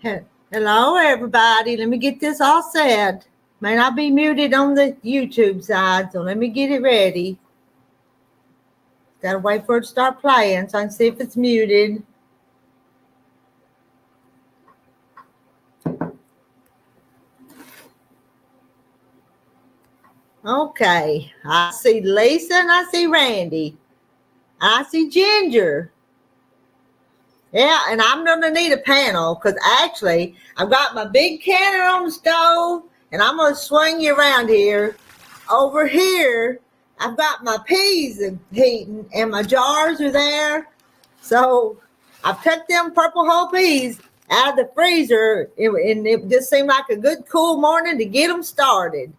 Hello, everybody. Let me get this all set. May not be muted on the YouTube side, so let me get it ready. Gotta wait for it to start playing so I can see if it's muted. Okay, I see Lisa and I see Randy. I see Ginger. Yeah, and I'm going to need a panel because actually I've got my big canner on the stove and I'm going to swing you around here. Over here, I've got my peas heating and my jars are there. So I've took them purple whole peas out of the freezer and it just seemed like a good cool morning to get them started.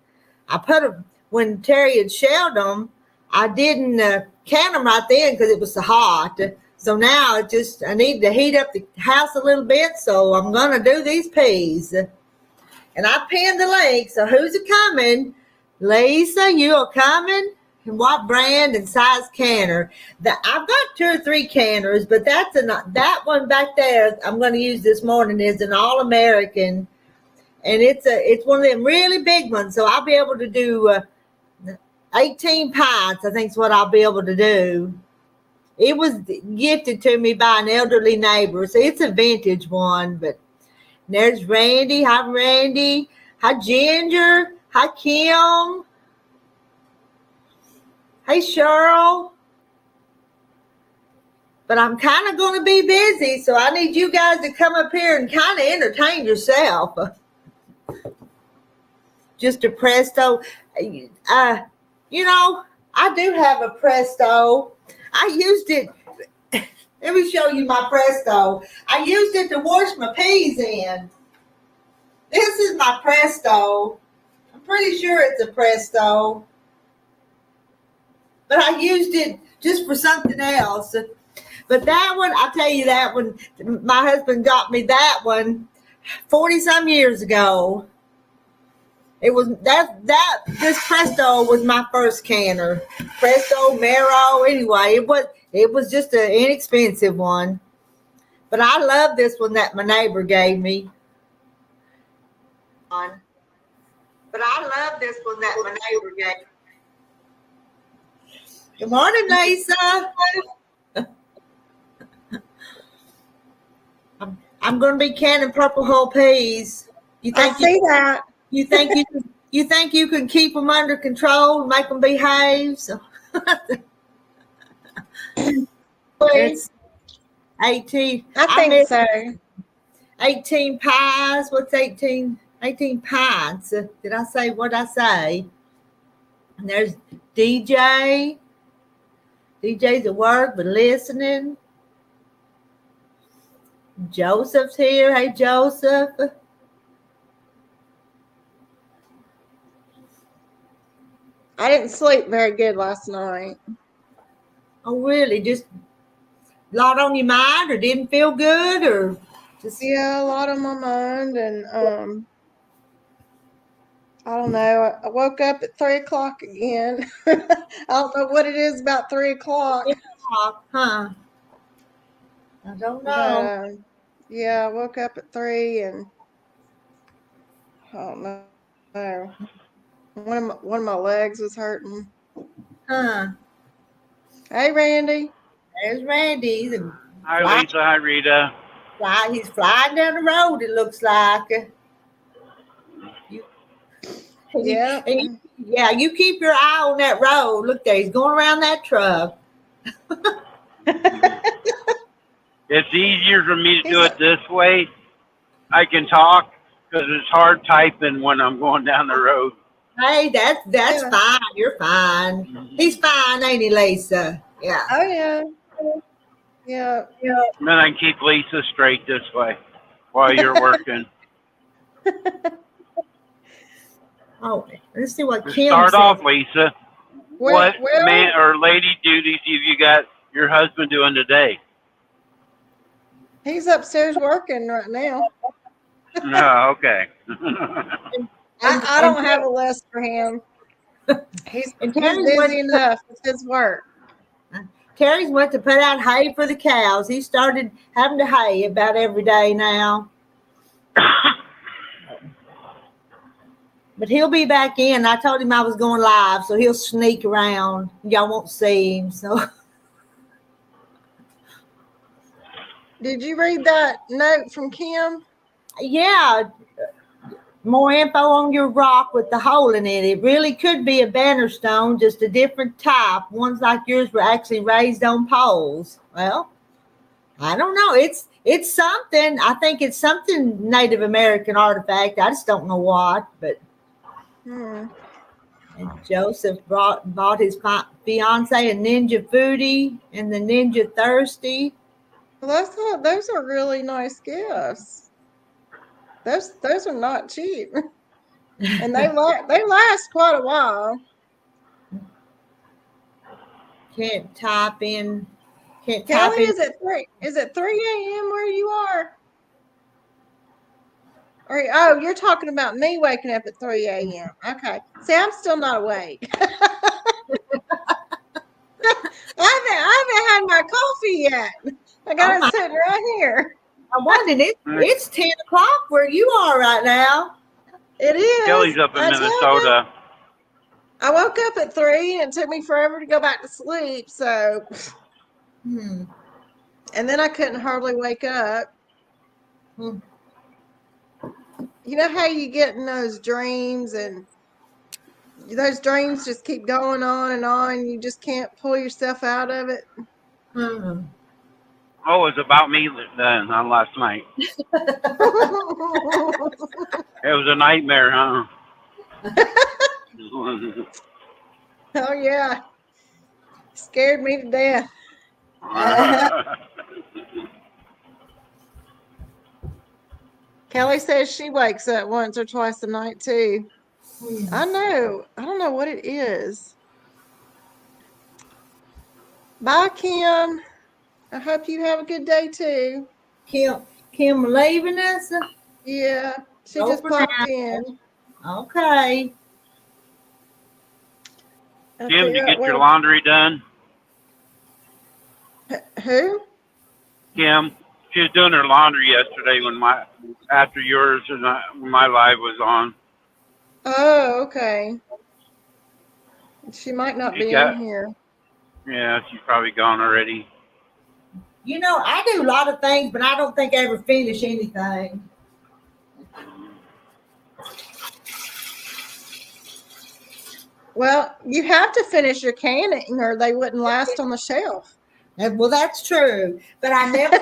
I put them, when Terry had shelled them, I didn't can them right then because it was so hot. So now I need to heat up the house a little bit. So I'm going to do these peas. And I pinned the link. So who's it coming? Lisa, you are coming? And what brand and size canner? I've got 2 or 3 canners, but that one back there I'm going to use this morning is an All-American. And it's one of them really big ones. So I'll be able to do 18 pints, I think is what I'll be able to do. It was gifted to me by an elderly neighbor, so it's a vintage one. But there's Randy. Hi, Randy. Hi, Ginger. Hi, Kim. Hey, Cheryl. But I'm kind of going to be busy, so I need you guys to come up here and kind of entertain yourself. Just a Presto. I do have a Presto. I used it. Let me show you my Presto. I used it to wash my peas in. This is my Presto. I'm pretty sure it's a Presto. But I used it just for something else. But that one, I'll tell you that one, my husband got me that one 40 some years ago. It was this Presto was my first canner. Presto, Mero, anyway, it was just an inexpensive one. But I love this one that my neighbor gave me. Good morning, Lisa. I'm going to be canning purple whole peas. I see that. You think you can keep them under control and make them behave? So it's 18. I think so. 18 pies. What's 18? 18 pints. Did I say what I say? And there's DJ. DJ's at work but listening. Joseph's here. Hey, Joseph. I didn't sleep very good last night. Oh, really? Just a lot on your mind, or didn't feel good, or just a lot on my mind, and I don't know. I woke up at 3:00 again. I don't know what it is about 3:00. Huh? I don't know. I woke up at 3 and I don't know. One of my legs was hurting. Huh? Hey, Randy. There's Randy. Hi, Lisa. Hi, Rita. He's flying down the road, it looks like. Yeah. You keep your eye on that road. Look there, he's going around that truck. It's easier for me to do it this way. I can talk because it's hard typing when I'm going down the road. Hey, that's fine. You're fine. Mm-hmm. He's fine, ain't he, Lisa? Yeah. Oh, yeah. Yeah. And then I can keep Lisa straight this way while you're working. Oh, let's see what To Kim start says. off, Lisa, what man or lady duties have you got your husband doing today? He's upstairs working right now. Oh, okay. I don't have a list for him. He's busy enough with his work. Terry's went to put out hay for the cows. He started having to hay about every day now. But he'll be back in. I told him I was going live, so he'll sneak around. Y'all won't see him. So, Did you read that note from Kim? yeah, more info on your rock with the hole in it. It really could be a banner stone, just a different type. Ones like yours were actually raised on poles. Well, I don't know. It's something. I think it's something Native American artifact. I just don't know what. But and Joseph bought his fiance a Ninja Foodie and the Ninja Thirsty. Well, those are really nice gifts. Those are not cheap, and they last quite a while. Can't type in. Can't Kelly, type in. is it 3 a.m. where you are? Or oh, you're talking about me waking up at 3 a.m. Okay. See, I'm still not awake. I haven't had my coffee yet. I got it sitting right here. I'm wondering, it's 10 o'clock where you are right now. It is. Kelly's up in Minnesota. I woke up at 3 and it took me forever to go back to sleep. So, and then I couldn't hardly wake up. You know how you get in those dreams and those dreams just keep going on and on. You just can't pull yourself out of it. Oh, it's about me then on last night. It was a nightmare, huh? Oh, yeah. Scared me to death. Kelly says she wakes up once or twice a night, too. I know. I don't know what it is. Bye, Kim. I hope you have a good day, too. Kim leaving us? Yeah, she just popped in. Okay. Jim, did you get your laundry done? Who? Kim. She was doing her laundry yesterday after yours and when my live was on. Oh, okay. She might not be in here. Yeah, she's probably gone already. You know, I do a lot of things, but I don't think I ever finish anything. Well, you have to finish your canning or they wouldn't last on the shelf. Well, that's true. But I never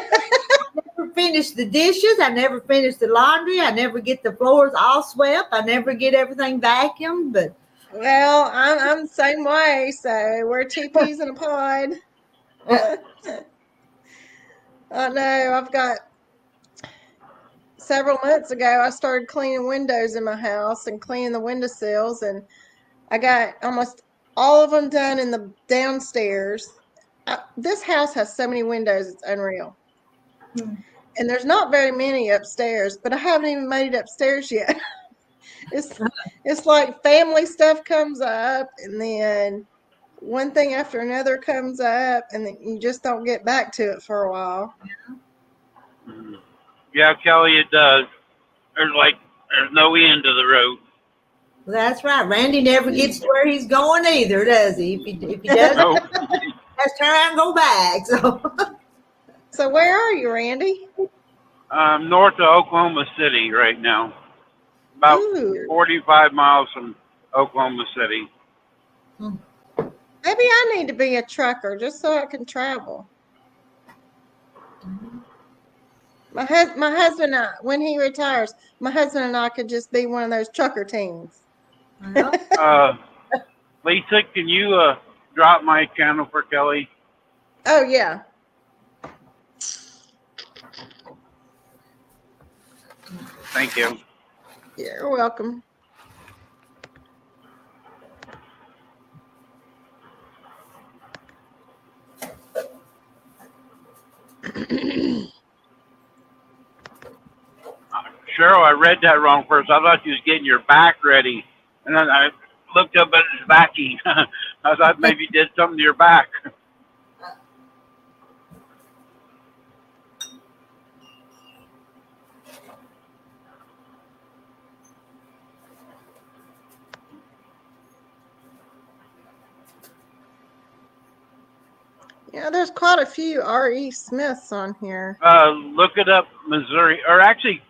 finish the dishes. I never finish the laundry. I never get the floors all swept. I never get everything vacuumed. But well, I'm the same way. So we're two peas in a pod. I know. I've got several months ago, I started cleaning windows in my house and cleaning the windowsills, and I got almost all of them done in the downstairs. This house has so many windows, it's unreal. And there's not very many upstairs, but I haven't even made it upstairs yet. It's like family stuff comes up, and then one thing after another comes up, and then you just don't get back to it for a while. Yeah, Kelly, it does. There's no end to the road. Well, that's right. Randy never gets to where he's going either, does he? If he does, Nope. let's turn around and go back. So where are you, Randy? North of Oklahoma City right now. About 45 miles from Oklahoma City. Maybe I need to be a trucker just so I can travel. My husband, when he retires, my husband and I could just be one of those trucker teams. Lisa, can you drop my channel for Kelly? Oh, yeah. Thank you. You're welcome. Cheryl, I read that wrong first. I thought you was getting your back ready. And then I looked up at his backy. I thought maybe you did something to your back. Yeah, there's quite a few R.E. Smiths on here. Look it up, Missouri. Or actually,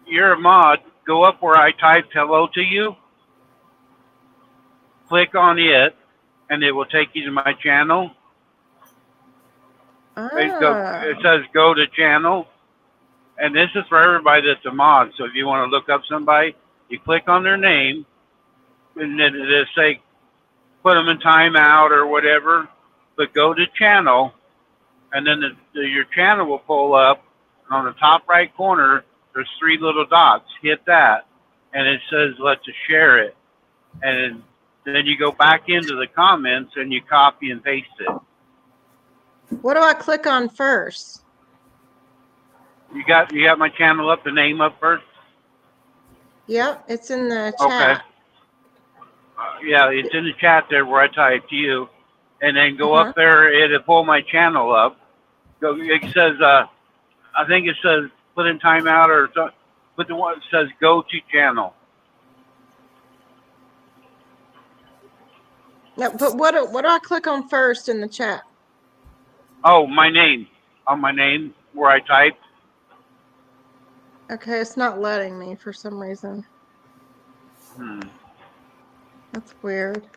you're a mod. Go up where I typed hello to you. Click on it, and it will take you to my channel. It says go to channel. And this is for everybody that's a mod. So if you want to look up somebody, you click on their name, and then it'll say put them in timeout or whatever. But go to channel, and then your channel will pull up. And on the top right corner, there's 3 little dots. Hit that, and it says let's share it. And then you go back into the comments and you copy and paste it. What do I click on first? You got my channel up, the name up first? Yep, it's in the chat. Okay. Yeah, it's in the chat there where I typed you. And then go up there, it'll pull my channel up. It says, I think it says put in timeout or something. But the one that says go to channel. No, but what do I click on first in the chat? Oh, my name. On my name where I typed. Okay, it's not letting me for some reason. That's weird.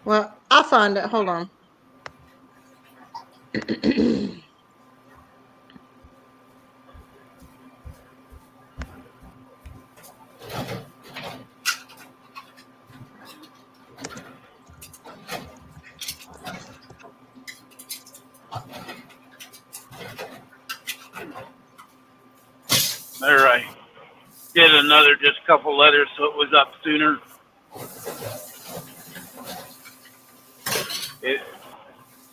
Well, I'll find it. Hold on. All right. Did another just couple letters so it was up sooner.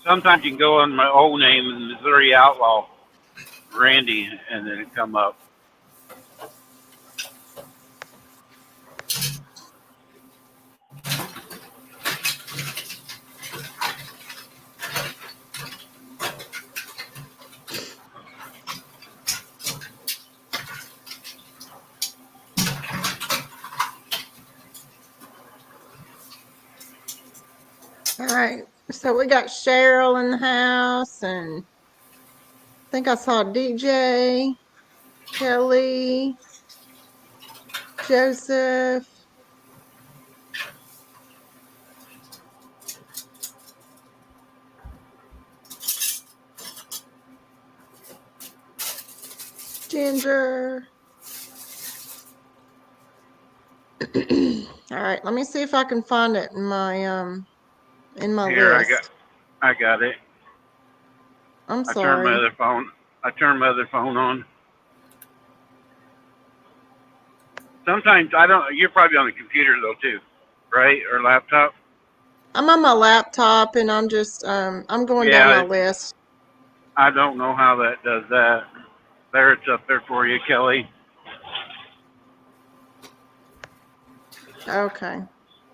Sometimes you can go on my old name, Missouri Outlaw, Randy, and then it come up. All right. So we got Cheryl in the house, and I think I saw DJ, Kelly, Joseph. Ginger. All right, let me see if I can find it in my Here, list. I got it. I'm sorry. I turned my other phone on. Sometimes I don't. You're probably on the computer though too, right? Or laptop. I'm on my laptop, and I'm just I'm going down my list. I don't know how that does that. There, it's up there for you, Kelly. Okay.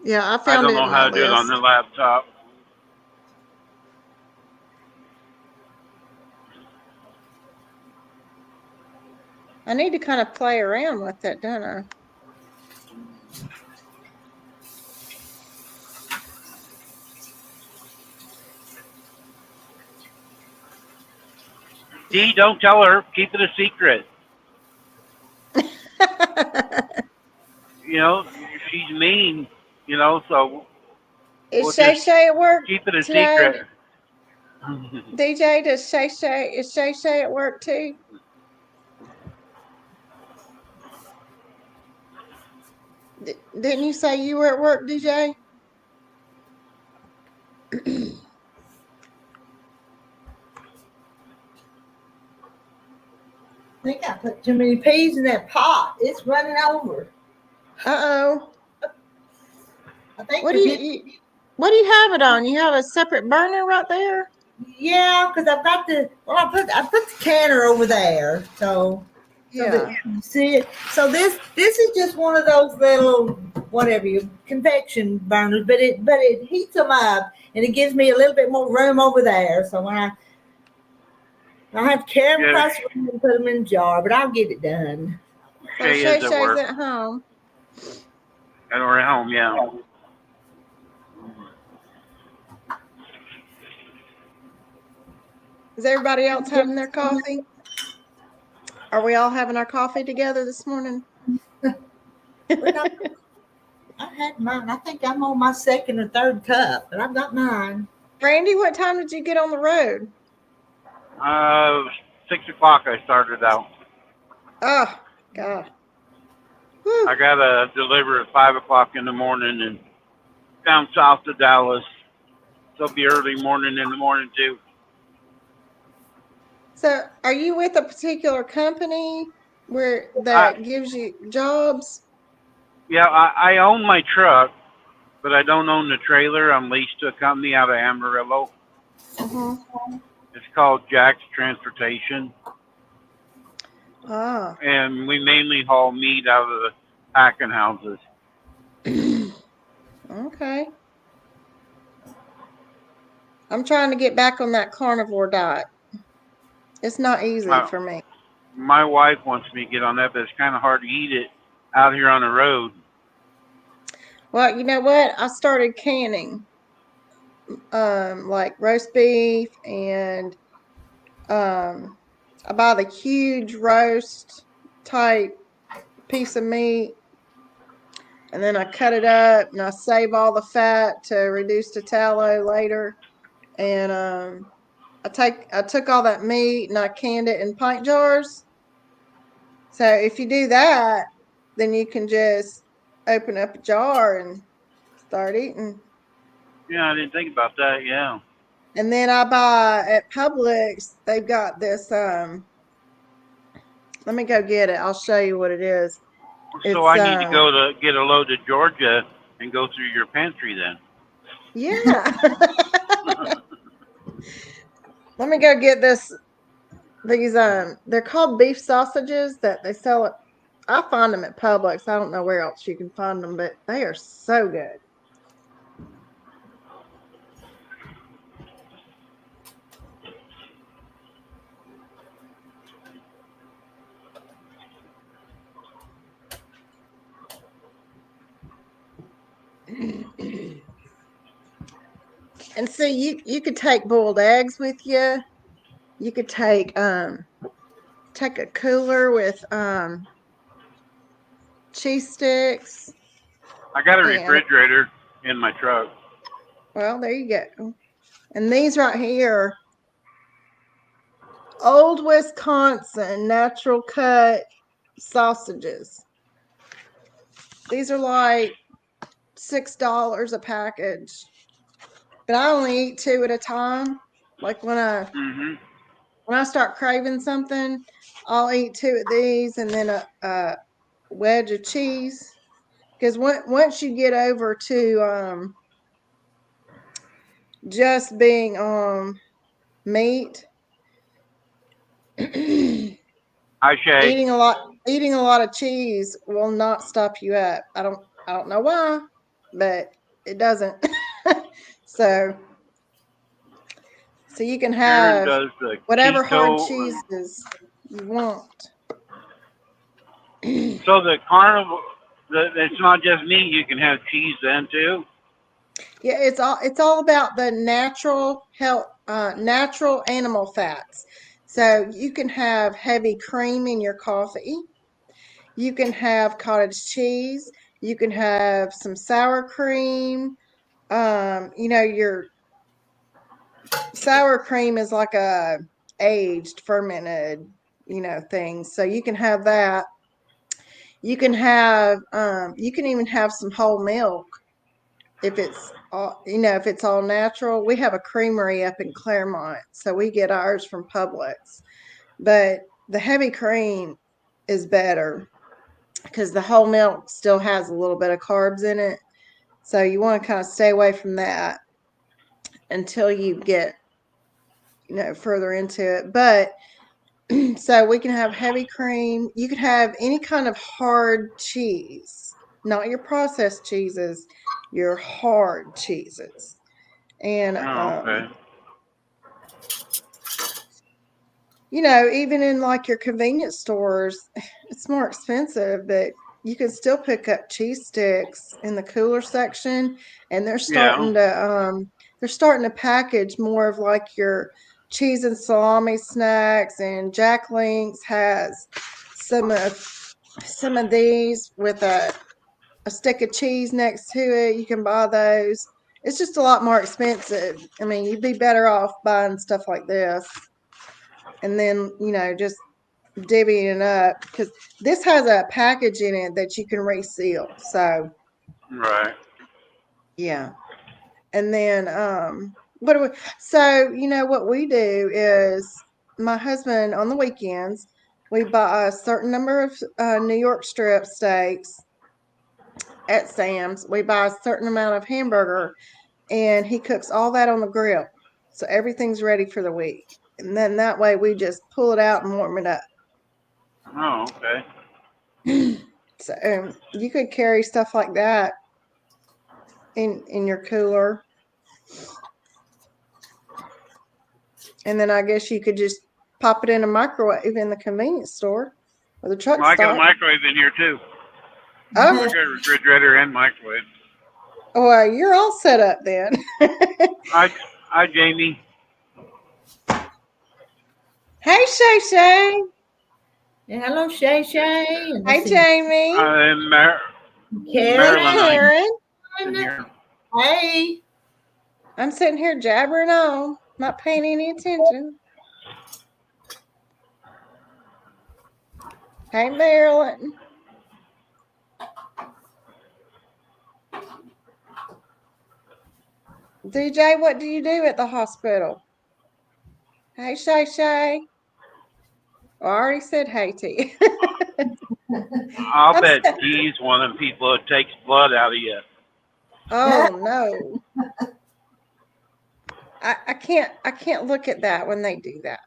Yeah, I found it. I don't know how to do it on the laptop. I need to kind of play around with it, don't I? Dee, don't tell her. Keep it a secret. You know, she's mean, you know, so Is Shay Shay at work? Keep it a today? secret. DJ, is Shay Shay at work too? Didn't you say you were at work, DJ? I think I put too many peas in that pot. It's running over. Uh-oh. I think what do you have it on? You have a separate burner right there? Yeah, because I've got I put the canner over there. So yeah. You see it. So this is just one of those little convection burners, but it heats them up and it gives me a little bit more room over there. So when I have to carry them across the room and put them in a jar, but I'll get it done. So Shay's at home. And we're at home, yeah. Is everybody else having their coffee? Are we all having our coffee together this morning? We're not, I had mine. I think I'm on my second or third cup, but I've got mine. Randy, what time did you get on the road? 6 o'clock I started out. Oh, God. Whew. I got to deliver at 5 o'clock in the morning and down south to Dallas. So it'll be early morning in the morning too. So, are you with a particular company that I, gives you jobs? yeah, I own my truck, but I don't own the trailer. I'm leased to a company out of Amarillo. Mm-hmm. It's called Jack's Transportation, Ah. and we mainly haul meat out of the packing houses. Okay. I'm trying to get back on that carnivore diet. It's not easy for me. My wife wants me to get on that, but it's kind of hard to eat it out here on the road. Well, you know what? I started canning, like roast beef, and I buy the huge roast type piece of meat, and then I cut it up and I save all the fat to reduce to tallow later. And I took all that meat and I canned it in pint jars. So if you do that, then you can just open up a jar and start eating. Yeah, I didn't think about that. Yeah. And then I buy at Publix, they've got this let me go get it. I'll show you what it is. So I need to go to get a load to Georgia and go through your pantry then. Yeah. Let me go get these they're called beef sausages that they sell at, I find them at Publix. I don't know where else you can find them, but they are so good. And see, you could take boiled eggs with you. You could take a cooler with cheese sticks. I got a refrigerator in my truck. Well, there you go. And these right here, Old Wisconsin natural cut sausages. These are like $6 a package. But I only eat 2 at a time. Like when I start craving something, I'll eat 2 of these and then a wedge of cheese. Because once you get over to just being meat, eating a lot of cheese will not stop you up. I don't know why, but it doesn't. So you can have whatever hard cheeses you want. So the carnival, it's not just meat. You can have cheese then too. Yeah, it's all about the natural natural animal fats. So you can have heavy cream in your coffee. You can have cottage cheese. You can have some sour cream. Your sour cream is like a aged, fermented, thing. So you can have that. You can have, you can even have some whole milk if it's all natural. We have a creamery up in Claremont, so we get ours from Publix. But the heavy cream is better because the whole milk still has a little bit of carbs in it. So you want to kind of stay away from that until you get, further into it. But so we can have heavy cream. You could have any kind of hard cheese, not your processed cheeses, your hard cheeses. And even in like your convenience stores, it's more expensive, but you can still pick up cheese sticks in the cooler section, and they're starting to package more of like your cheese and salami snacks, and Jack Link's has some of these with a stick of cheese next to it. You can buy those. It's just a lot more expensive. I mean, you'd be better off buying stuff like this, and then just divvying it up, because this has a package in it that you can reseal. So Right. yeah. And then what do we so what we do is, my husband on the weekends, we buy a certain number of New York strip steaks at Sam's. We buy a certain amount of hamburger, and he cooks all that on the grill. So everything's ready for the week. And then that way we just pull it out and warm it up. Oh, okay. So you could carry stuff like that in your cooler. And then I guess you could just pop it in a microwave in the convenience store or the truck Well, I got a stop. microwave in here too. Oh, I got a refrigerator and microwave. well, you're all set up then. Hi, Jamie. Hey, Shay Shay. Yeah, hello, Shay Shay. And Hey, let's see, Jamie. I'm Karen. Marilyn. Karen. In here. Hey. I'm sitting here jabbering on, not paying any attention. Hey, Marilyn. DJ, what do you do at the hospital? Hey, Shay Shay. I already said hey to you. I'll bet he's one of them people that takes blood out of you. Oh no. I can't look at that when they do that.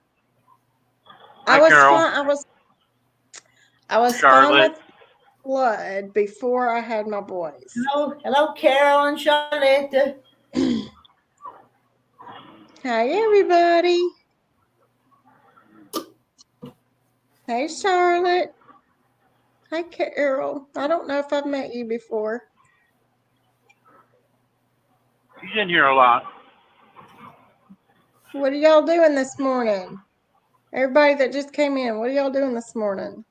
Hi, Carol. I was fine with blood before I had my boys. Hello, Carol and Charlotte. Hi, everybody. Hey, Charlotte. Hi, Carol. I don't know if I've met you before. He's in here a lot. What are y'all doing this morning? Everybody that just came in, what are y'all doing this morning?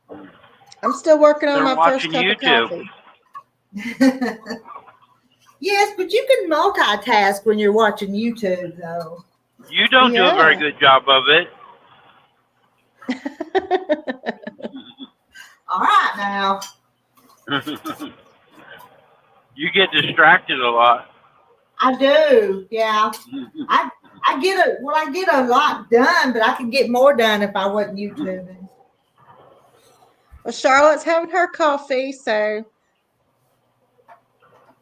I'm still working on They're my first cup watching of YouTube. coffee. Yes, but you can multitask when you're watching YouTube, though. You don't do a very good job of it. All right, now. You get distracted a lot. I do, yeah. I get a lot done, but I could get more done if I wasn't YouTubing. Well, Charlotte's having her coffee, so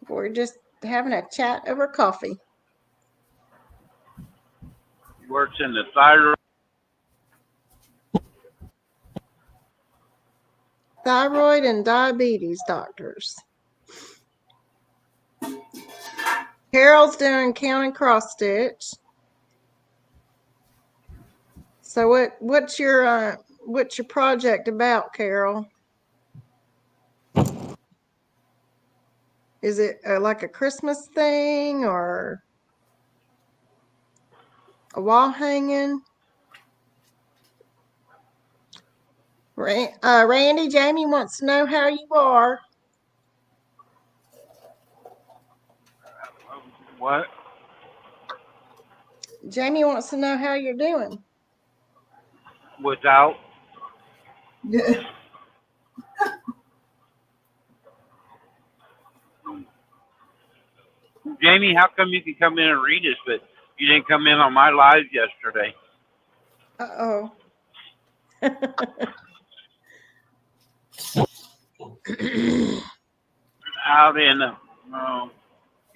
we're just having a chat over coffee. He works in the Thyroid and diabetes doctors. Carol's doing counting cross stitch. So what's your project about, Carol? Is it like a Christmas thing or a wall hanging? Randy, Jamie wants to know how you are. What? Jamie wants to know how you're doing. Without? Jamie, how come you can come in and read us, but you didn't come in on my live yesterday? Uh-oh. Out in the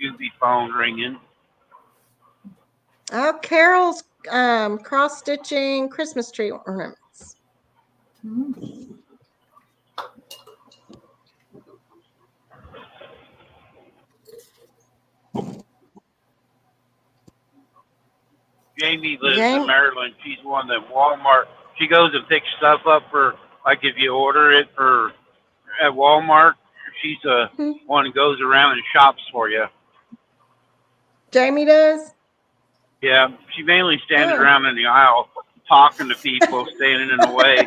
UV phone ringing. Oh, Carol's cross-stitching Christmas tree ornaments. Jamie lives in Maryland. She's one that Walmart. She goes and picks stuff up for, like if you order it for at Walmart, she's the one that goes around and shops for you. Jamie does? Yeah, she mainly stands Oh. around in the aisle talking to people, standing in the way.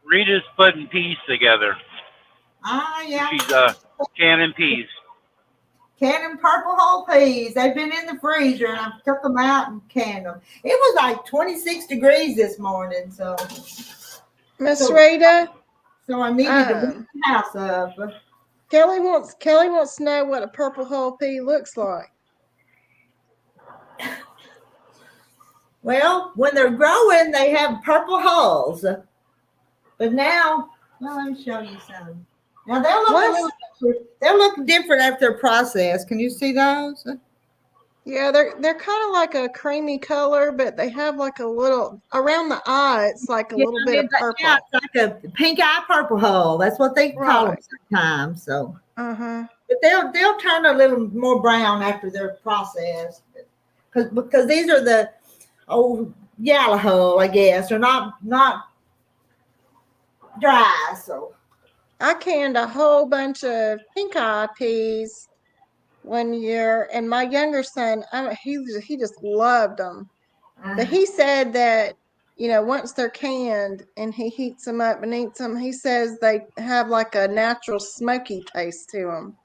Rita's putting peas together. Yeah. She's canning peas. Canning purple whole peas. They've been in the freezer, and I took them out and canned them. It was like 26 degrees this morning, so Miss Rita, I needed to warm the house up. Kelly wants to know what a purple whole pea looks like. Well, when they're growing, they have purple hulls. But now, well, let me show you some. Now they'll look different after they're processed. Can you see those? Yeah, they're kind of like a creamy color, but they have like a little around the eye. It's like a little bit of purple. Yeah, it's like a pink eye purple hull. That's what they call them sometimes. So, but they'll turn a little more brown after they're processed, because these are the old yellow hull, I guess. They're not dry. So I canned a whole bunch of pink eye peas one year, and my younger son, he just loved them. But he said that, once they're canned and he heats them up and eats them, he says they have like a natural smoky taste to them.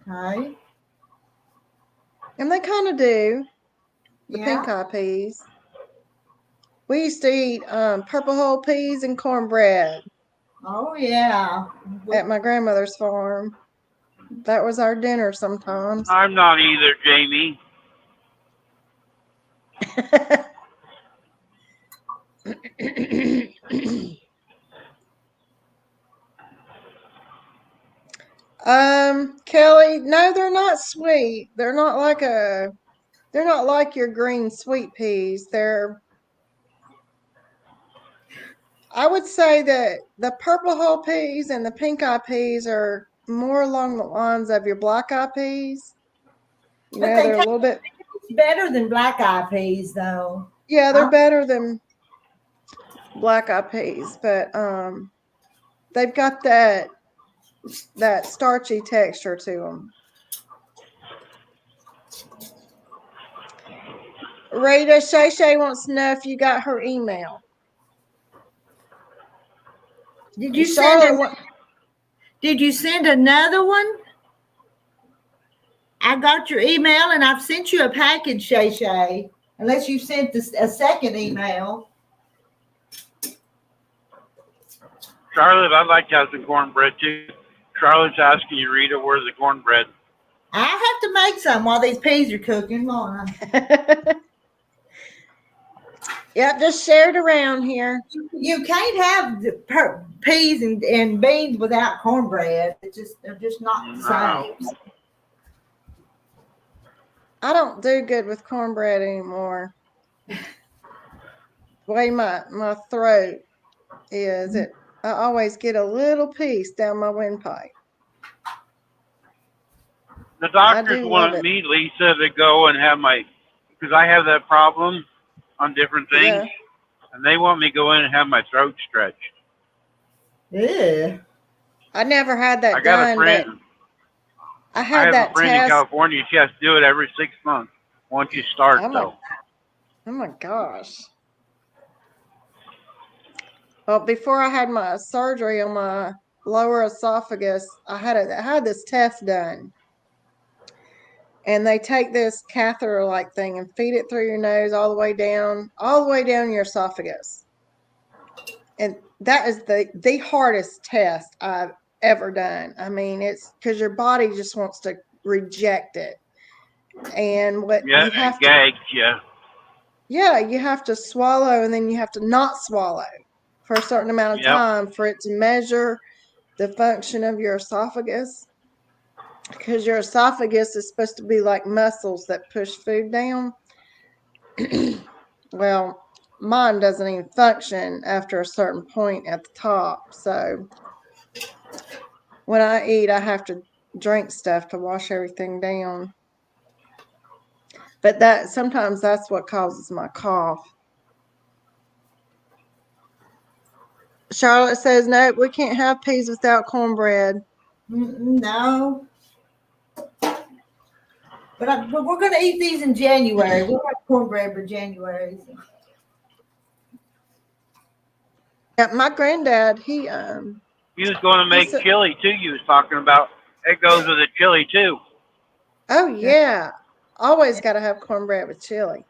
Okay. And they kind of do. The pink eye peas. We used to eat purple whole peas and cornbread. Oh yeah. At my grandmother's farm. That was our dinner sometimes. I'm not either, Jamie. Kelly, no, they're not sweet. They're not like your green sweet peas. I would say that the purple whole peas and the pink eye peas are more along the lines of your black eye peas. They're a little bit better than black eye peas, though. Yeah, they're better than black eye peas, but they've got that starchy texture to them. Rita, Shay wants to know if you got her email. Did you send another one? I got your email, and I've sent you a package, Shay. Unless you sent a second email. Charlotte, I'd like to have some cornbread too. Charlotte's asking you, Rita, where's the cornbread? I have to make some while these peas are cooking, won't I? Yep, just share it around here. You can't have peas and beans without cornbread. They're just not the same. I don't do good with cornbread anymore. The way my throat is, I always get a little piece down my windpipe. The doctors wanted me, Lisa, to go and have because I have that problem on different things, and they want me to go in and have my throat stretched. Yeah. I never had that done. I got a friend. I have a friend in California. She has to do it every 6 months once you start, though. Oh my gosh. Well, before I had my surgery on my lower esophagus, I had this test done. And they take this catheter-like thing and feed it through your nose all the way down your esophagus. And that is the hardest test I've ever done. I mean, it's because your body just wants to reject it. And you have to gag, you have to swallow, and then you have to not swallow for a certain amount of time for it to measure the function of your esophagus. Because your esophagus is supposed to be like muscles that push food down. Well, mine doesn't even function after a certain point at the top. So when I eat, I have to drink stuff to wash everything down. But sometimes that's what causes my cough. Charlotte says, no, we can't have peas without cornbread. No. But we're gonna eat these in January. We'll have cornbread for January. So. Yeah, my granddad, he was going to make said, chili too. You was talking about it goes with the chili too. "Oh yeah, always got to have cornbread with chili."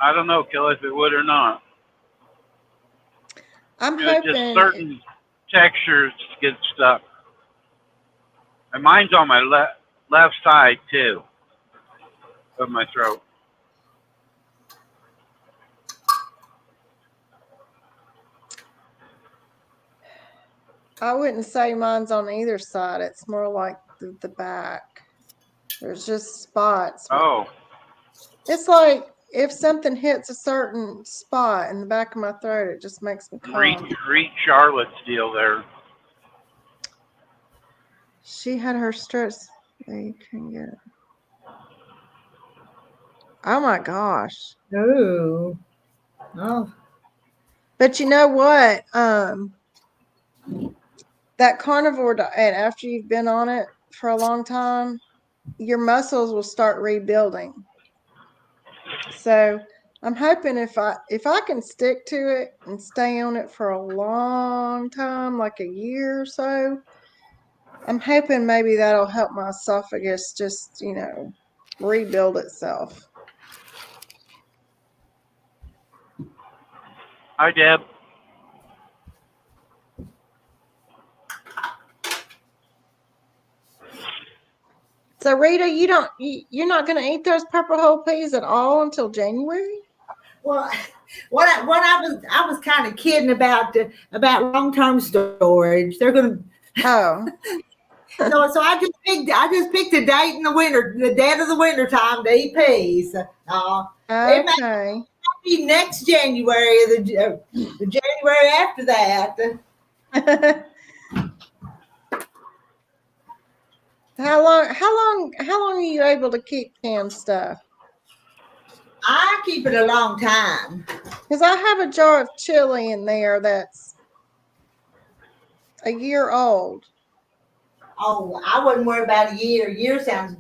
I don't know, Kill, if it would or not. I'm Just hoping. certain textures get stuck. And mine's on my left side too of my throat. I wouldn't say mine's on either side. It's more like the back. There's just spots. Oh. It's like if something hits a certain spot in the back of my throat, it just makes me cough. Read Charlotte's deal there. She had her stress. You can get it. Oh my gosh. Oh. Oh. But you know what? That carnivore diet, after you've been on it for a long time, your muscles will start rebuilding. So I'm hoping if I can stick to it and stay on it for a long time, like a year or so, I'm hoping maybe that'll help my esophagus just, rebuild itself. Hi, Deb. So Rita, you're not going to eat those purple whole peas at all until January? Well, what I was kind of kidding about long-term storage. They're gonna. Oh. So I just picked a date in the winter, the dead of the winter time to eat peas. It may be next January, the January after that. How long are you able to keep canned stuff? I keep it a long time. Because I have a jar of chili in there that's a year old. Oh, I wouldn't worry about a year. A year sounds.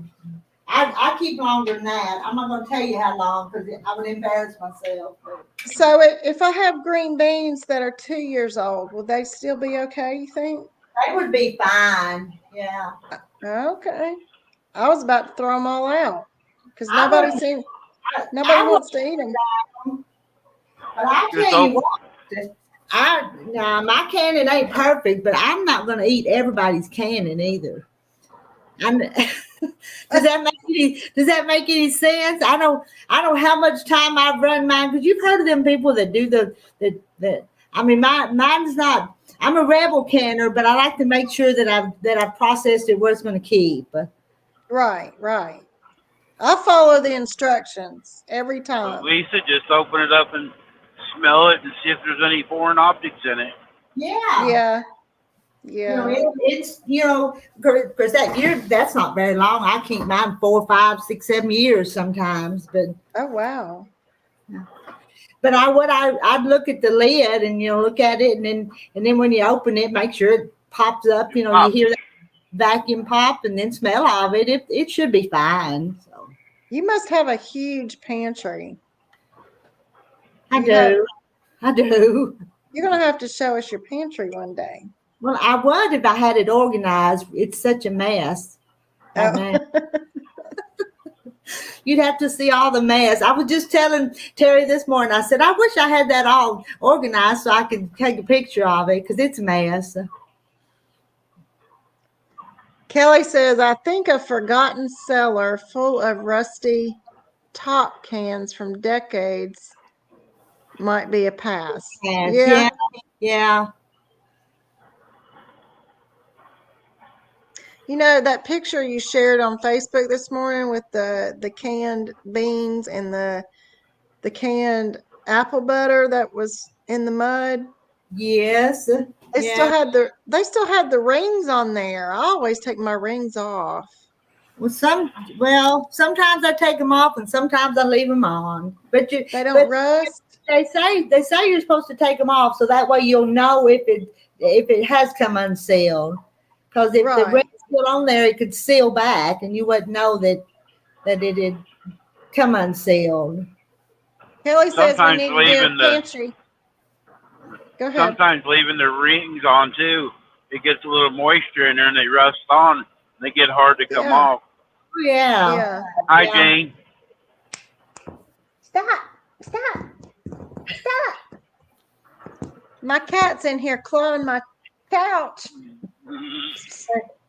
I keep longer than that. I'm not going to tell you how long because I would embarrass myself. So if I have green beans that are 2 years old, would they still be okay, you think? They would be fine. Yeah. Okay. I was about to throw them all out because nobody wants to eat them. But I tell you what, my canning ain't perfect, but I'm not going to eat everybody's canning either. Does that make any sense? I know how much time I've run mine because you've heard of them people that do the. I mean, mine's not. I'm a rebel canner, but I like to make sure that I've processed it where it's going to keep. Right. I follow the instructions every time. Lisa, just open it up and smell it and see if there's any foreign objects in it. Yeah. It's because that year that's not very long. I keep mine 4, 5, 6, 7 years sometimes. But oh wow. But I'd look at the lid and look at it and then when you open it, make sure it pops up. You hear that vacuum pop and then smell of it. It should be fine. So you must have a huge pantry. I do. You're gonna have to show us your pantry one day. Well, I would if I had it organized. It's such a mess. Oh. You'd have to see all the mess. I was just telling Terry this morning, I said, I wish I had that all organized so I could take a picture of it because it's a mess. Kelly says, I think a forgotten cellar full of rusty top cans from decades might be a pass. Yeah. That picture you shared on Facebook this morning with the canned beans and the canned apple butter that was in the mud. Yes. They still Yeah. had the rings on there. I always take my rings off. Well, sometimes I take them off and sometimes I leave them on. They don't But rust. they say you're supposed to take them off so that way you'll know if it has come unsealed. Because if the Right. ring's still on there, it could seal back and you wouldn't know that it had come unsealed. Kelly says we Sometimes need to do a leaving the pantry. Go ahead. sometimes leaving the rings on too. It gets a little moisture in there and they rust on. And they get hard to come Yeah. off. Oh, yeah. Yeah. Hi, Yeah. Jane. Stop. Stop. Stop. My cat's in here clawing my couch.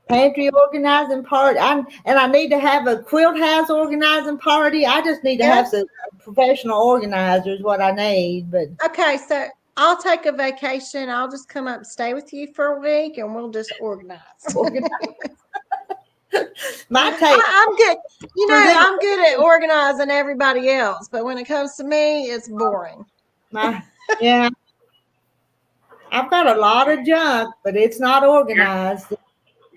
Pantry organizing party. I need to have a quilt house organizing party. I just need to have Yes. some professional organizers. What I need, but Okay, so I'll take a vacation. I'll just come up and stay with you for a week and we'll just organize. my take I'm good. You for know, them. I'm good at organizing everybody else, but when it comes to me, it's boring. Yeah, I've got a lot of junk, but it's not You're organized.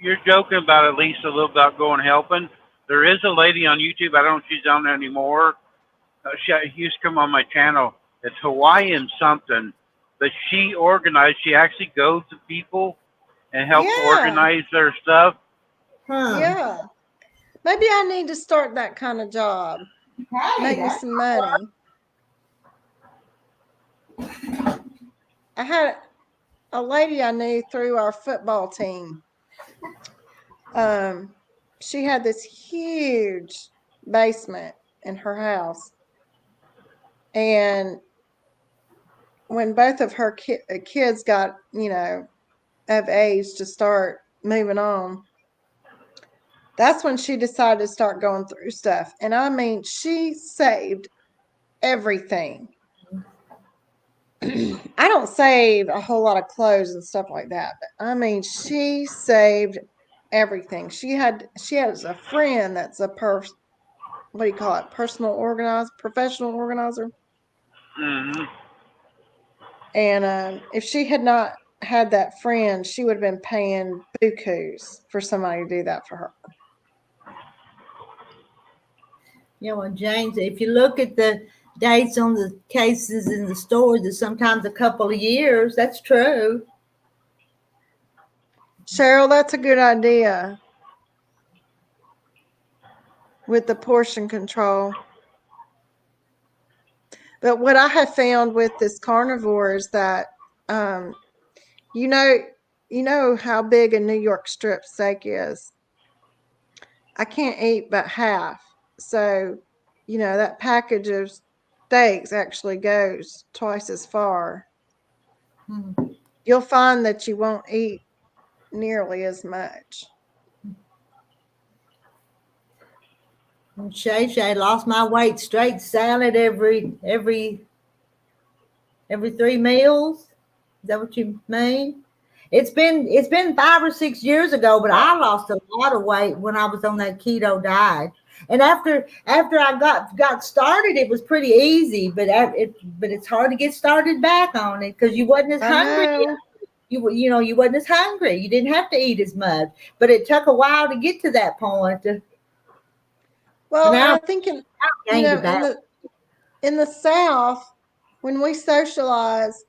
you're joking about at least a little about going helping. There is a lady on YouTube. I don't know if she's on there anymore. She used to come on my channel. It's Hawaiian something, but she organized. She actually goes to people and helps Yeah, organize their stuff. Huh? yeah. Maybe I need to start that kind of job. Hey, Make me some money. I had a lady I knew through our football team. She had this huge basement in her house, and when both of her kids got, of age to start moving on, that's when she decided to start going through stuff. And I mean, she saved everything. I don't save a whole lot of clothes and stuff like that, but I mean, she saved everything. She has a friend that's what do you call it? Professional organizer. Hmm. And if she had not had that friend, she would have been paying bukus for somebody to do that for her. Yeah, well, James, if you look at the dates on the cases in the stores, it's sometimes a couple of years. That's true. Cheryl, that's a good idea with the portion control. But what I have found with this carnivore is that, you know how big a New York strip steak is. I can't eat but half. So, that package of steaks actually goes twice as far. Hmm. You'll find that you won't eat nearly as much. Shay lost my weight straight salad every 3 meals. Is that what you mean? It's been 5 or 6 years ago, but I lost a lot of weight when I was on that keto diet. And after I got started, it was pretty easy, but it's hard to get started back on it because you wasn't as I hungry. know. You wasn't as hungry. You didn't have to eat as much, but it took a while to get to that point. Well, and Now I think I gained it back. in the South, when we socialize,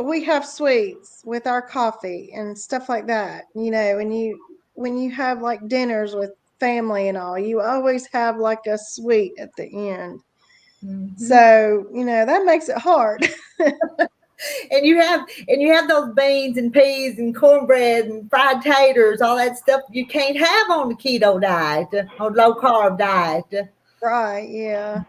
we have sweets with our coffee and stuff like that. When you have like dinners with family and all, you always have like a sweet at the end. Mhm. So, that makes it hard. And you have those beans and peas and cornbread and fried taters, all that stuff you can't have on the keto diet or low carb diet. Right, yeah.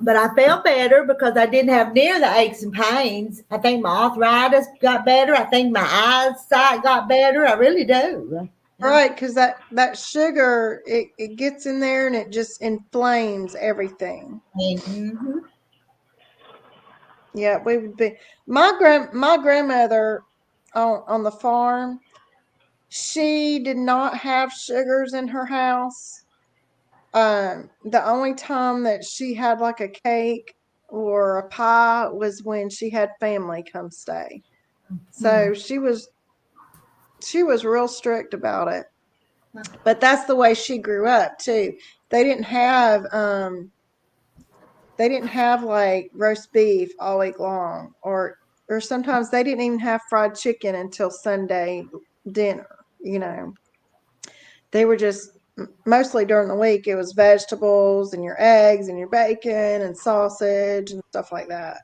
But I felt better because I didn't have near the aches and pains. I think my arthritis got better. I think my eyesight got better. I really do. Right, because that sugar, it gets in there and it just inflames everything. Mm-hmm. Yeah, we would be my grandmother on the farm. She did not have sugars in her house. The only time that she had like a cake or a pie was when she had family come stay. So she was real strict about it. But that's the way she grew up too. They didn't have like roast beef all week long, or sometimes they didn't even have fried chicken until Sunday dinner. They were just mostly during the week it was vegetables and your eggs and your bacon and sausage and stuff like that.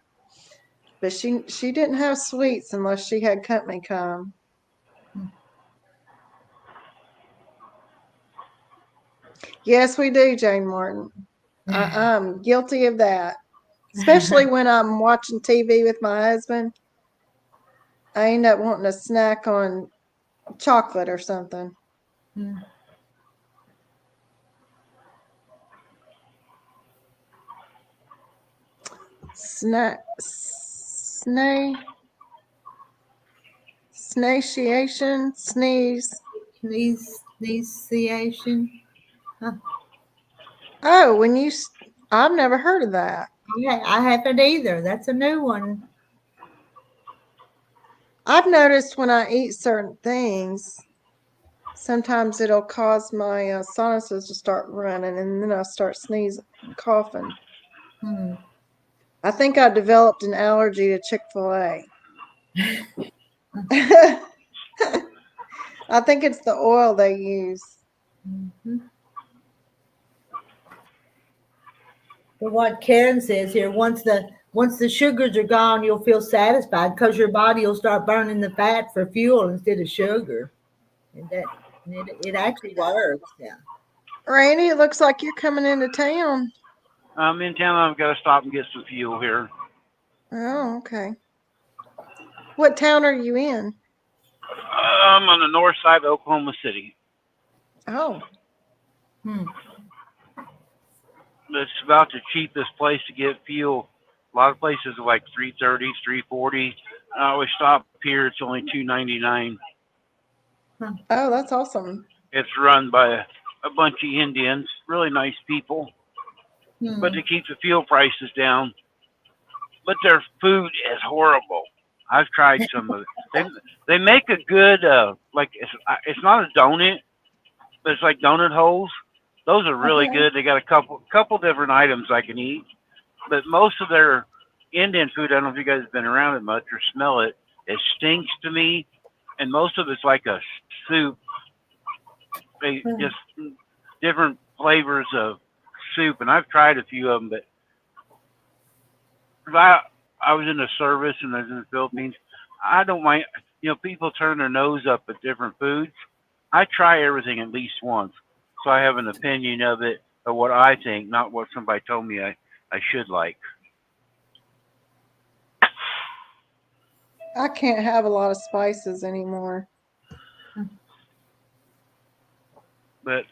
But she didn't have sweets unless she had company come. Yes, we do, Jane Martin. I'm guilty of that. Especially when I'm watching TV with my husband. I end up wanting a snack on chocolate or something. Snatiation, sneeze. Sneezation. Oh, I've never heard of that. Yeah, I haven't either. That's a new one. I've noticed when I eat certain things, sometimes it'll cause my sinuses to start running, and then I start sneezing and coughing. I think I developed an allergy to Chick-fil-A. I think it's the oil they use. But what Karen says here, once the sugars are gone, you'll feel satisfied because your body will start burning the fat for fuel instead of sugar, and it actually works. Yeah. Randy, it looks like you're coming into town. I'm in town. I've got to stop and get some fuel here. Oh, okay. What town are you in? I'm on the north side of Oklahoma City. Oh. It's about the cheapest place to get fuel. A lot of places are like $3.30, $3.40. I always stop here. It's only $2.99. Oh, that's awesome. It's run by a bunch of Indians, really nice people, but they keep the fuel prices down. But their food is horrible. I've tried some of it. They make a good like it's not a donut, but it's like donut holes. Those are really good. They got a couple different items I can eat, but most of their Indian food, I don't know if you guys have been around it much or smell it. It stinks to me, and most of it's like a soup. They just different flavors of soup, and I've tried a few of them, but I was in the service and I was in the Philippines. I don't mind, people turn their nose up at different foods. I try everything at least once, so I have an opinion of it, of what I think, not what somebody told me I should like. I can't have a lot of spices anymore. But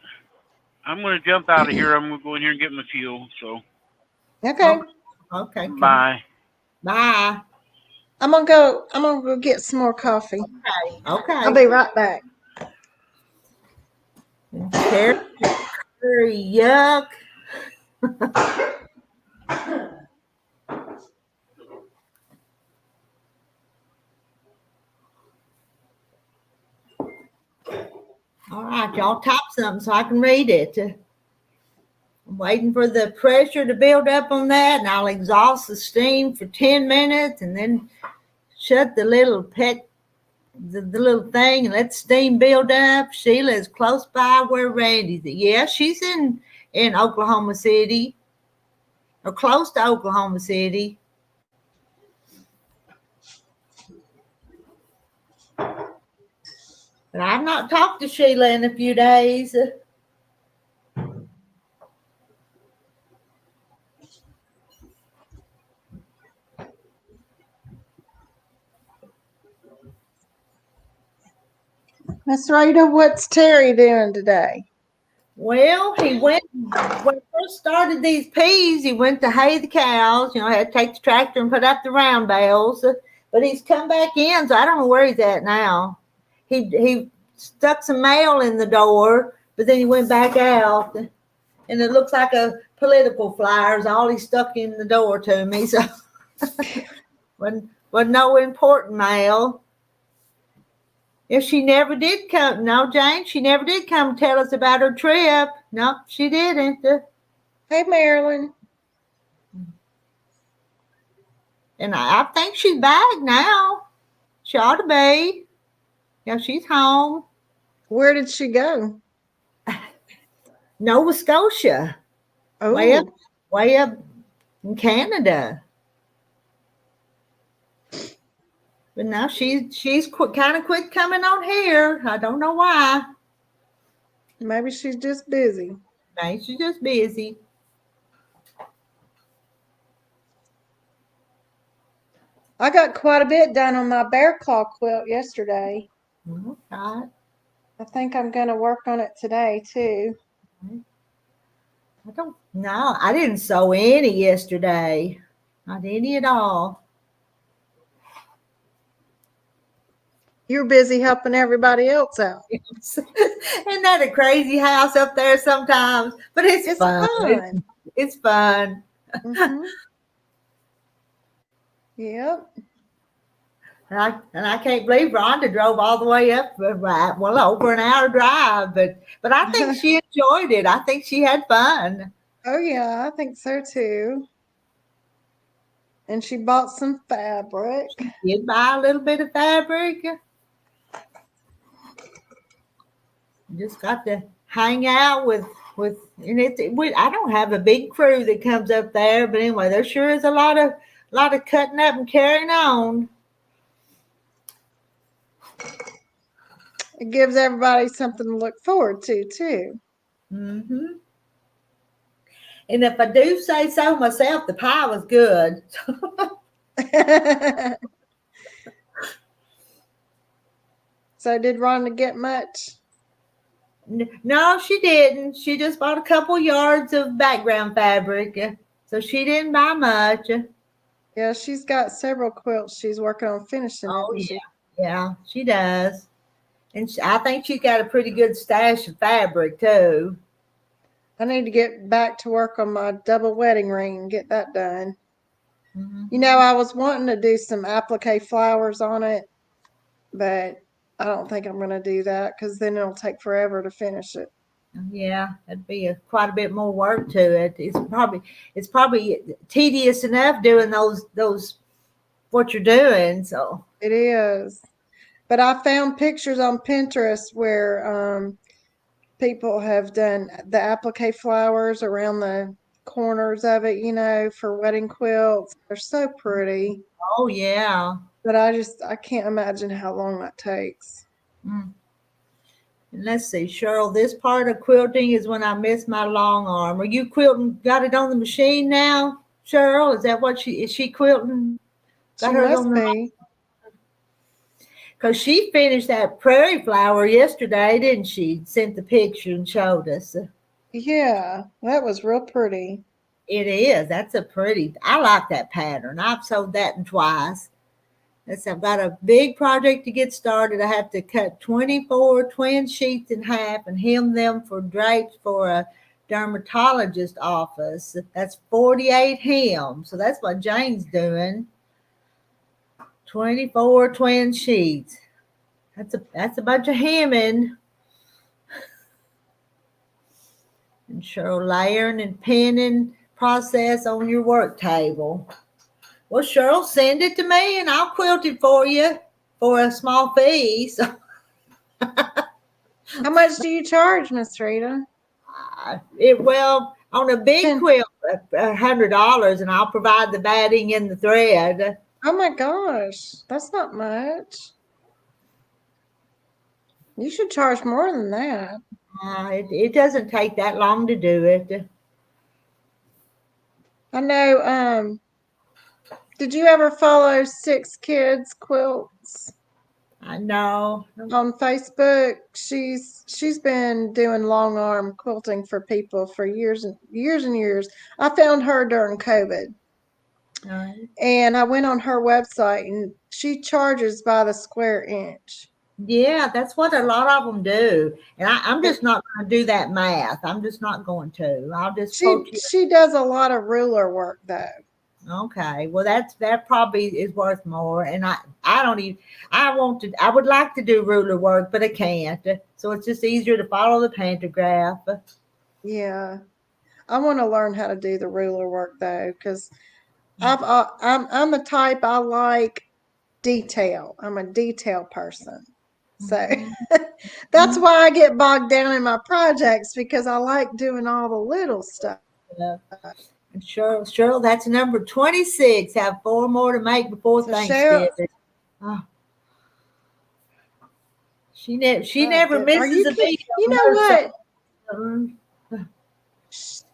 I'm going to jump out of here. I'm going to go in here and get my fuel. So. Okay. Okay. Bye. Bye. I'm gonna go get some more coffee. Okay. I'll be right back. Yuck. All right, y'all type something so I can read it. I'm waiting for the pressure to build up on that, and I'll exhaust the steam for 10 minutes and then shut the little the little thing and let steam build up. Sheila is close by where Randy's at. Yeah, she's in Oklahoma City, or close to Oklahoma City. But I've not talked to Sheila in a few days. Miss Rita, what's Terry doing today? Well, he went when he first started these peas. He went to hay the cows. Had to take the tractor and put up the round bales. But he's come back in, so I don't know where he's at now. He stuck some mail in the door, but then he went back out, and and it looks like a political flyers. All he stuck in the door to me. So was no important mail. If she never did come, no, Jane, she never did come tell us about her trip. No, she didn't. Hey, Marilyn. And I think she's back now. She ought to be. Yeah, she's home. Where did she go? Nova Scotia. Oh, Way up in Canada. But now she's kind of quit coming on here. I don't know why. maybe she's just busy. Maybe she's just busy. I got quite a bit done on my bear claw quilt yesterday. Okay. I think I'm going to work on it today too. I don't know. I didn't sew any yesterday. Not any at all. You're busy helping everybody else out. Isn't that a crazy house up there sometimes? But it's fun. It's fun. Mm-hmm. Yep. And I can't believe Rhonda drove all the way up, well, over an hour drive. But I think she enjoyed it. I think she had fun. Oh, yeah, I think so too. And she bought some fabric. She did buy a little bit of fabric. Just got to hang out with and I don't have a big crew that comes up there, but anyway, there sure is a lot of cutting up and carrying on. It gives everybody something to look forward to too. Mm-hmm. And if I do say so myself, the pie was good. So did Rhonda get much? No, she didn't. She just bought a couple yards of background fabric. So she didn't buy much. Yeah, she's got several quilts she's working on finishing. Oh, yeah. Yeah, she does. And I think she's got a pretty good stash of fabric, too. I need to get back to work on my double wedding ring and get that done. Mm-hmm. You know, I was wanting to do some applique flowers on it, but I don't think I'm going to do that because then it'll take forever to finish it. Yeah, it'd be quite a bit more work to it. It's probably tedious enough doing those what you're doing. So it is. But I found pictures on Pinterest where people have done the applique flowers around the corners of it, you know, for wedding quilts. They're so pretty. Oh, yeah. But I can't imagine how long that takes. Mm. And let's see, Cheryl, this part of quilting is when I miss my long arm. Are you quilting, got it on the machine now, Cheryl? Is that what is she quilting? Got hers on the because she finished that prairie flower yesterday, didn't she? Sent the picture and showed us. Yeah, that was real pretty. It is. That's I like that pattern. I've sewed that in twice. I've got a big project to get started. I have to cut 24 twin sheets in half and hem them for drapes for a dermatologist office. That's 48 hems. So that's what Jane's doing. 24 twin sheets. That's a bunch of hemming. And Cheryl, layering and pinning process on your work table. Well, Cheryl, send it to me and I'll quilt it for you for a small fee. So. How much do you charge, Miss Rita? On a big quilt, $100, and I'll provide the batting and the thread. Oh my gosh, that's not much. You should charge more than that. It doesn't take that long to do it. I know. Did you ever follow Six Kids Quilts? I know. On Facebook, she's been doing long arm quilting for people for years and years and years. I found her during COVID. And I went on her website and she charges by the square inch. Yeah, that's what a lot of them do. And I'm just not going to do that math. I'm just not going to. I'll just She quote you. she does a lot of ruler work though. Okay. Well, that probably is worth more. And I don't even, I would like to do ruler work, but I can't. So it's just easier to follow the pantograph. Yeah, I want to learn how to do the ruler work though, because I'm the type I like detail. I'm a detail person. So Mhm. that's why I get bogged down in my projects because I like doing all the little stuff. Yeah. And Cheryl, that's number 26. Have four more to make before So Cheryl, Thanksgiving. Oh, she my never good, are misses you a beat you on know her what? song.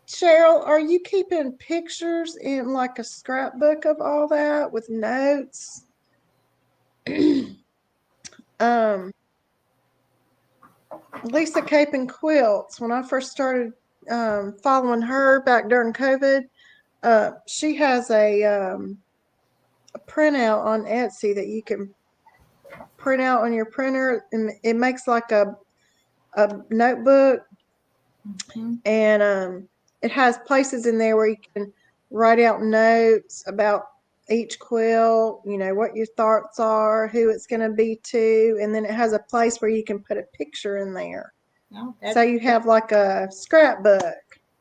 Cheryl, are you keeping pictures in like a scrapbook of all that with notes? um, Lisa Cape and Quilts, when I first started following her back during COVID, she has a printout on Etsy that you can print out on your printer, and it makes like a notebook, Mhm. and it has places in there where you can write out notes about each quilt, you know, what your thoughts are, who it's going to be to, and then it has a place where you can put a picture in there. No, So you have like a scrapbook.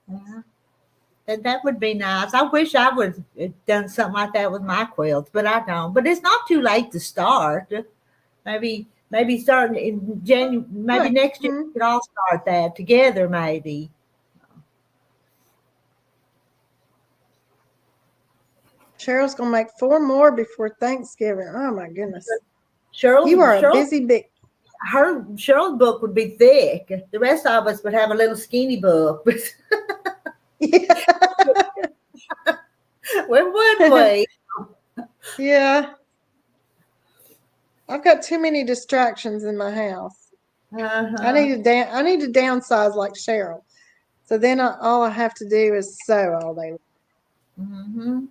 yeah, that would be nice. I wish I would have done something like that with my quilts, but I don't. But it's not too late to start. Maybe starting in January, maybe Right. next year Mhm. we could all start that together. Maybe Cheryl's gonna make 4 more before Thanksgiving. Oh my goodness. You are a Cheryl, busy big. Cheryl's book would be thick. The rest of us would have a little skinny book. When would we? Yeah. I've got too many distractions in my house. Uh-huh. I need to downsize like Cheryl. So then all I have to do is sew all day. Hmm.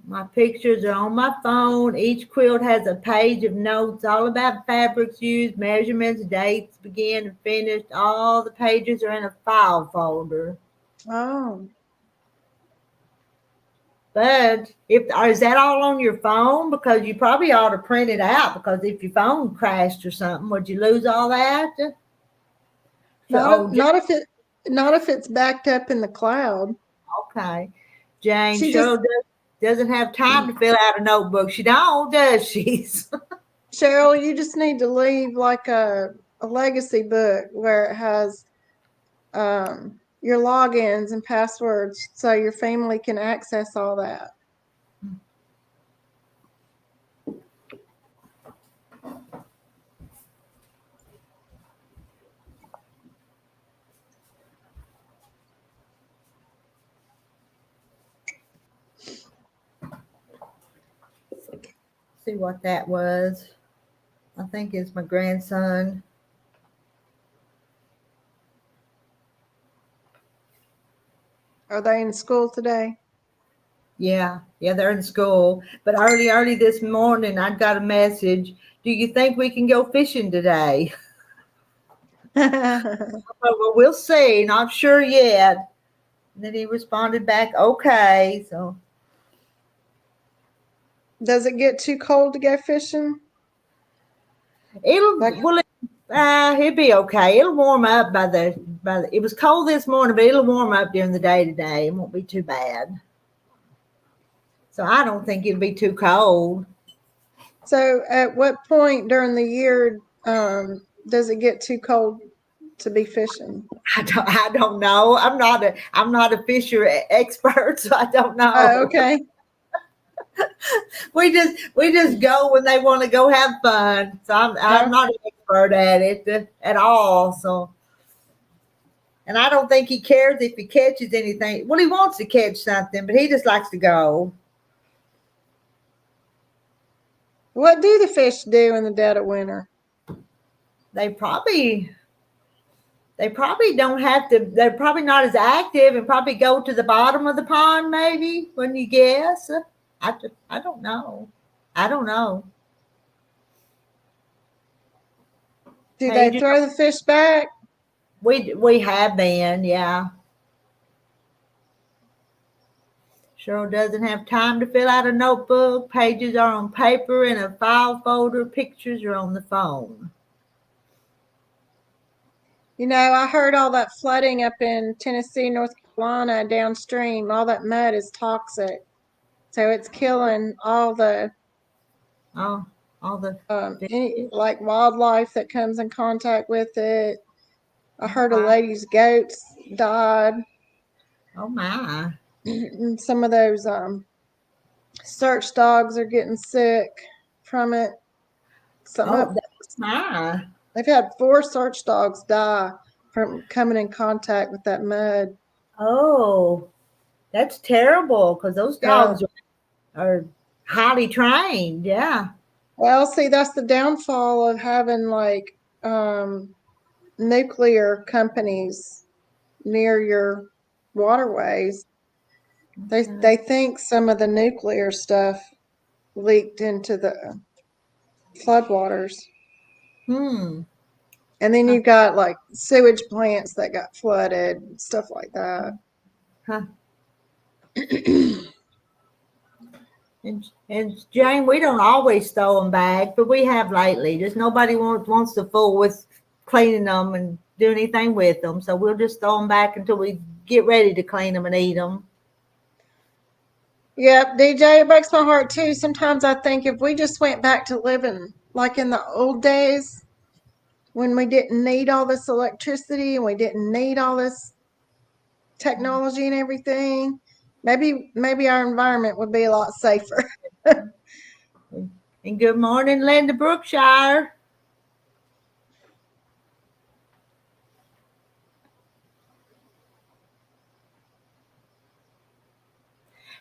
My pictures are on my phone. Each quilt has a page of notes all about fabrics used, measurements, dates, began and finished. All the pages are in a file folder. Oh. But is that all on your phone? Because you probably ought to print it out. Because if your phone crashed or something, would you lose all that? So, Not if oh, not if it's backed up in the cloud. okay. Jane She just Cheryl doesn't have time to fill out a notebook. She don't, does she? Cheryl, you just need to leave like a legacy book where it has your logins and passwords so your family can access all that. See what that was. I think it's my grandson. Are they in school today? Yeah, they're in school. But early this morning, I got a message. Do you think we can go fishing today? Well, we'll see. Not sure yet. And then he responded back, okay. So Does it get too cold to go fishing? it'll Like, well, it'll be okay. It'll warm up It was cold this morning, but it'll warm up during the day today. It won't be too bad. So I don't think it'll be too cold. so at what point during the year does it get too cold to be fishing? I don't know. I'm not a fisher expert, so I don't Oh, know. okay. We just go when they want to go have fun. So I'm Oh, not an expert at it at all. So and I don't think he cares if he catches anything. Well, he wants to catch something, but he just likes to go. what do the fish do in the dead of winter? They probably They probably don't have to. They're probably not as active, and probably go to the bottom of the pond. Maybe when you guess, I don't know. I don't know. Do they Paige, throw the fish back? we have been, yeah. Cheryl doesn't have time to fill out a notebook. Pages are on paper in a file folder. Pictures are on the phone. You know, I heard all that flooding up in Tennessee, North Carolina, downstream. All that mud is toxic, so it's killing all the Oh, all the any like wildlife that comes in contact with it. I heard a wow. lady's goats died. Oh my. And some of those search dogs are getting sick from it. Some Oh, of that's my. they've had 4 search dogs die from coming in contact with that mud. Oh, that's terrible because those Yeah. dogs are highly trained. Yeah. Well, see, that's the downfall of having like nuclear companies near your waterways. They think some of the nuclear stuff leaked into the floodwaters. Hmm. And then you've got like sewage plants that got flooded, stuff like that. Huh. And Jane, we don't always throw them back, but we have lately. Just nobody wants to fool with cleaning them and do anything with them. So we'll just throw them back until we get ready to clean them and eat them. Yep, DJ, it breaks my heart too. Sometimes I think if we just went back to living like in the old days when we didn't need all this electricity and we didn't need all this technology and everything, maybe our environment would be a lot safer. And good morning, Linda Brookshire.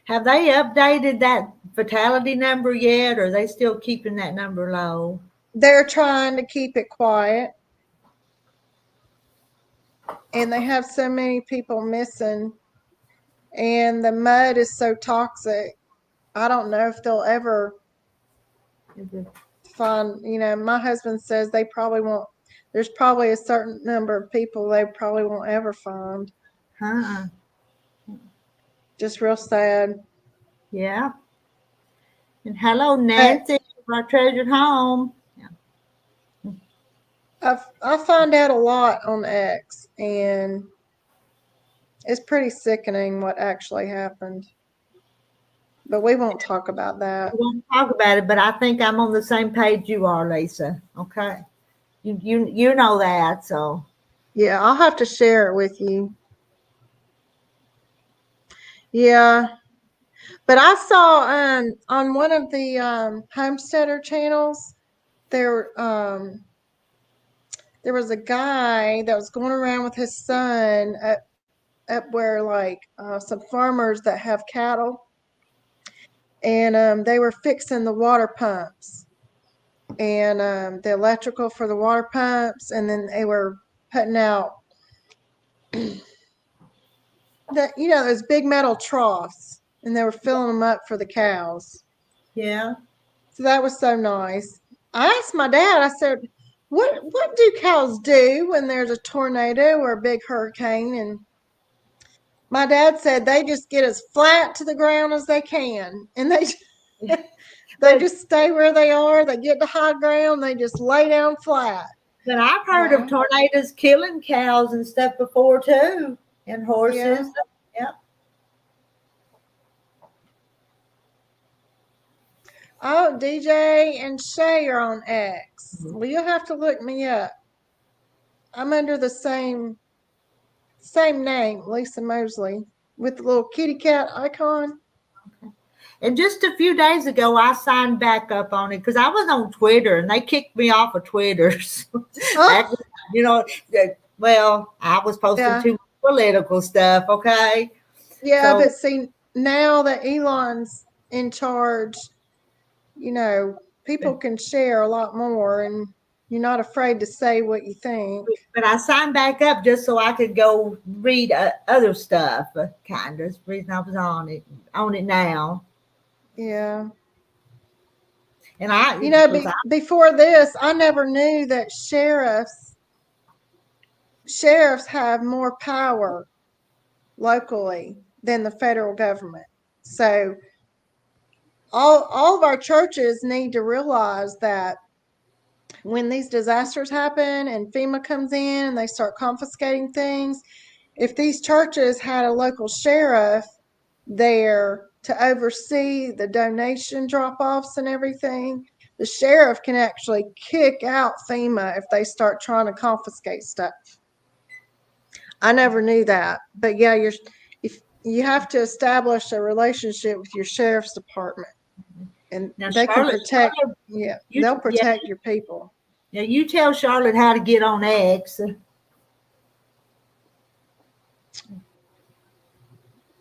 Have they updated that fatality number yet, or are they still keeping that number low? They're trying to keep it quiet, and they have so many people missing, and the mud is so toxic. I don't know if they'll ever find, my husband says they probably won't. There's probably a certain number of people they probably won't ever find. Huh? Just real sad. Yeah. And hello, But Nancy, our treasured home. I find out a lot on X, and it's pretty sickening what actually happened. But we won't talk about that. We won't talk about it, but I think I'm on the same page you are, Lisa. Okay. You know that, so Yeah, I'll have to share it with you. Yeah. But I saw on one of the homesteader channels there was a guy that was going around with his son up where like some farmers that have cattle, and they were fixing the water pumps and the electrical for the water pumps, and then they were putting out those big metal troughs, and they were filling them up for the cows. yeah. So that was so nice. I asked my dad, I said, what do cows do when there's a tornado or a big hurricane? And my dad said they just get as flat to the ground as they can. And they they just stay where they are. They get to high ground, they just lay down flat. But I've heard of tornadoes killing cows and stuff before too, and horses. Yeah. Yep. Oh, DJ and Shay are on X. Well, you'll have to look me up. I'm under the same name, Lisa Mosley, with the little kitty cat icon. And just a few days ago, I signed back up on it because I was on Twitter and they kicked me off of Twitter. Oh. Well, I was posting too much political stuff. Okay. Yeah, so, but see, now that Elon's in charge, people can share a lot more. And You're not afraid to say what you think. But I signed back up just so I could go read other stuff. Kind of. That's the reason I was on it now. Yeah. And I, You know, because before this, I never knew that sheriffs have more power locally than the federal government. So all of our churches need to realize that when these disasters happen and FEMA comes in and they start confiscating things, if these churches had a local sheriff there to oversee the donation drop-offs and everything, the sheriff can actually kick out FEMA if they start trying to confiscate stuff. I never knew that, but yeah, if you have to establish a relationship with your sheriff's department, and now they can protect. Charlotte, Yeah, you, they'll yeah, protect your people. now you tell Charlotte how to get on X.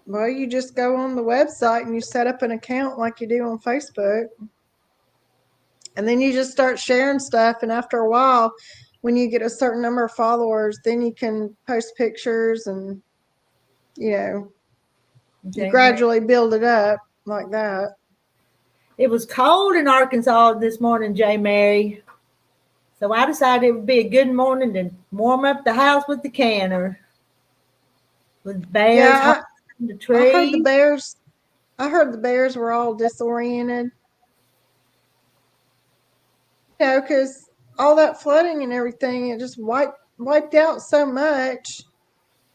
Well, you just go on the website and you set up an account like you do on Facebook. And then you just start sharing stuff. And after a while, when you get a certain number of followers, then you can post pictures and, you gradually build it up like that. It was cold in Arkansas this morning, J. Mary. So I decided it would be a good morning to warm up the house with the canner. With bears Yeah, in the I tree. heard the bears were all disoriented. Because all that flooding and everything, it just wiped out so much.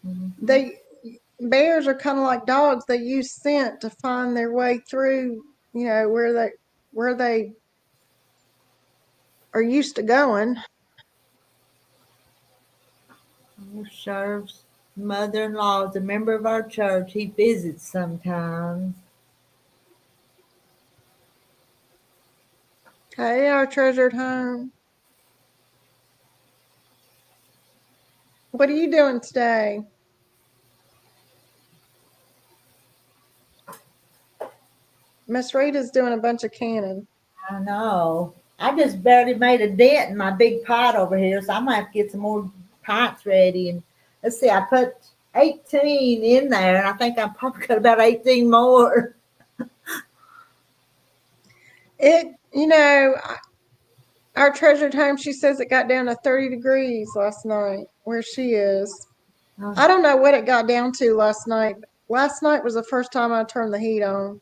Mm-hmm. Bears are kind of like dogs. They use scent to find their way through, where they are used to going. Sheriff's mother-in-law is a member of our church. He visits sometimes. Hey, our treasured home. What are you doing today? Miss Rita's doing a bunch of canning. I know. I just barely made a dent in my big pot over here, so I'm gonna have to get some more pots ready. And let's see, I put 18 in there, and I think I probably got about 18 more. Our treasured home, she says it got down to 30 degrees last night where she is. I don't know what it got down to last night. Last night was the first time I turned the heat on.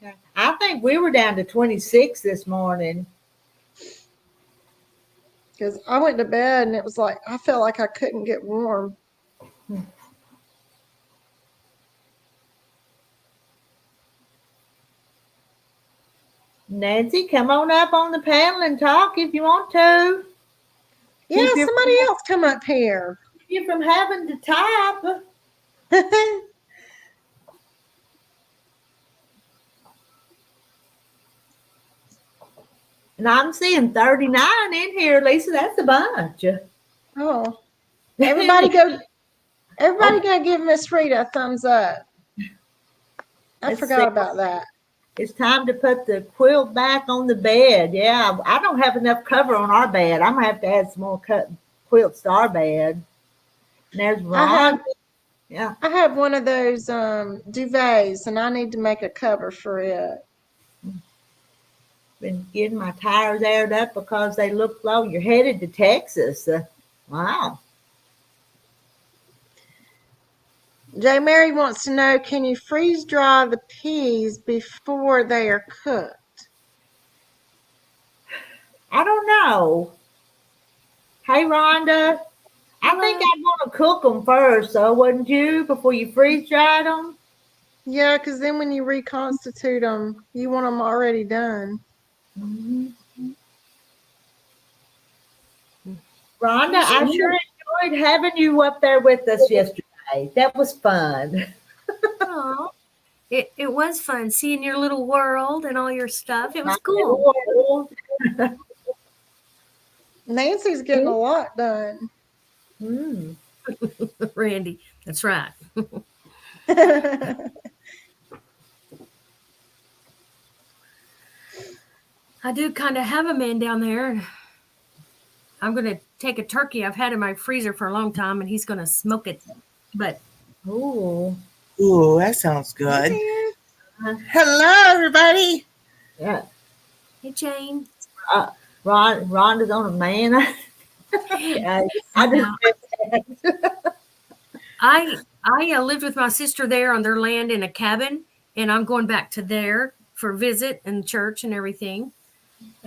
Okay. I think we were down to 26 this morning. Because I went to bed and it was like, I felt like I couldn't get warm. Nancy, come on up on the panel and talk if you want to. Yeah, somebody else come up here. Keep you from having to type. And I'm seeing 39 in here, Lisa. That's a bunch. Oh. Everybody go give Miss Rita a thumbs up. I forgot about that. It's time to put the quilt back on the bed. Yeah, I don't have enough cover on our bed. I'm going to have to add some more quilts to our bed. And there's Ron. I have one of those duvets, and I need to make a cover for it. Been getting my tires aired up because they look low. You're headed to Texas. Wow. J. Mary wants to know, can you freeze dry the peas before they are cooked? I don't know. Hey, Rhonda. I think I'd want to cook them first, though, wouldn't you, before you freeze dry them? Yeah, because then when you reconstitute them, you want them already done. Mm-hmm. Rhonda, I sure enjoyed having you up there with us yesterday. That was fun. Oh, it was fun seeing your little world and all your stuff. It was cool. Nancy's getting a lot done. Randy, that's right. I do kind of have a man down there. I'm going to take a turkey I've had in my freezer for a long time, and he's going to smoke it. But Ooh. Ooh, that sounds good. Yeah. Hello, everybody. Yeah. hey, Jane. Rhonda's on a man. I Now, just I lived with my sister there on their land in a cabin, and I'm going back to there for a visit and church and everything.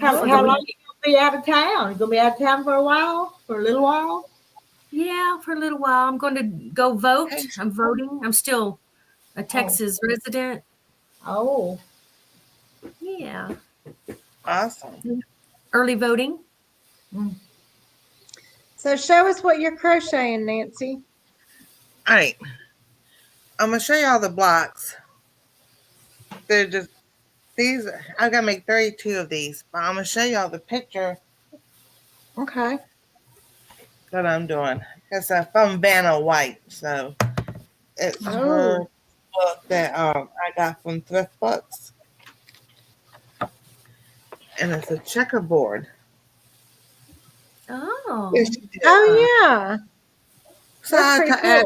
how For the long week. you gonna be out of town? You gonna be out of town for a while? For a little while? Yeah, for a little while. I'm going to go vote. Hey. I'm voting. I'm still a Texas resident. Oh. Yeah. Awesome. Early voting. So show us what you're crocheting, Nancy. All right. I'm going to show y'all the blocks. They're just these. I got to make 32 of these, but I'm going to show y'all the picture Okay. that I'm doing. It's from Vanna White. So it's her Oh. book that I got from Thrift Books. And it's a checkerboard. Oh. Oh yeah. So That's I pretty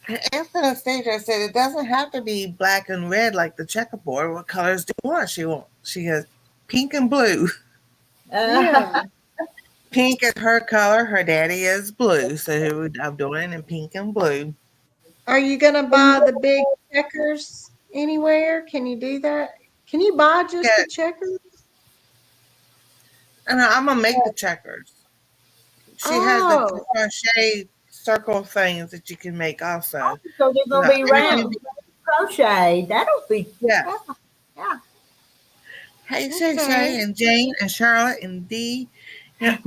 cool. after the stage, I said it doesn't have to be black and red like the checkerboard. What colors do you want? She has pink and blue. Yeah. Pink is her color. Her daddy is blue, so I'm doing it in pink and blue. Are you gonna buy the big checkers anywhere? Can you do that? Can you buy just Yeah, the checkers? and I'm gonna make the checkers. She has the Oh. crochet circle things that you can make also. So they're gonna be round crochet. That'll be Yeah. yeah. Hey, Shay Okay. Shay and Jane and Charlotte and Dee. Yeah,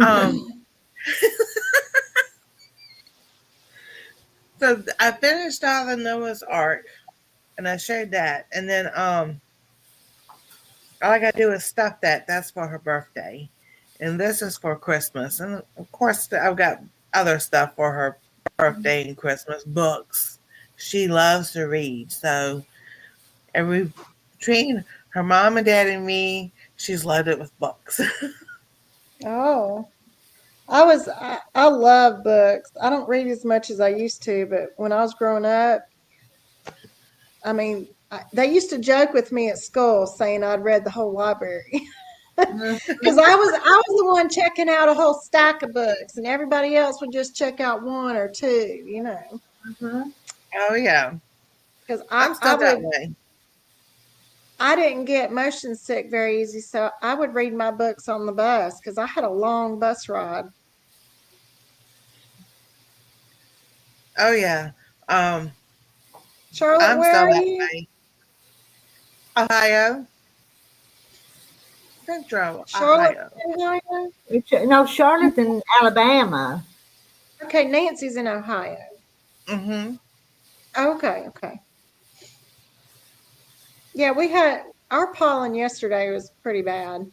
so I finished all the Noah's Ark and I showed that. And then all I gotta do is stuff that. That's for her birthday. And this is for Christmas. And of course I've got other stuff for her birthday and Christmas books. She loves to read. So every between her mom and dad and me, she's loaded with books. Oh. I love books. I don't read as much as I used to, but when I was growing up, I mean, they used to joke with me at school saying I'd read the whole library because I was the one checking out a whole stack of books, and everybody else would just check out one or two, you know. Oh yeah. Because I'm still that way. I didn't get motion sick very easy, so I would read my books on the bus because I had a long bus ride. Oh yeah. Um Charlotte, I'm where still are that you? way. Ohio. Central Charlotte, Ohio. Ohio? No, Charlotte's in Alabama. Okay, Nancy's in Ohio. Mm-hmm. Okay, okay. Yeah, we had our pollen yesterday was pretty bad.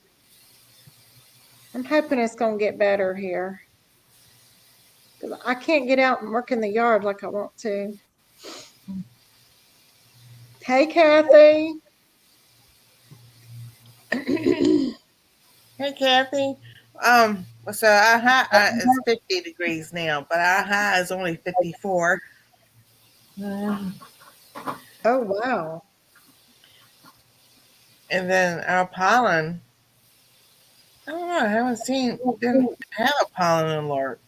I'm hoping it's gonna get better here. 'Cause I can't get out and work in the yard like I want to. Hey, Kathy. Hey Kathy. So our high is 50 degrees now, but our high is only 54. Oh wow. And then our pollen, I don't know, I didn't have a pollen alert.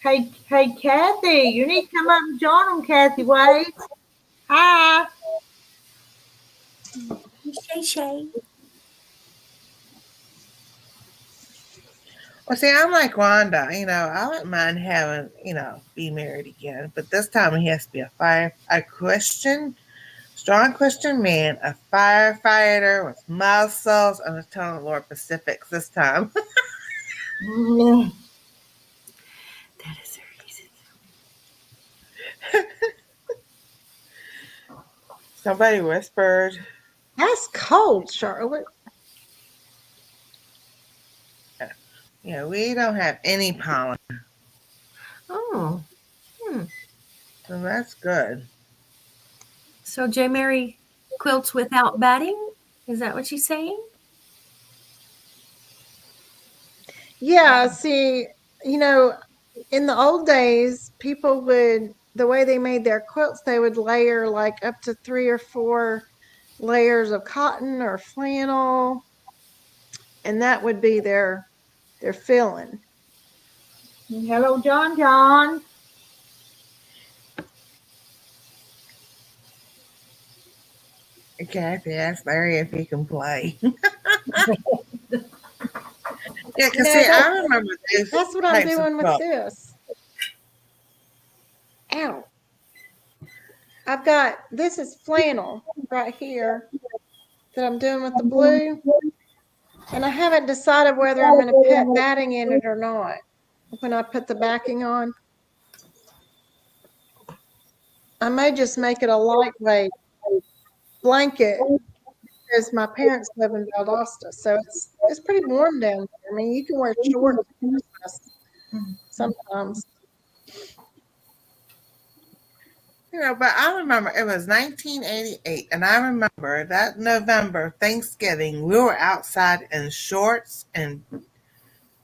Hey, Kathy, you need to come up and join them, Kathy Wade. Hi. Shay Shay. Well, see, I'm like Wanda, I wouldn't mind having, be married again, but this time he has to be a Christian, strong Christian man, a firefighter with muscles, and a ton of Lord Pacifics this time. Mm, That is the reason. Somebody whispered. That's cold, Charlotte. Yeah, we don't have any pollen, Oh. so that's good. So J. Mary quilts without batting? Is that what she's saying? Yeah, see, you know, in the old days, people would, the way they made their quilts, they would layer like up to 3 or 4 layers of cotton or flannel, and that would be their filling. Hello, John. John. Kathy asked Larry if he can play. Yeah, You because know, see, I remember those that's what I'm types of doing with quilts. this. Ow. I've got, this is flannel right here that I'm doing with the blue. And I haven't decided whether I'm going to put batting in it or not when I put the backing on. I may just make it a lightweight blanket because my parents live in Valdosta, so it's pretty warm down there. I mean, you can wear shorts at Christmas sometimes. But I remember it was 1988, and I remember that November, Thanksgiving, we were outside in shorts and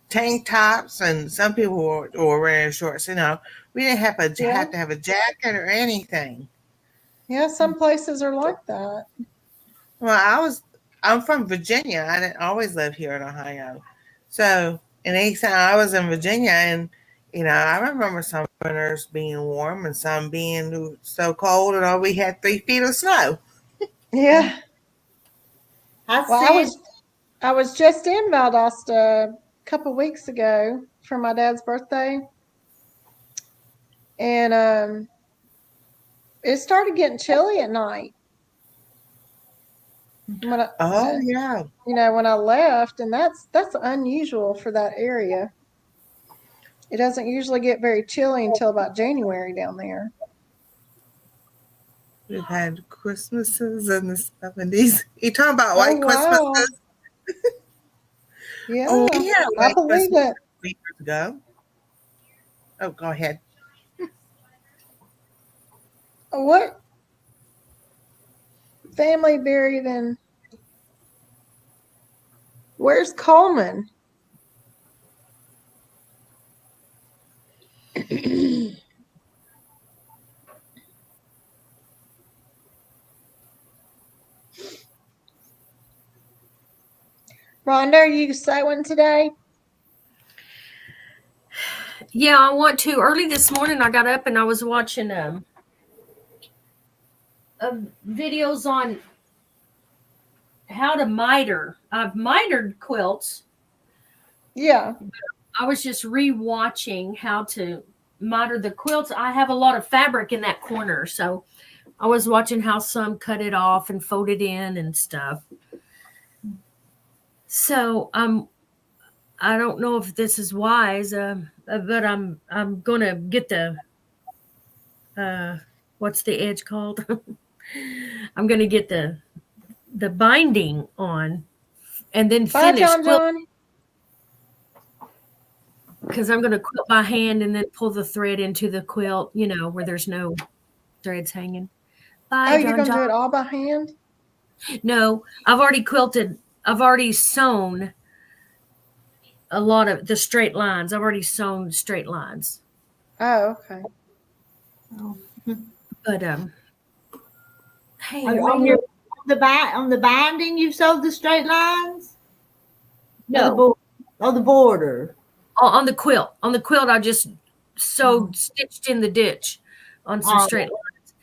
tank tops, and some people were wearing shorts. We didn't have to have a jacket or anything. Yeah, some places are like that. Well, I'm from Virginia. I didn't always live here in Ohio. So, and anytime I was in Virginia, and I remember some winters being warm and some being so cold, and all we had 3 feet of snow. Yeah. I I was just in Valdosta a couple weeks ago for my dad's birthday, and it started getting chilly at night. Oh yeah. When I left, and that's unusual for that area. It doesn't usually get very chilly until about January down there. We've had Christmases in the 70s. You talking about Oh, white wow. Christmases? Yeah, Oh, we had I white believe Christmas it. years ago. Oh, go ahead. What family buried in? Where's Coleman? Rhonda, are you sewing today? Yeah, I want to. Early this morning, I got up and I was watching videos on how to miter. I've mitered quilts. Yeah. I was just re-watching how to miter the quilts. I have a lot of fabric in that corner, so I was watching how some cut it off and fold it in and stuff. So I don't know if this is wise, but I'm gonna get the what's the edge called? I'm gonna get the binding on and then Bye, finish John. because I'm gonna quilt by hand and then pull the thread into the quilt, where there's no threads hanging. Bye, Oh, you're going to do it all by hand? No, I've already quilted. I've already sewn a lot of the straight lines. I've already sewn straight lines. Oh, okay. But hey, on the binding, you sewed the straight lines. no, or the border. on the quilt. On the quilt, I just stitched in the ditch on some straight lines.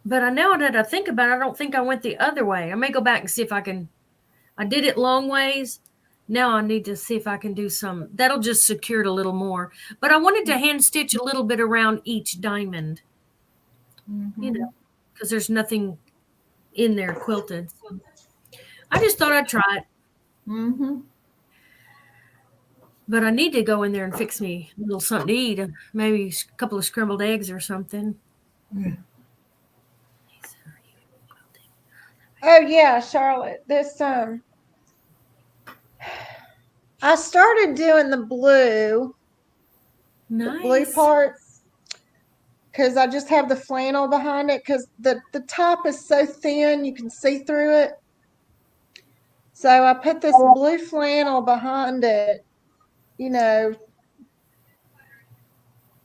But now that I think about it, I don't think I went the other way. I may go back and see if I can. I did it long ways. Now I need to see if I can do some. That'll just secure it a little more. But I wanted to hand stitch a little bit around each diamond, because there's nothing in there quilted. So I just thought I'd try it. Mm-hmm. But I need to go in there and fix me a little something to eat. Maybe a couple of scrambled eggs or something. Oh, yeah, Charlotte. I started doing the blue. Nice. The blue parts, because I just have the flannel behind it, because the top is so thin you can see through it. So I put this blue flannel behind it, you know,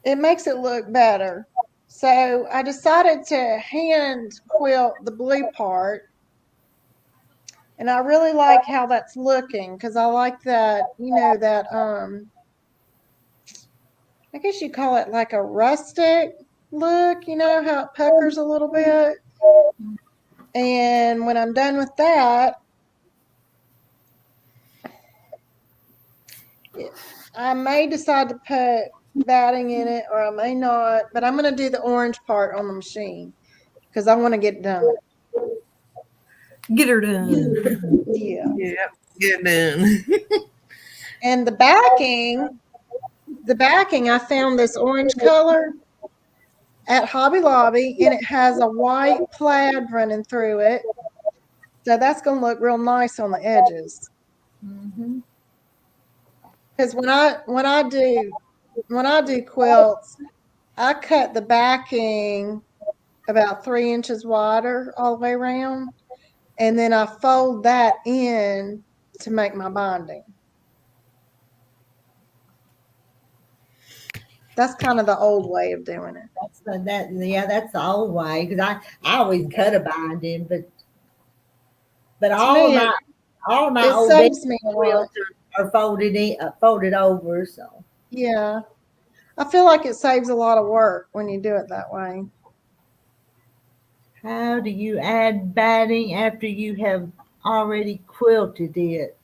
it makes it look better. So I decided to hand quilt the blue part. And I really like how that's looking because I like that, I guess you call it like a rustic look, how it puckers a little bit. And when I'm done with that, I may decide to put batting in it or I may not, but I'm going to do the orange part on the machine because I want to get it done. Get her done. Yeah. Yep. Get done. And the backing, I found this orange color at Hobby Lobby and it has a white plaid running through it. So that's going to look real nice on the edges. Mm-hmm. Because when I do quilts, I cut the backing about 3 inches wider all the way around, and then I fold that in to make my binding. That's kind of the old way of doing it. That's the old way because I always cut a binding, but To all me, of my it old saves me a lot. quilts are folded over. So Yeah, I feel like it saves a lot of work when you do it that way. how do you add batting after you have already quilted it?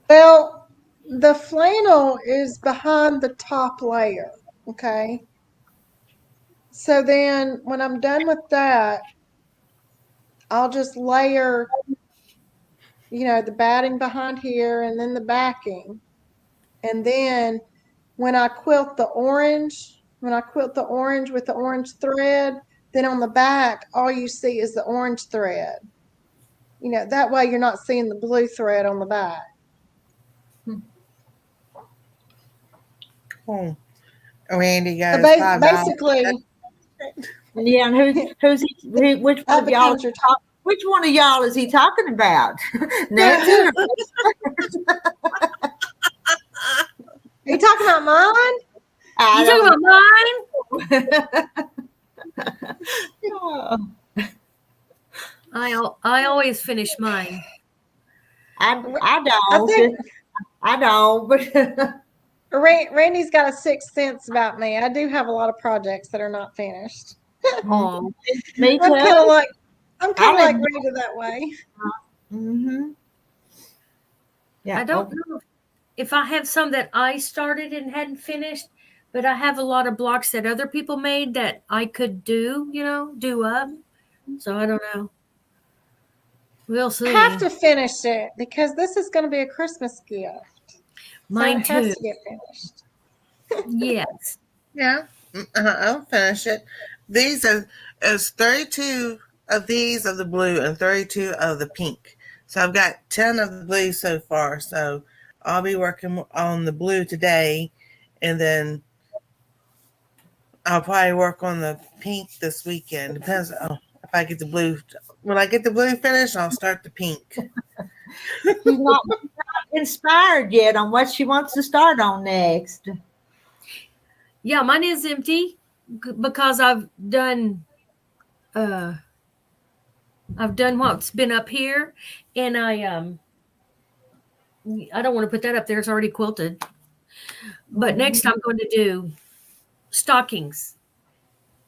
Well, the flannel is behind the top layer. Okay. So then when I'm done with that, I'll just layer, the batting behind here and then the backing. And then when I quilt the orange with the orange thread, then on the back, all you see is the orange thread. That way you're not seeing the blue thread on the back. Oh, Randy So got his $5. basically, Yeah, and which one that of y'all? becomes your Which one of y'all is he talking about? Nancy or Are you talking about mine? I You talking don't about know. I always finish mine. I I don't. think I don't. But Randy's got a sixth sense about me. I do have a lot of projects that are not finished. Oh, me too. I'm kind of like I Rita that way. Mm-hmm. Yeah. I don't know if I have some that I started and hadn't finished, but I have a lot of blocks that other people made that I could do up. So I don't know. We'll I have see. to finish it because this is going to be a Christmas gift. So Mine it has too. to get finished. Yes. Yeah, I'll finish it. These are It's 32 of these of the blue and 32 of the pink. So I've got 10 of the blue so far. So I'll be working on the blue today, and then I'll probably work on the pink this weekend. Depends on if I get the blue. When I get the blue finished, I'll start the pink. She's not inspired yet on what she wants to start on next. Yeah, mine is empty because uh I've done what's been up here, and I don't want to put that up there. It's already quilted. But next I'm going to do stockings,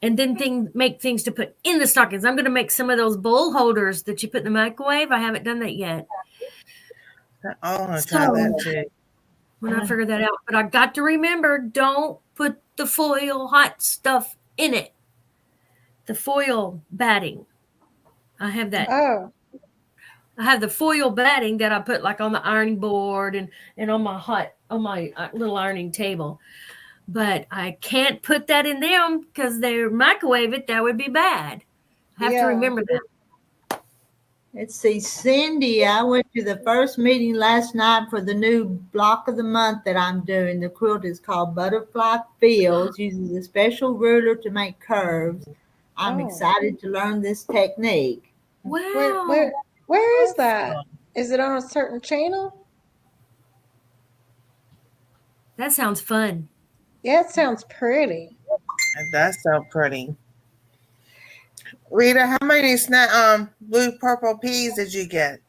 and then make things to put in the stockings. I'm going to make some of those bowl holders that you put in the microwave. I haven't done that yet. I want to try So that too. when I figure that out, but I got to remember, don't put the foil hot stuff in it. The foil batting. I have that. Oh, I have the foil batting that I put like on the ironing board and on my little ironing table. But I can't put that in them because they microwave it. That would be bad. I have to yeah. remember that. Let's see, Cindy. I went to the first meeting last night for the new block of the month that I'm doing. The quilt is called Butterfly Fields, uses a special ruler to make curves. I'm Oh. excited to learn this technique. Wow. Where is that? Is it on a certain channel? That sounds fun. Yeah, it sounds pretty. That's so pretty. Rita, how many blue purple peas did you get?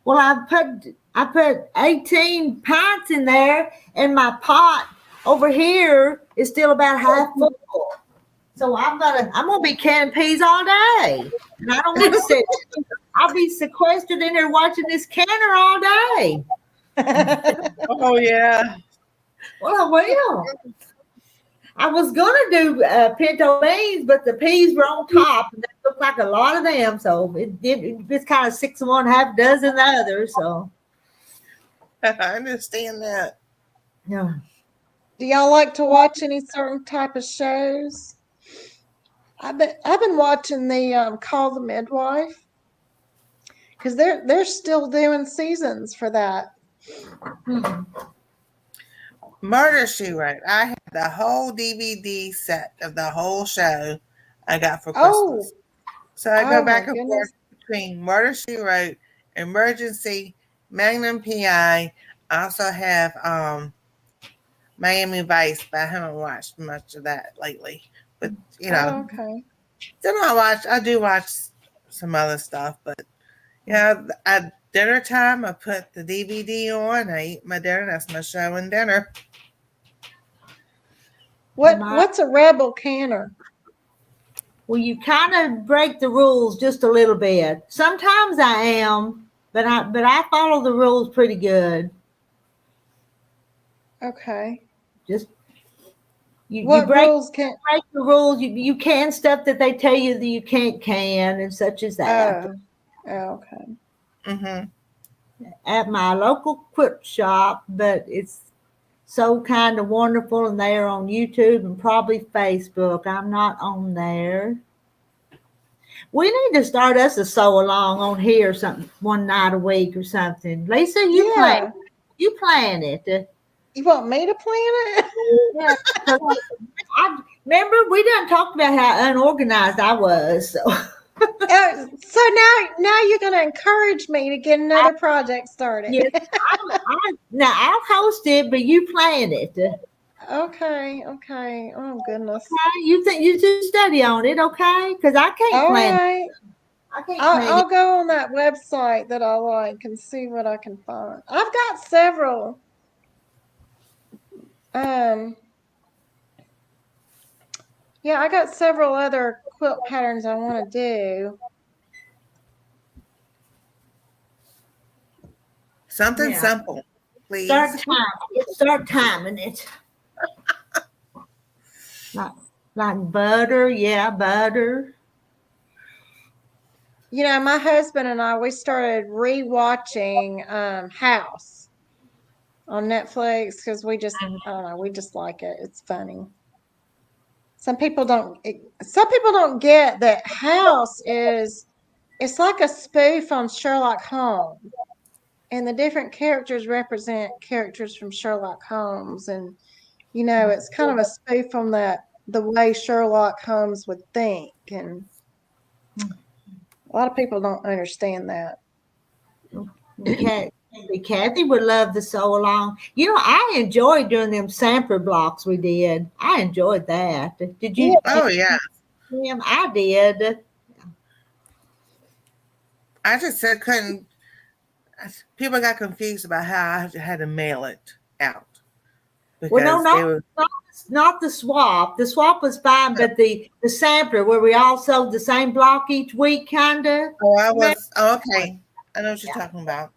Well, I put 18 pints in there, and my pot over here is still about half full. So I'm gonna be canning peas all day, and I don't want to sit. I'll be sequestered in there watching this canner all day. Oh yeah. Well, I will. I was gonna do pinto beans, but the peas were on top, and they looked like a lot of them. So it's kind of 6 of one, half a dozen the other. So I understand that. yeah. Do y'all like to watch any certain type of shows? I've been watching the Call the Midwife because they're still doing seasons for that. Murder She Wrote. I had the whole DVD set of the whole show I got for Christmas. So I go Oh back my and goodness. forth between Murder She Wrote, Emergency, Magnum PI. I also have Miami Vice, but I haven't watched much of that lately. But Oh, okay. I do watch some other stuff, but at dinner time I put the DVD on, I eat my dinner, that's my show and dinner. What's a rebel canner? Well, you kind of break the rules just a little bit. Sometimes I am, but I follow the rules pretty good. Okay. Just you What break rules can? the rules. You can stuff that they tell you that you can't can, and such as that. Okay. Mm-hmm. At my local quilt shop, but it's so kind of wonderful, and they are on YouTube and probably Facebook. I'm not on there. We need to start us a sew along on here something one night a week or something. Lisa, you Yeah. plan it. You want me to plan it? Yeah, 'cause I remember we done talked about how unorganized I was. So So now you're going to encourage me to get another project started. yes, now I'll host it, but you plan it. Okay. Oh goodness. You think you just study on it, okay? Because I can't All plan. right. I can't plan I'll go on that website that I like and see what I can find. I've got several. Yeah, I got several other quilt patterns I want to do. Something simple, please. Start timing it. Like butter, yeah, butter. My husband and I, we started rewatching House on Netflix because I don't know, we just like it. It's funny. Some people don't get that House it's like a spoof on Sherlock Holmes, and the different characters represent characters from Sherlock Holmes, and it's kind of a spoof on the way Sherlock Holmes would think, and a lot of people don't understand that. Kathy would love to sew along. I enjoyed doing them sampler blocks we did. I enjoyed that. Did you? Oh yeah. I did. I just said couldn't. People got confused about how I had to mail it out Well, no, not the swap. The swap was fine, but the sampler where we all sewed the same block each week, kind of. Okay. I know what you're talking about.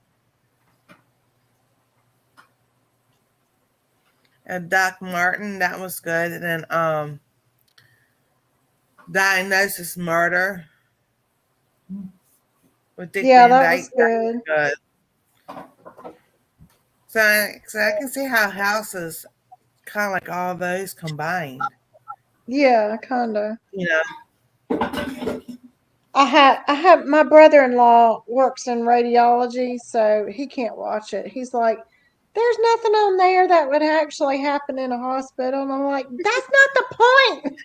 And Doc Martin, that was good. And then Diagnosis Murder with Dick Van Dyke. Was good. So I can see how House is kind of like all those combined. Yeah, kind of. I have my brother-in-law works in radiology, so he can't watch it. He's like, there's nothing on there that would actually happen in a hospital. And I'm like, that's not the point.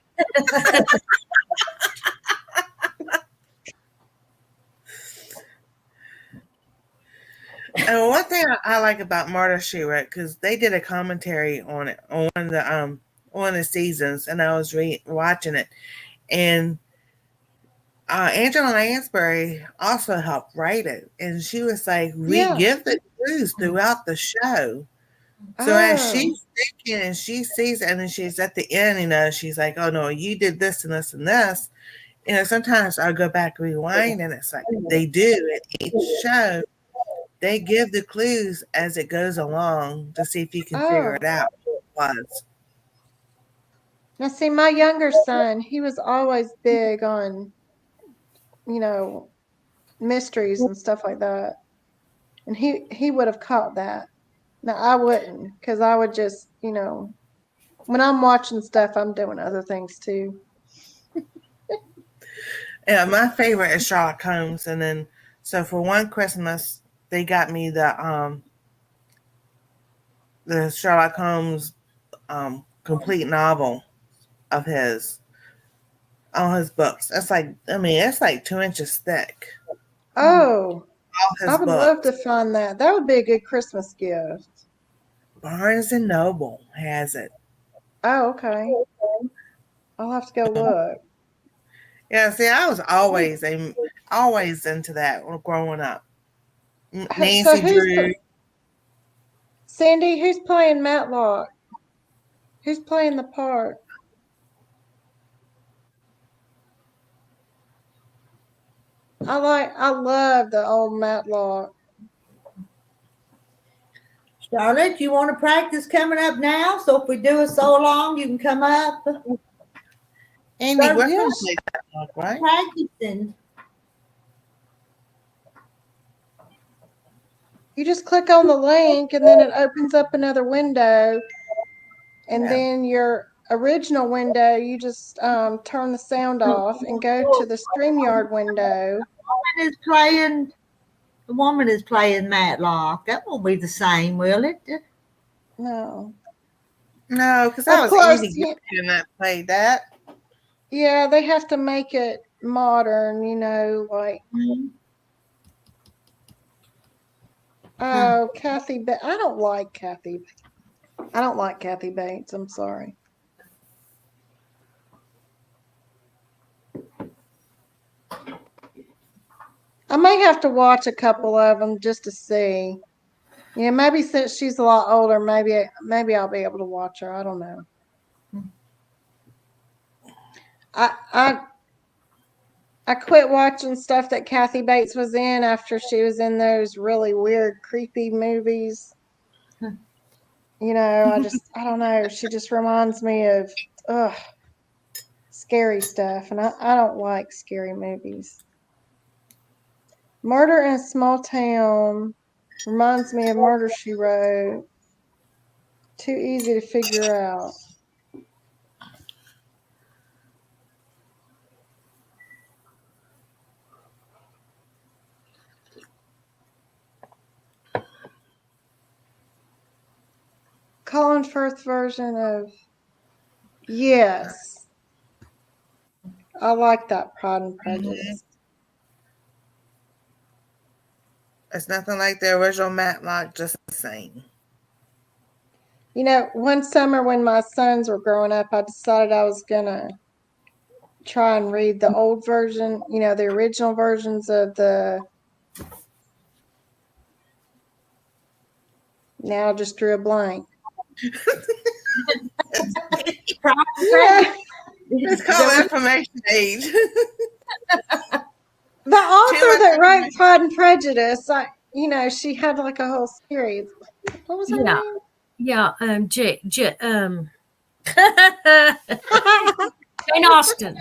And one thing I like about Murder She Wrote, because they did a commentary on it on one of the seasons, and I was watching it, and Angela Lansbury also helped write it, and she was like, "We Yeah. give the clues throughout the show." So as Oh. she's thinking and she sees it, and then she's at the end, she's like, "Oh no, you did this and this and this." Sometimes I'll go back rewind, and it's like they do at each show. They give the clues as it goes along to see if you can figure Oh. it out what it was. Now see, my younger son, he was always big on, you know, mysteries and stuff like that. And he would have caught that. Now I wouldn't, because I would just, when I'm watching stuff, I'm doing other things too. Yeah, my favorite is Sherlock Holmes, and then so for one Christmas they got me the Sherlock Holmes complete novel of his all his books. It's like 2 inches thick. Oh, All I his would love to books. find that. That would be a good Christmas gift. Barnes and Noble has it. Oh, okay. I'll have to go look. Yeah, see, I was always into that growing up. So Nancy who's Drew. Sandy? Who's playing Matlock? Who's playing the part? I love the old Matlock. Charlotte, you want to practice coming up now? So if we do a so long, you can come up Andy Start Griffin Yes. played that book, right? practicing. You just click on the link and then it opens up another window. And Yeah. then your original window, you just turn the sound off and go to the StreamYard window. Is playing. The woman is playing Matlock. That won't be the same, will it? No. No, because that Of was course, Andy Griffin that played that. yeah, they have to make it modern, like, oh, Kathy, I don't like Kathy. I don't like Kathy Bates. I'm sorry. I may have to watch a couple of them just to see. Yeah, maybe since she's a lot older, maybe I'll be able to watch her. I don't know. I I quit watching stuff that Kathy Bates was in after she was in those really weird, creepy movies. I don't know. She just reminds me of scary stuff, and I don't like scary movies. Murder in a Small Town reminds me of Murder She Wrote. Too easy to figure out. Colin Firth version of Yes. I like that Pride and Prejudice. It's nothing like the original Matlock, just the same. One summer when my sons were growing up, I decided I was going to try and read the old version, the original versions of the. Now I just drew a blank. Yeah. It's called Information Age. The author that wrote Pride and Prejudice, she had like a whole series. What was her name? Yeah, Jane Austen.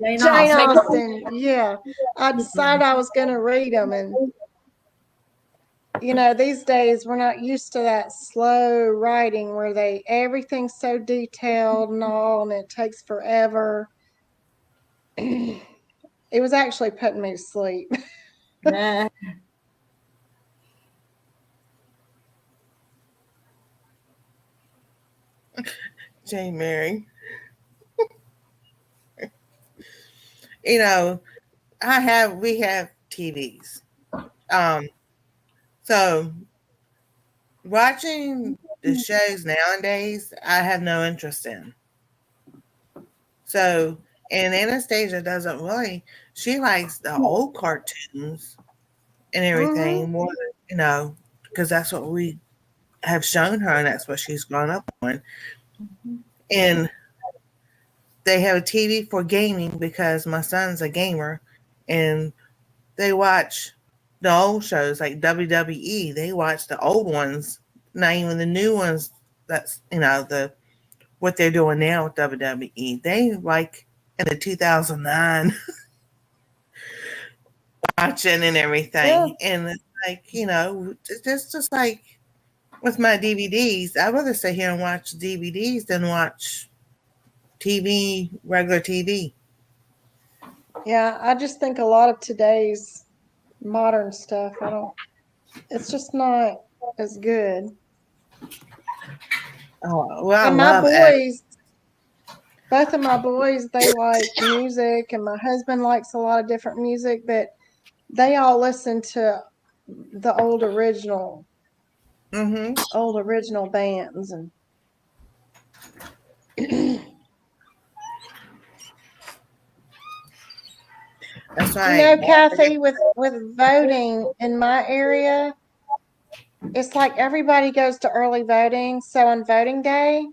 Jane Austen. Yeah. I decided I was going to read them. And, these days we're not used to that slow writing where everything's so detailed and all, and it takes forever. It was actually putting me to sleep. Nah. Jane Mary. We have TVs. So watching the shows nowadays, I have no interest in. So, and Anastasia doesn't really, she likes the old cartoons and everything more than, because that's what we have shown her and that's what she's grown up on. And they have a TV for gaming because my son's a gamer and they watch the old shows like WWE. They watch the old ones, not even the new ones. That's the what they're doing now with WWE. They like in the 2009 watching and everything, and it's like it's just like with my DVDs. I'd rather sit here and watch DVDs than watch TV, regular TV. Yeah, I just think a lot of today's modern stuff, it's just not as good. Oh, well, And I my love boys, both of my boys, they like music, and my husband likes a lot of different music, but they all listen to the old original bands. And That's right. Kathy, with voting in my area, it's like everybody goes to early voting. So on voting day,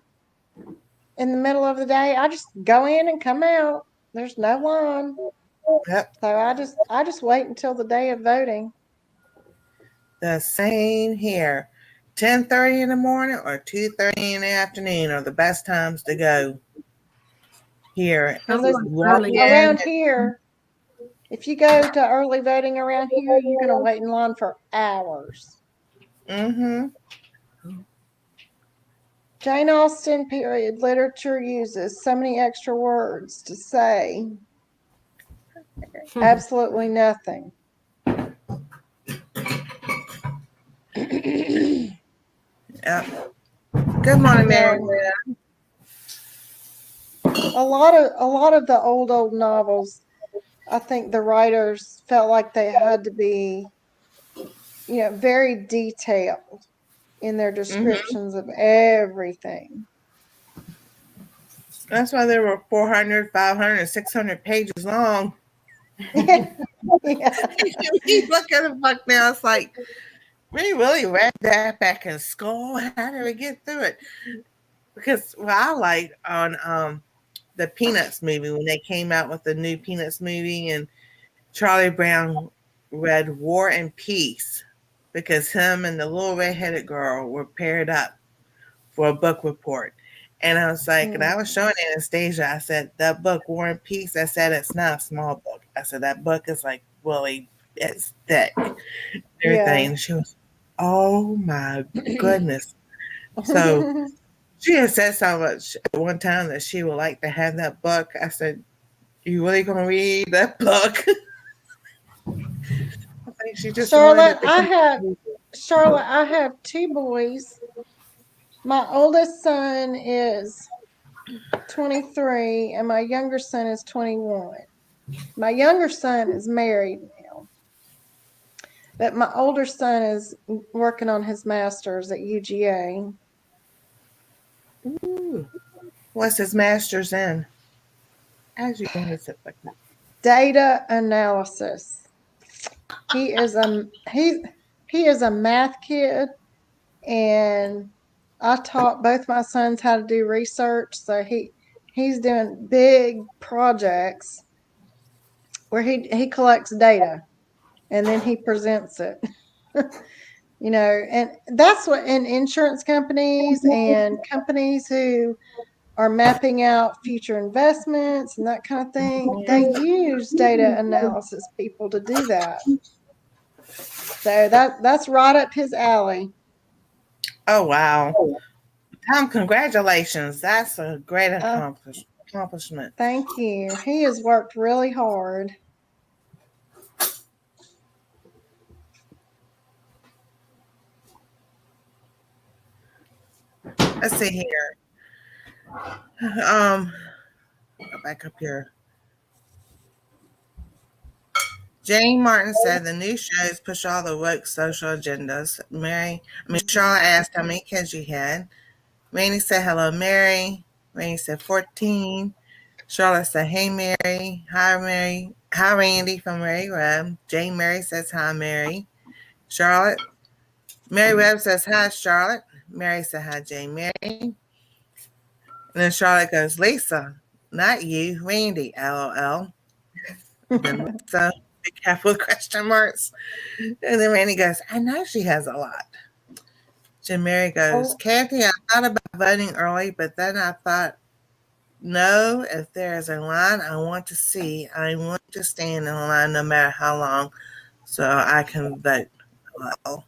in the middle of the day, I just go in and come out. There's no line. Yep. So I just wait until the day of voting. The same here. 10:30 in the morning or 2:30 in the afternoon are the best times to go here. Around here, if you go to early voting around here, you're going to wait in line for hours. Mm-hmm. Jane Austen period literature uses so many extra words to say absolutely nothing. Yep. Good morning, Mary. A lot of the old novels, I think the writers felt like they had to be, very detailed in their descriptions of everything. That's why they were 400, 500, 600 pages long. Yeah. You look at the book now, it's like, we really read that back in school. How did we get through it? Because I like on the Peanuts movie, when they came out with the new Peanuts movie, and Charlie Brown read War and Peace because him and the little redheaded girl were paired up for a book report. And I was like, and I was showing Anastasia, I said, that book, War and Peace, I said, it's not a small book. I said, that book is like really, it's thick. Everything. And she was, oh my goodness. So she had said so much at one time that she would like to have that book. I said, you really going to read that book? I think she just Charlotte, I have two boys. My oldest son is 23 and my younger son is 21. My younger son is married now, but my older son is working on his master's at UGA. Ooh. What's his master's in? As you going to sit like that. Data analysis. He is a math kid, and I taught both my sons how to do research. So he's doing big projects where he collects data and then he presents it. And that's what in insurance companies and companies who are mapping out future investments and that kind of thing, they use data analysis people to do that. So that's right up his alley. Oh, wow. Tom, congratulations. That's a great accomplishment. Thank you. He has worked really hard. Let's see here. Go back up here. Jane Martin said the new shows push all the woke social agendas. Charlotte asked how many kids you had. Randy said, hello, Mary. Randy said 14. Charlotte said, hey, Mary. Hi, Mary. Hi, Randy from Mary Webb. Jane Mary says, hi, Mary. Charlotte. Mary Webb says, hi, Charlotte. Mary said, hi, Jane Mary. And then Charlotte goes, Lisa, not you, Randy, LOL. Then Lisa, big capital question marks. And then Randy goes, I know she has a lot. Jim Mary goes, Kathy, I thought about voting early, but then I thought, no, if there is a line I want to see, I want to stand in line no matter how long so I can vote well.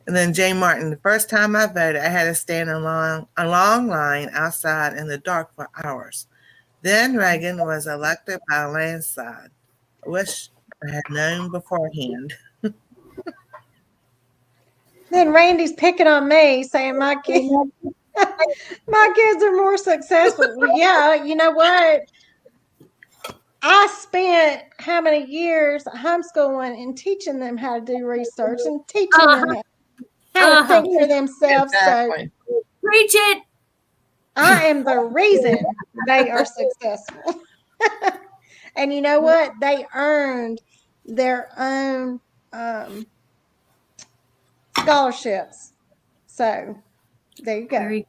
And then Jane Martin, the first time I voted, I had to stand in a long line outside in the dark for hours. Then Reagan was elected by a landslide. I wish I had known beforehand. Then Randy's picking on me, saying my kids are more successful. Well, yeah, you know what? I spent how many years homeschooling and teaching them how to do research and teaching them how to think for themselves. Exactly. So Preach it. I am the reason they are successful. And you know what? They earned their own scholarships. So there you go. Very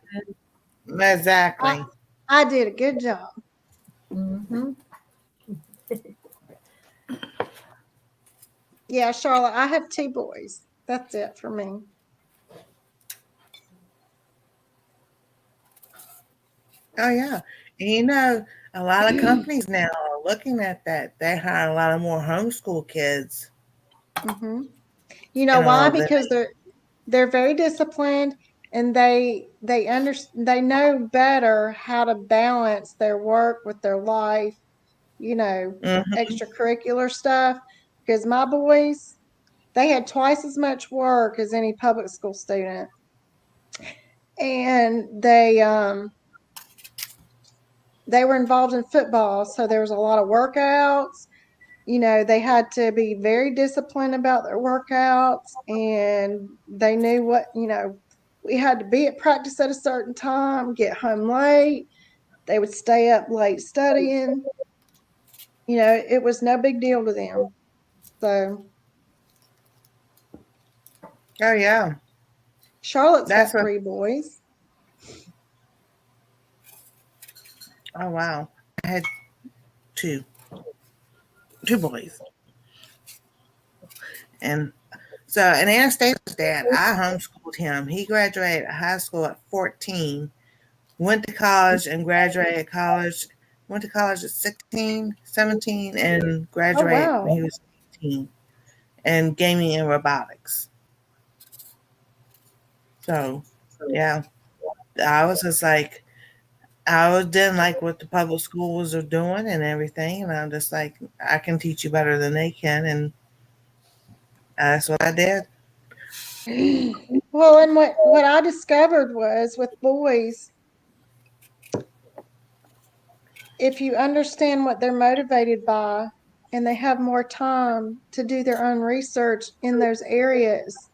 good. Exactly. I did a good job. Mm-hmm. Yeah, Charlotte, I have 2 boys. That's it for me. Oh, yeah. And you know, a lot of companies now are looking at that. They hire a lot of more homeschool kids. Mm-hmm. You know why? Because they're very disciplined, and they know better how to balance their work with their life, you know, extracurricular stuff. Because my boys, they had twice as much work as any public school student, and they were involved in football, so there was a lot of workouts. You know, they had to be very disciplined about their workouts, and they knew what, you know, we had to be at practice at a certain time, get home late. They would stay up late studying. You know, it was no big deal to them. So, Oh, yeah. Charlotte's got 3 boys. Oh, wow. I had 2 boys. And so, and Anastasia's dad, I homeschooled him. He graduated high school at 14, went to college and graduated college, went to college at 16, 17, and graduated when he was 18, and gaming and robotics. So, yeah, I was just like, didn't like what the public schools are doing and everything. And I'm just like, I can teach you better than they can. And that's what I did. Well, and what I discovered was with boys, if you understand what they're motivated by and they have more time to do their own research in those areas,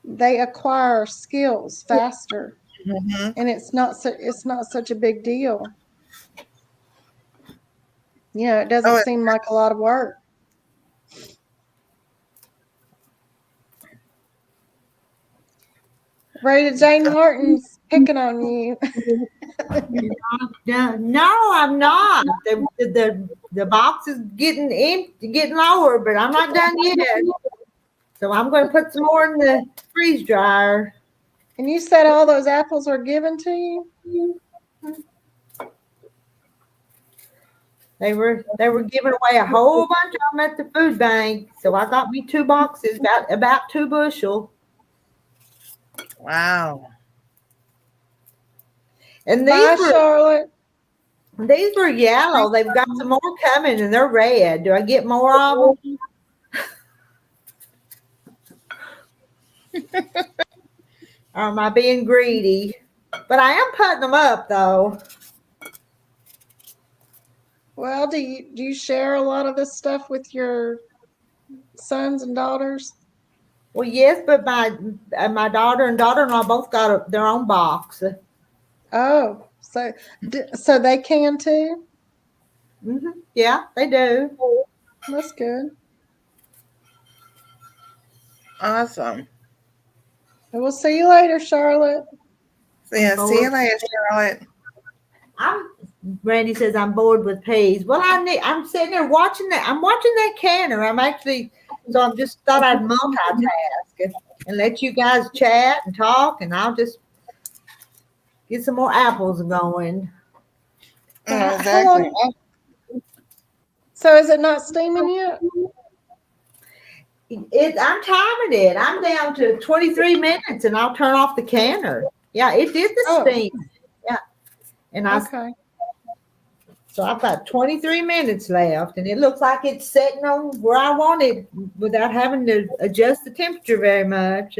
they acquire skills faster. Mm-hmm. And it's not such a big deal. You know, it doesn't seem like a lot of work. Rita Jane Martin's picking on you. No, I'm not. The box is getting empty, getting lower, but I'm not done yet. So I'm going to put some more in the freeze dryer. And you said all those apples were given to you? They were giving away a whole bunch of them at the food bank. So I got me 2 boxes, about 2 bushel. Wow. And Charlotte. These were yellow. They've got some more coming, and they're red. Do I get more of them? Or am I being greedy? But I am putting them up, though. Well, do you share a lot of this stuff with your sons and daughters? Well, yes, but my daughter and daughter-in-law both got their own box. Oh, so they can too? Yeah, they do. That's good. Awesome. We'll see you later, Charlotte. So yeah, see you later, Charlotte. Randy says I'm bored with peas. Well, I'm sitting there watching that. I'm watching that canner. So I'm just thought I'd multitask and let you guys chat and talk, and I'll just get some more apples going. Exactly. How long? So is it not steaming yet? I'm timing it. I'm down to 23 minutes, and I'll turn off the canner. Yeah, it did the steam. Yeah, and Okay. So I've got 23 minutes left, and it looks like it's setting on where I want it without having to adjust the temperature very much.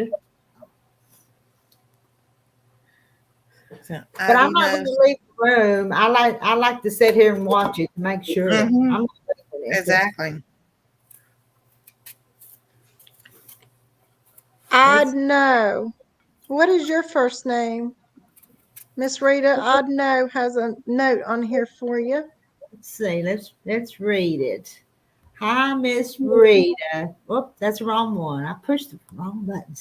So, But I'm not going to leave the room. I like to sit here and watch it to make sure. Mm-hmm. Exactly. I'd know. What is your first name? Miss Rita, I'd know has a note on here for you. Let's see. Let's read it. Hi, Miss Rita. Whoop, that's the wrong one. I pushed the wrong button.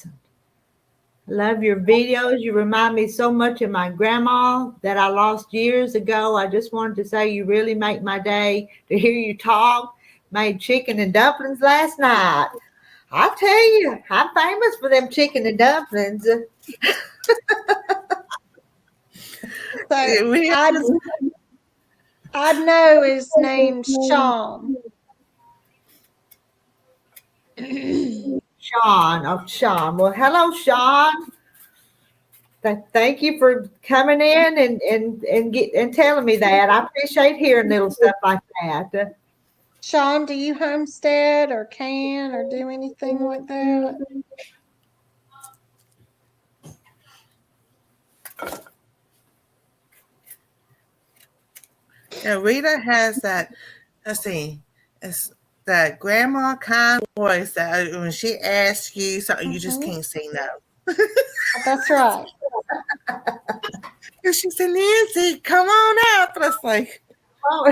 I love your videos. You remind me so much of my grandma that I lost years ago. I just wanted to say you really make my day to hear you talk. Made chicken and dumplings last night. I tell you, I'm famous for them chicken and dumplings. So I'd know his name's Sean. Sean. Oh, Sean. Well, hello, Sean. Thank you for coming in and telling me that. I appreciate hearing little stuff like that. Sean, do you homestead or can or do anything like that? Yeah, Rita has that. Let's see, it's that grandma kind voice that when she asks you something, you just can't say no. That's right. And she said, "Nancy, come on up." And I was like, Oh.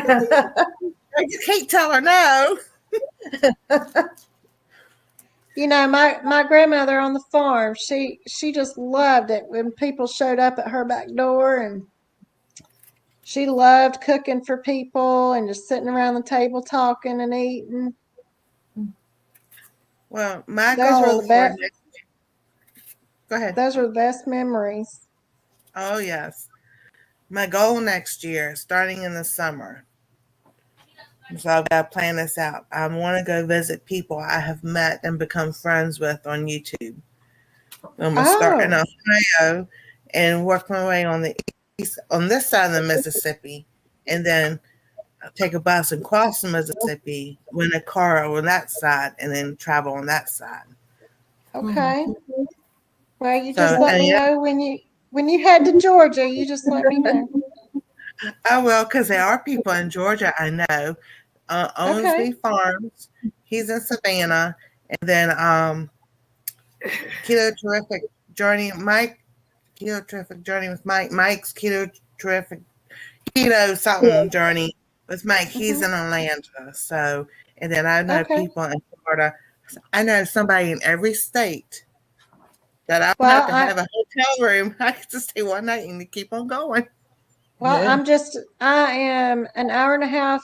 I just can't tell her no. You know, my grandmother on the farm, she just loved it when people showed up at her back door, and she loved cooking for people and just sitting around the table talking and eating. Well, my Those were goal the for best. go ahead. Those were the best memories. Oh yes, my goal next year, starting in the summer. So I've got to plan this out. I want to go visit people I have met and become friends with on YouTube. I'm gonna start in Ohio and work my way on the east, on this side of the Mississippi, and then I'll take a bus and cross the Mississippi, rent a car on that side, and then travel on that side. Okay. Well, you So, just let me know when you head to Georgia. You just let me know. I will, because there are people in Georgia I know. Owensby Farms. He's in Savannah, and then Keto Terrific Journey, Mike. Keto Terrific Journey with Mike. Mike's Keto Terrific Keto something Journey with Mike. He's in Atlanta. So, and then I know people in Florida. I know somebody in every state that I don't have to have a hotel room. I can just stay one night and keep on going. Well, I am an hour and a half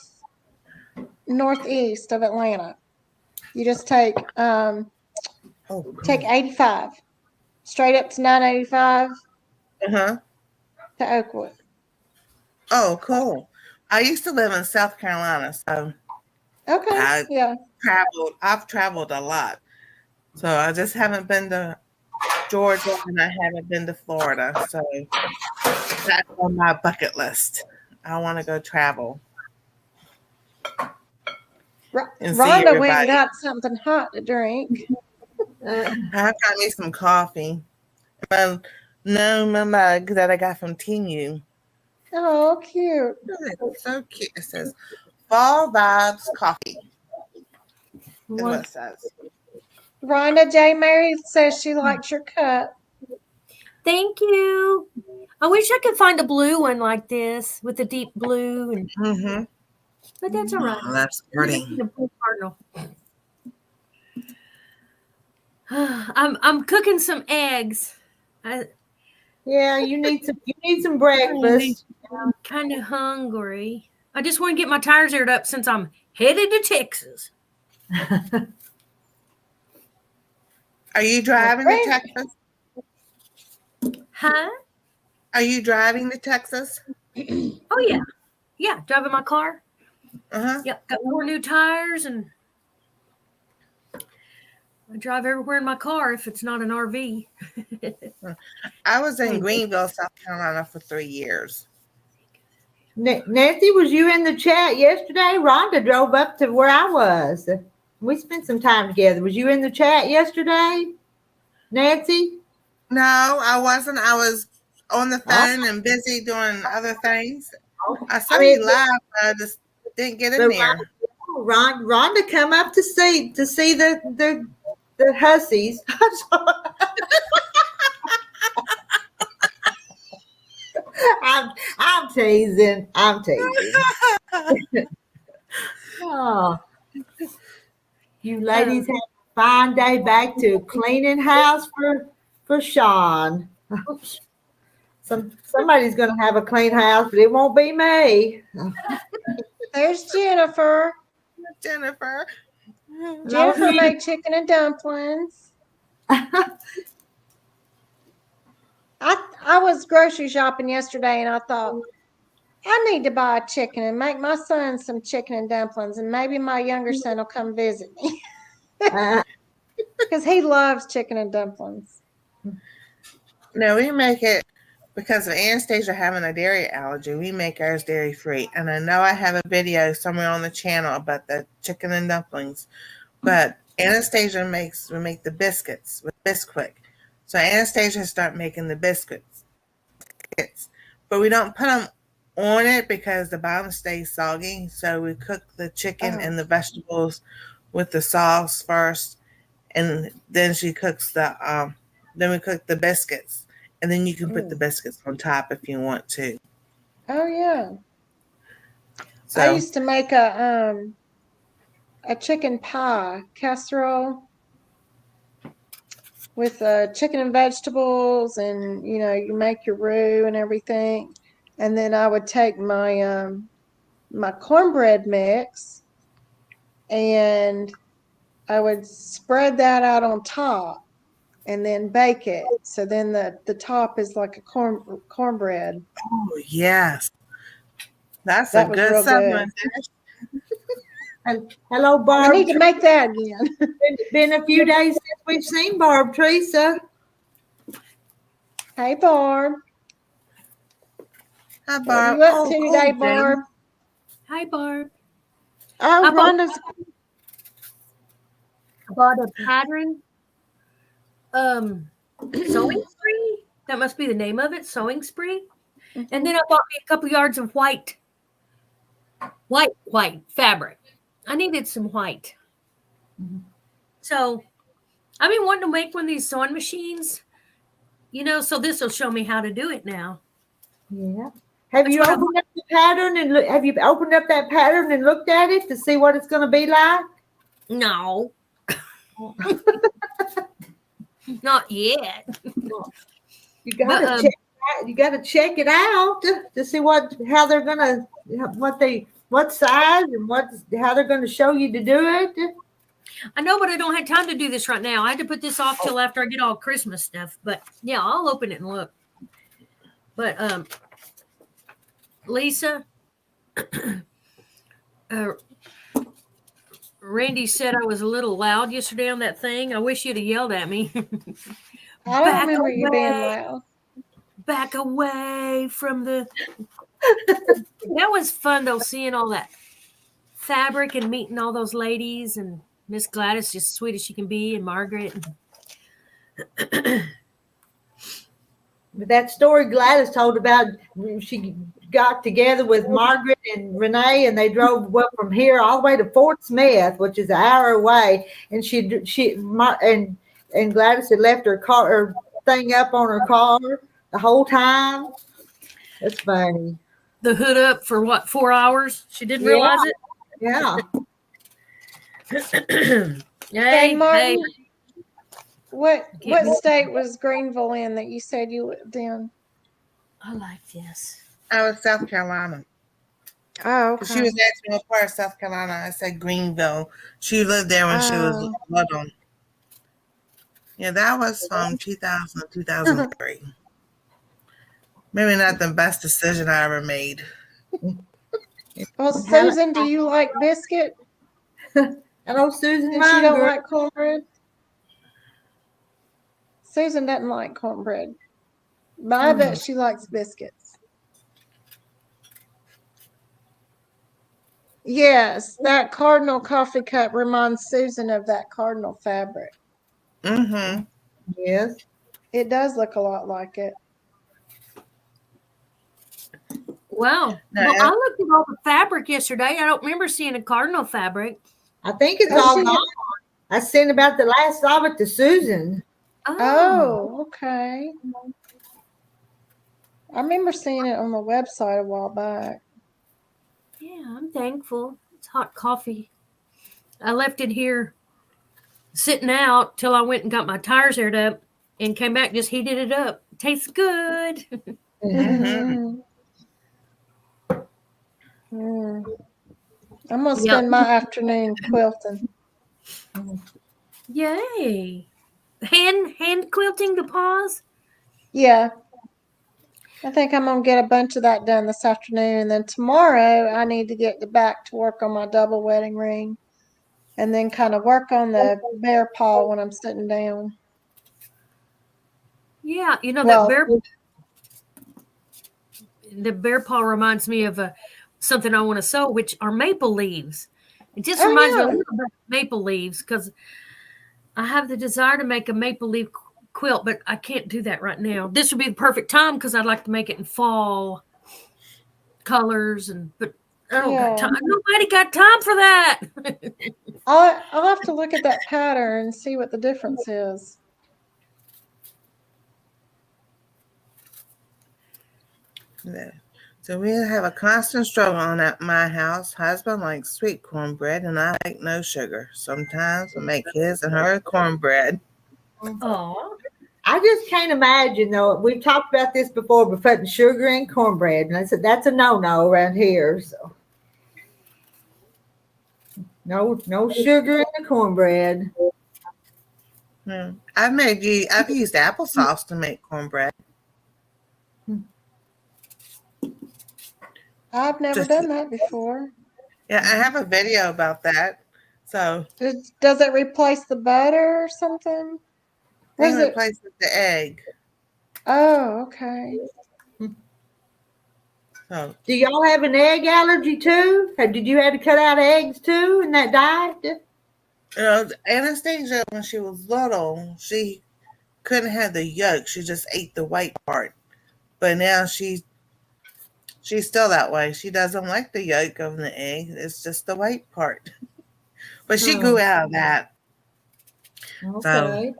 northeast of Atlanta. You just take 85 straight up to 985 to Oakwood. Oh, cool. I used to live in South Carolina, so I've traveled a lot. So I just haven't been to Georgia and I haven't been to Florida. So that's on my bucket list. I want to go travel. Rhonda went and got something hot to drink. I've got me some coffee. My mug that I got from Temu. Oh, cute. It's so cute. It says Fall Vibes Coffee. what it says. Rhonda J. Mary says she likes your cup. Thank you. I wish I could find a blue one like this with a deep blue, and Mm-hmm. but that's all right. Oh, that's pretty. The blue cardinal. I'm cooking some eggs. Yeah, you need some breakfast. I'm kind of hungry. I just want to get my tires aired up since I'm headed to Texas. Are you driving to Texas? Huh? Are you driving to Texas? Oh yeah, yeah. Driving my car. Uh-huh. Yep. Got 4 new tires, and I drive everywhere in my car if it's not an RV. I was in Greenville, South Carolina for 3 years. Nancy, was you in the chat yesterday? Rhonda drove up to where I was. We spent some time together. Was you in the chat yesterday, Nancy? No, I wasn't. I was on the phone and busy doing other things. I saw you live, but I just didn't get in there. Rhonda come up to see the hussies. I'm teasing. Oh, you ladies have a fine day back to cleaning house for Sean. Somebody's going to have a clean house, but it won't be me. There's Jennifer. Jennifer made chicken and dumplings. I was grocery shopping yesterday, and I thought, I need to buy a chicken and make my son some chicken and dumplings, and maybe my younger son will come visit me. Because he loves chicken and dumplings. No, we make it because of Anastasia having a dairy allergy. We make ours dairy free. And I know I have a video somewhere on the channel about the chicken and dumplings. But Anastasia we make the biscuits with Bisquick. So Anastasia start making the biscuits. But we don't put them on it because the bottom stays soggy. So we cook the chicken and the vegetables with the sauce first. And then she cooks then we cook the biscuits, and then you can put the biscuits on top if you want to. Oh yeah. So I used to make a chicken pie casserole with chicken and vegetables, and you make your roux and everything, and then I would take my my cornbread mix and I would spread that out on top and then bake it. So then the top is like a cornbread. oh yes, that's That a was good real supplement. And hello, Barb. I need to make that again. Been a few days since we've seen Barb, Teresa. Hey, Barb. Hi, What Barb. are you up to today, Barb? Hi, Barb. Oh, I bought- Rhonda's. I bought a pattern. Sewing spree. That must be the name of it. Sewing spree. And then I bought me a couple yards of white fabric. I needed some white. So I've been wanting to make one of these sewing machines, so this will show me how to do it now. Yeah. Have you opened up the pattern and have you opened up that pattern and looked at it to see what it's going to be like? No. Not yet. You got to check. You got to check it out to see what size and how they're going to show you to do it. I know, but I don't have time to do this right now. I had to put this off till after I get all Christmas stuff. But yeah, I'll open it and look. But Lisa, Randy said I was a little loud yesterday on that thing. I wish you'd have yelled at me. I don't remember you being loud. Back away from the. That was fun though, seeing all that fabric and meeting all those ladies, and Miss Gladys, just sweet as she can be, and Margaret. But that story Gladys told about, she got together with Margaret and Renee, and they drove from here all the way to Fort Smith, which is an hour away. And and Gladys had left her thing up on her car the whole time. That's funny. The hood up for what, 4 hours? She didn't Yeah. realize it? Yeah. Hey, And Martin, hey. what state was Greenville in that you said you lived in? I like this. I was South Carolina. Oh, okay. She was asking what part of South Carolina. I said Greenville. She lived there when she was little. Yeah, that was from 2000 to 2003. Maybe not the best decision I ever made. Well, Susan, do you like biscuit? Hello, Susan. And she don't like cornbread? Susan doesn't like cornbread. But I bet she likes biscuits. Yes, that cardinal coffee cup reminds Susan of that cardinal fabric. Mm-hmm. Yes. It does look a lot like it. Wow. No, Well, I looked at all the fabric yesterday. I don't remember seeing a cardinal fabric. I think it's all gone. I sent about the last of it to Susan. Oh, okay. I remember seeing it on the website a while back. Yeah, I'm thankful. It's hot coffee. I left it here sitting out till I went and got my tires aired up and came back, just heated it up. Tastes good. Mm-hmm. I'm going to spend my afternoon quilting. Yay. Hand quilting the paws? Yeah. I think I'm going to get a bunch of that done this afternoon. And then tomorrow I need to get back to work on my double wedding ring. And then kind of work on the bear paw when I'm sitting down. Yeah, you know, Well, the bear paw reminds me of something I want to sew, which are maple leaves. It just reminds me a little bit of maple leaves because I have the desire to make a maple leaf quilt, but I can't do that right now. This would be the perfect time because I'd like to make it in fall colors, but I don't got time. Nobody got time for that. I'll have to look at that pattern and see what the difference is. Yeah. So we have a constant struggle on at my house. Husband likes sweet cornbread, and I like no sugar. Sometimes I make his and her cornbread. Oh, I just can't imagine, though. We've talked about this before, but putting sugar in cornbread, and I said that's a no-no around here. So no sugar in the cornbread. I've used applesauce to make cornbread. I've never done that before. Yeah, I have a video about that. So does it replace the butter or something? it replaces the egg. Oh, okay. So do y'all have an egg allergy too? Or did you have to cut out eggs too in that diet? You know, Anastasia, when she was little, she couldn't have the yolk. She just ate the white part. But now she's still that way. She doesn't like the yolk of the egg. It's just the white part. But she grew out of that. Okay. So,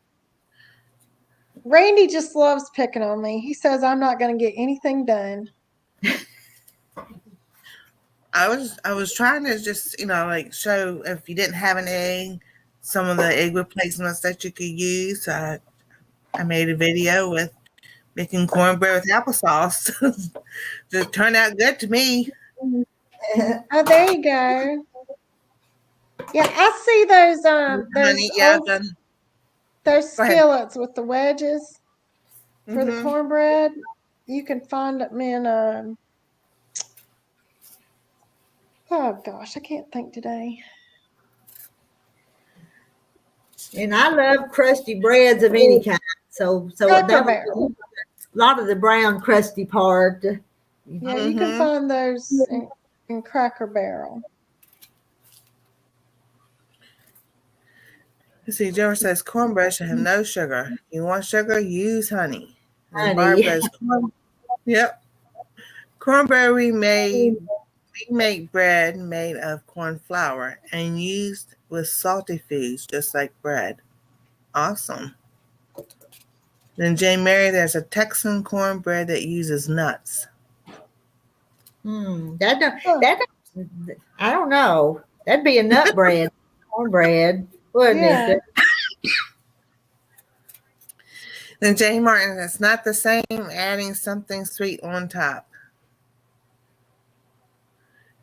Randy just loves picking on me. He says I'm not going to get anything done. I was trying to just, like show if you didn't have an egg, some of the egg replacements that you could use. I made a video with making cornbread with applesauce. It turned out good to me. Oh, there you go. Yeah, I see those skillets with the wedges for the cornbread. You can find them in oh gosh, I can't think today. And I love crusty breads of any kind. So Cracker Barrel. A lot of the brown crusty part. Yeah, you can find those in Cracker Barrel. You see, Jennifer says cornbread should have no sugar. You want sugar, use honey. And Honey. Barb goes, yep. Cornbread we make bread made of corn flour and used with salty foods just like bread. Awesome. Then Jane Mary, there's a Texan cornbread that uses nuts. That I don't know. That'd be a nut bread, cornbread, wouldn't Yeah. it? Then Jane Martin, it's not the same adding something sweet on top.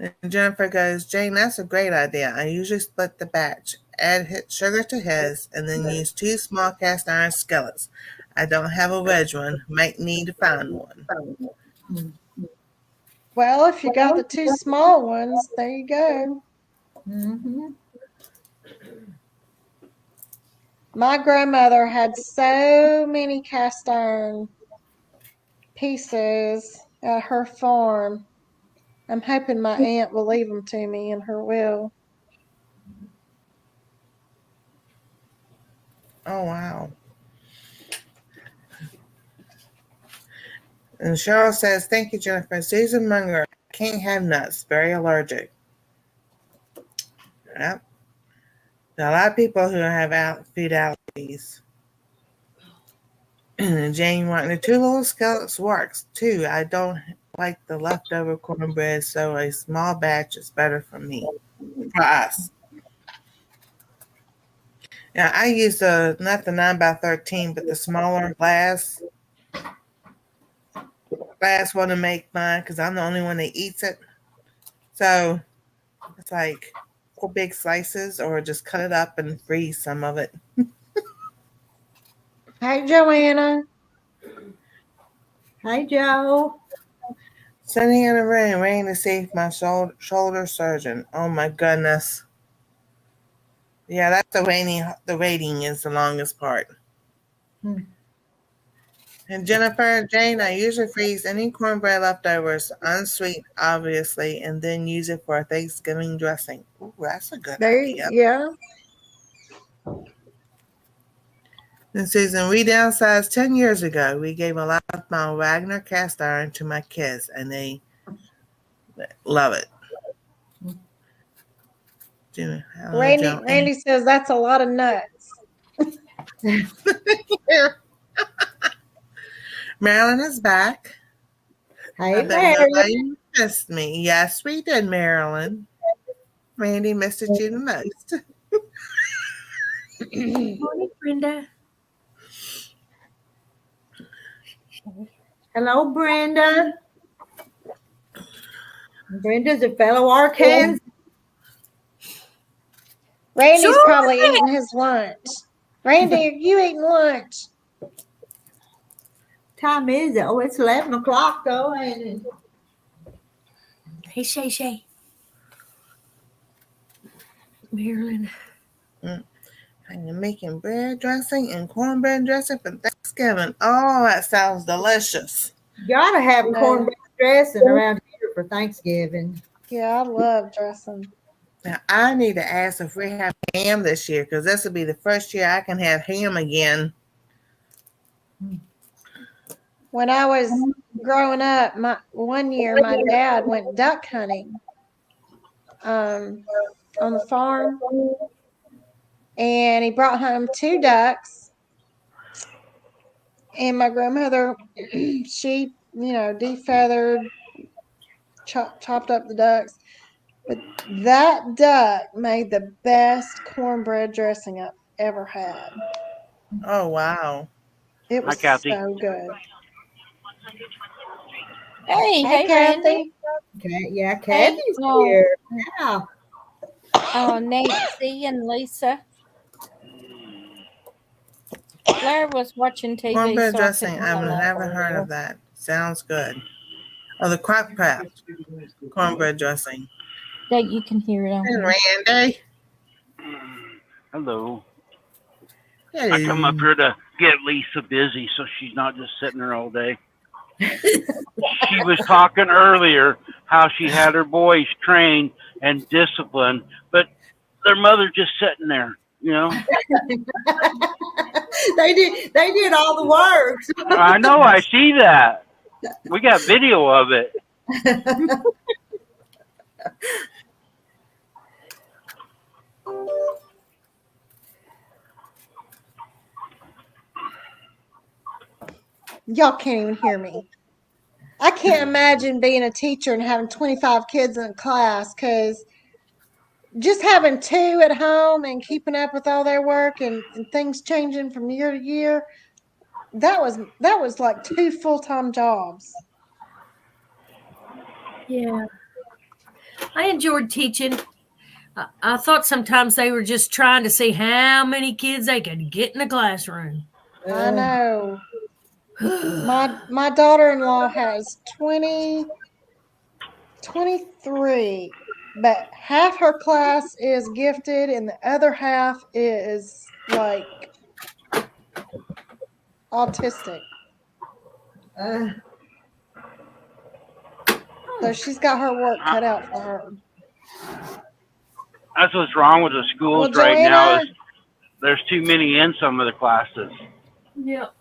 And Jennifer goes, Jane, that's a great idea. I usually split the batch, add sugar to his, and then use 2 small cast iron skillets. I don't have a wedge one. Might need to find one. Well, if you got the 2 small ones, there you go. Mm-hmm. My grandmother had so many cast iron pieces at her farm. I'm hoping my aunt will leave them to me in her will. Oh, wow. And Cheryl says, thank you, Jennifer. Susan Munger, I can't have nuts. Very allergic. Yep. There are a lot of people who have food allergies. And Jane Martin, the 2 little skillets works too. I don't like the leftover cornbread, so a small batch is better for me. For us. Now I use not the 9x13, but the smaller glass one to make mine because I'm the only one that eats it. So it's like 4 big slices, or just cut it up and freeze some of it. Hey, Joanna. Hey, Joe. Sitting in the rain, waiting to see my shoulder surgeon. Oh my goodness. Yeah, that's the waiting. The waiting is the longest part. And Jennifer and Jane, I usually freeze any cornbread leftovers, unsweet, obviously, and then use it for a Thanksgiving dressing. Ooh, that's a good idea. Yeah. And Susan, we downsized 10 years ago. We gave a lot of my Wagner cast iron to my kids, and they love it. Randy says that's a lot of nuts. Marilyn is back. Hey, I bet Mary. nobody missed me. Yes, we did, Marilyn. Randy missed you the most. Morning, Brenda. Hello, Brenda. Brenda's a fellow Arkansas. Randy's probably eating his lunch. Randy, are you eating lunch? Time is it? Oh, it's 11 o'clock though, ain't it? Hey, Shay Shay. Marilyn. I'm making bread dressing and cornbread dressing for Thanksgiving. Oh, that sounds delicious. You gotta have cornbread dressing around here for Thanksgiving. Yeah, I love dressing. Now, I need to ask if we have ham this year, because this will be the first year I can have ham again. When I was growing up, one year my dad went duck hunting on the farm, and he brought home 2 ducks. And my grandmother, she, defeathered, chopped up the ducks. But that duck made the best cornbread dressing I've ever had. Oh, wow. It was so good. Hey, Kathy. Okay, yeah, Kathy's here. Yeah. Nancy and Lisa. Claire was watching TV. Cornbread so dressing, I've never heard of that. Sounds good. Oh, the crock pot cornbread dressing. That you can hear it on. And Randy. Hello. Hey. I come up here to get Lisa busy so she's not just sitting there all day. She was talking earlier how she had her boys trained and disciplined, but their mother just sitting there, They did all the work. I know, I see that. We got video of it. Y'all can't even hear me. I can't imagine being a teacher and having 25 kids in a class, because just having two at home and keeping up with all their work and things changing from year to year, that was like two full-time jobs. Yeah. I enjoyed teaching. I thought sometimes they were just trying to see how many kids they could get in the classroom. I know. My daughter-in-law has 23, but half her class is gifted and the other half is like autistic. Uh, So she's got her work cut out for her. That's what's wrong with the schools Well, right now Joanna, is there's too many in some of the classes. Yep.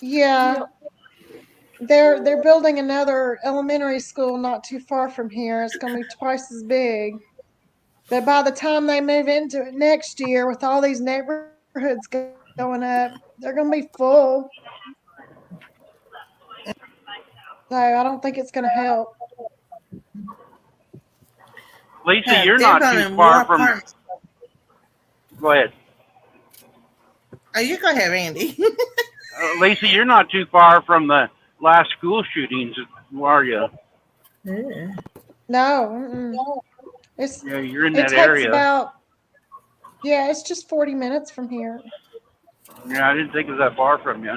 yeah, they're building another elementary school not too far from here. It's going to be twice as big. But by the time they move into it next year, with all these neighborhoods going up, they're going to be full. So I don't think it's going to help. Lisa, Yeah, you're they're not too building far more from. apartments. Go ahead. Oh, you go ahead, Randy. Lisa, you're not too far from the last school shootings, are you? yeah. No, mm-mm. Yeah, you're in It that takes area. about, yeah, it's just 40 minutes from here. Yeah, I didn't think it was that far from you.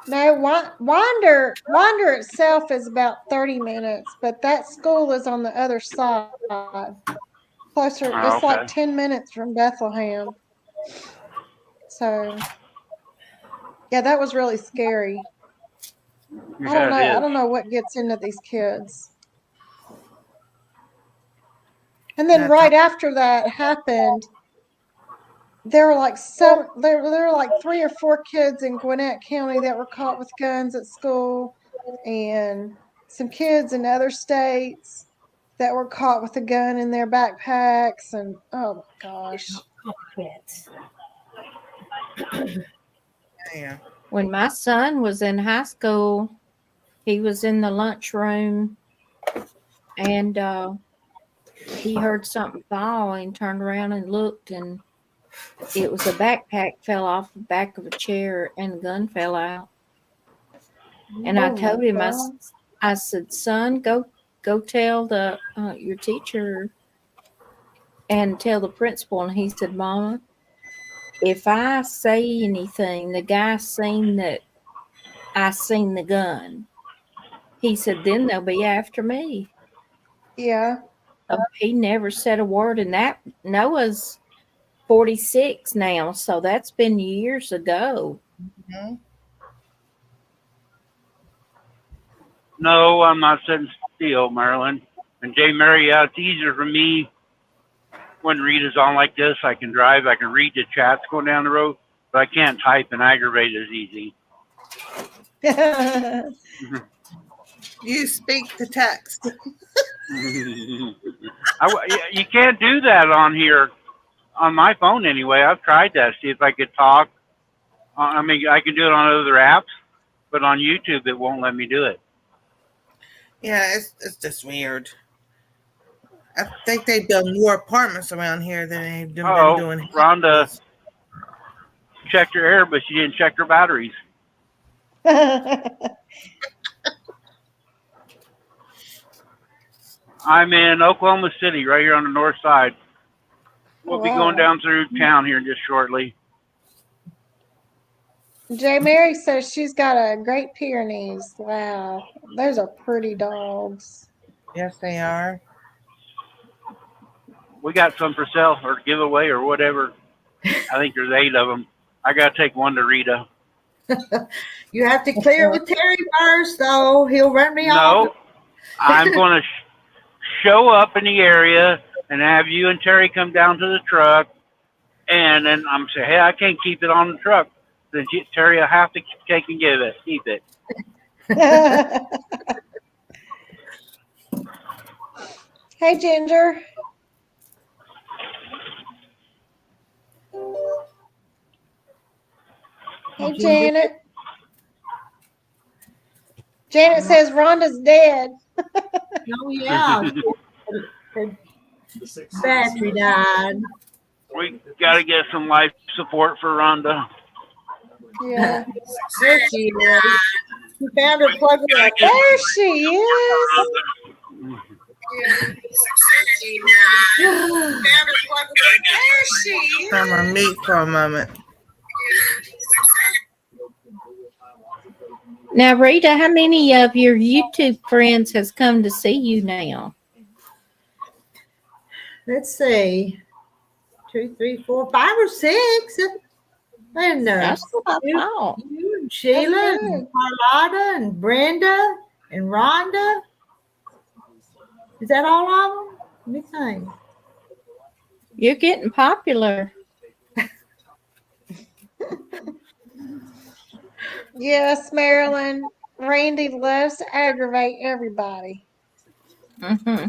No, Winder itself is about 30 minutes, but that school is on the other side. Closer, Oh, it's like okay. 10 minutes from Bethlehem. So, yeah, that was really scary. I don't Yeah, know. it I is. don't know what gets into these kids. And then That's right after that happened, there were like there were like 3 or 4 kids in Gwinnett County that were caught with guns at school, and some kids in other states that were caught with a gun in their backpacks, and oh my gosh. yeah. When my son was in high school, he was in the lunchroom and he heard something fall and turned around and looked, and it was a backpack fell off the back of a chair and a gun fell out. And I Oh my told him, God. I said, son, go tell the your teacher and tell the principal. And he said, Mama, if I say anything, the guy seen that I seen the gun. He said, then they'll be after me. Yeah. He never said a word, and that Noah's 46 now, so that's been years ago. Mhm. No, I'm not sitting still, Marilyn. And Jay Mary, yeah, it's easier for me when Rita's on like this. I can drive, I can read the chats going down the road, but I can't type and aggravate as easy. You speak to text. You can't do that on here, on my phone anyway. I've tried that, see if I could talk. I mean, I can do it on other apps, but on YouTube it won't let me do it. Yeah, it's just weird. I think they build more apartments around here than they've been doing. Rhonda checked her air, but she didn't check her batteries. I'm in Oklahoma City, right here on the north side. We'll be going Wow. down through town here just shortly. J. Mary says she's got a Great Pyrenees. Wow. Those are pretty dogs. Yes, they are. We got some for sale or giveaway or whatever. I think there's 8 of them. I got to take one to Rita. You have to clear it with Terry first, though. He'll run me off. No, I'm going to show up in the area and have you and Terry come down to the truck. And then I'm saying, hey, I can't keep it on the truck. Then Terry, I have to take and keep it. Hey, Ginger. Hey, Janet. Janet says Rhonda's dead. Oh yeah, her battery died. We got to get some life support for Rhonda. Yeah. There she is. She found her plug up. There she is. There she is. I'm on mute for a moment. Now, Rita, how many of your YouTube friends has come to see you now? Let's see. 2, 3, 4, 5 or 6. And That's what I thought. you and Sheila and Carlotta and Brenda and Rhonda. Is that all of them? Let me think. You're getting popular. Yes, Marilyn. Randy loves to aggravate everybody. Mm-hmm.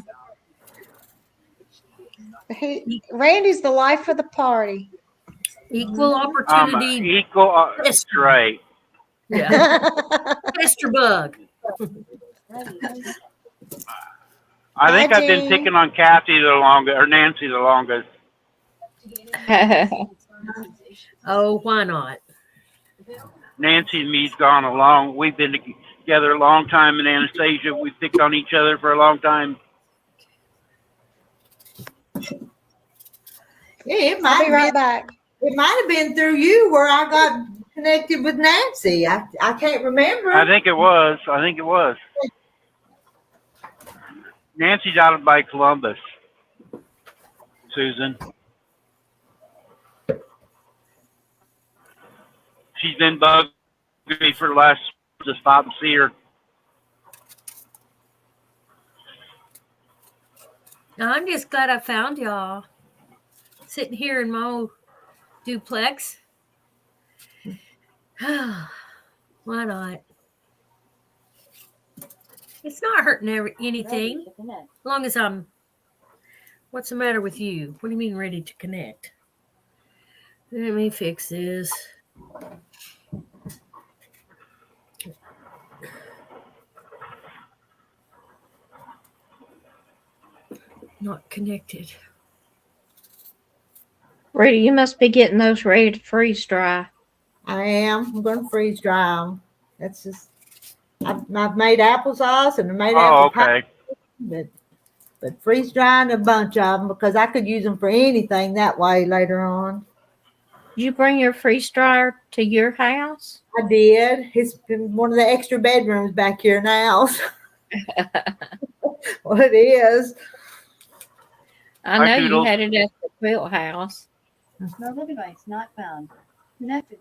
Randy's the life of the party. Equal opportunity. That's right. Yeah. Mr. Bug. I think I've been Jean. picking on Kathy the longest, or Nancy the longest. Oh, why not? Nancy and me's gone along. We've been together a long time in Anastasia. We picked on each other for a long time. Yeah, it I'll might be right back. It might have been through you where I got connected with Nancy. I can't remember. I think it was. Nancy's out by Columbus. Susan. She's been bugging me for the last to stop and see her. I'm just glad I found y'all. Sitting here in my old duplex. Why not? It's not hurting anything. As long as I'm... What's the matter with you? What do you mean ready to connect? Let me fix this. Not connected. Rita, you must be getting those ready to freeze dry. I am. I'm going to freeze dry them. That's just... I've made applesauce and I made apple pie. But freeze drying a bunch of them because I could use them for anything that way later on. Did you bring your freeze dryer to your house? I did. It's been one of the extra bedrooms back here in the house. Well, it is. I know you had it at the quilt house. Mobile device not found. Connected.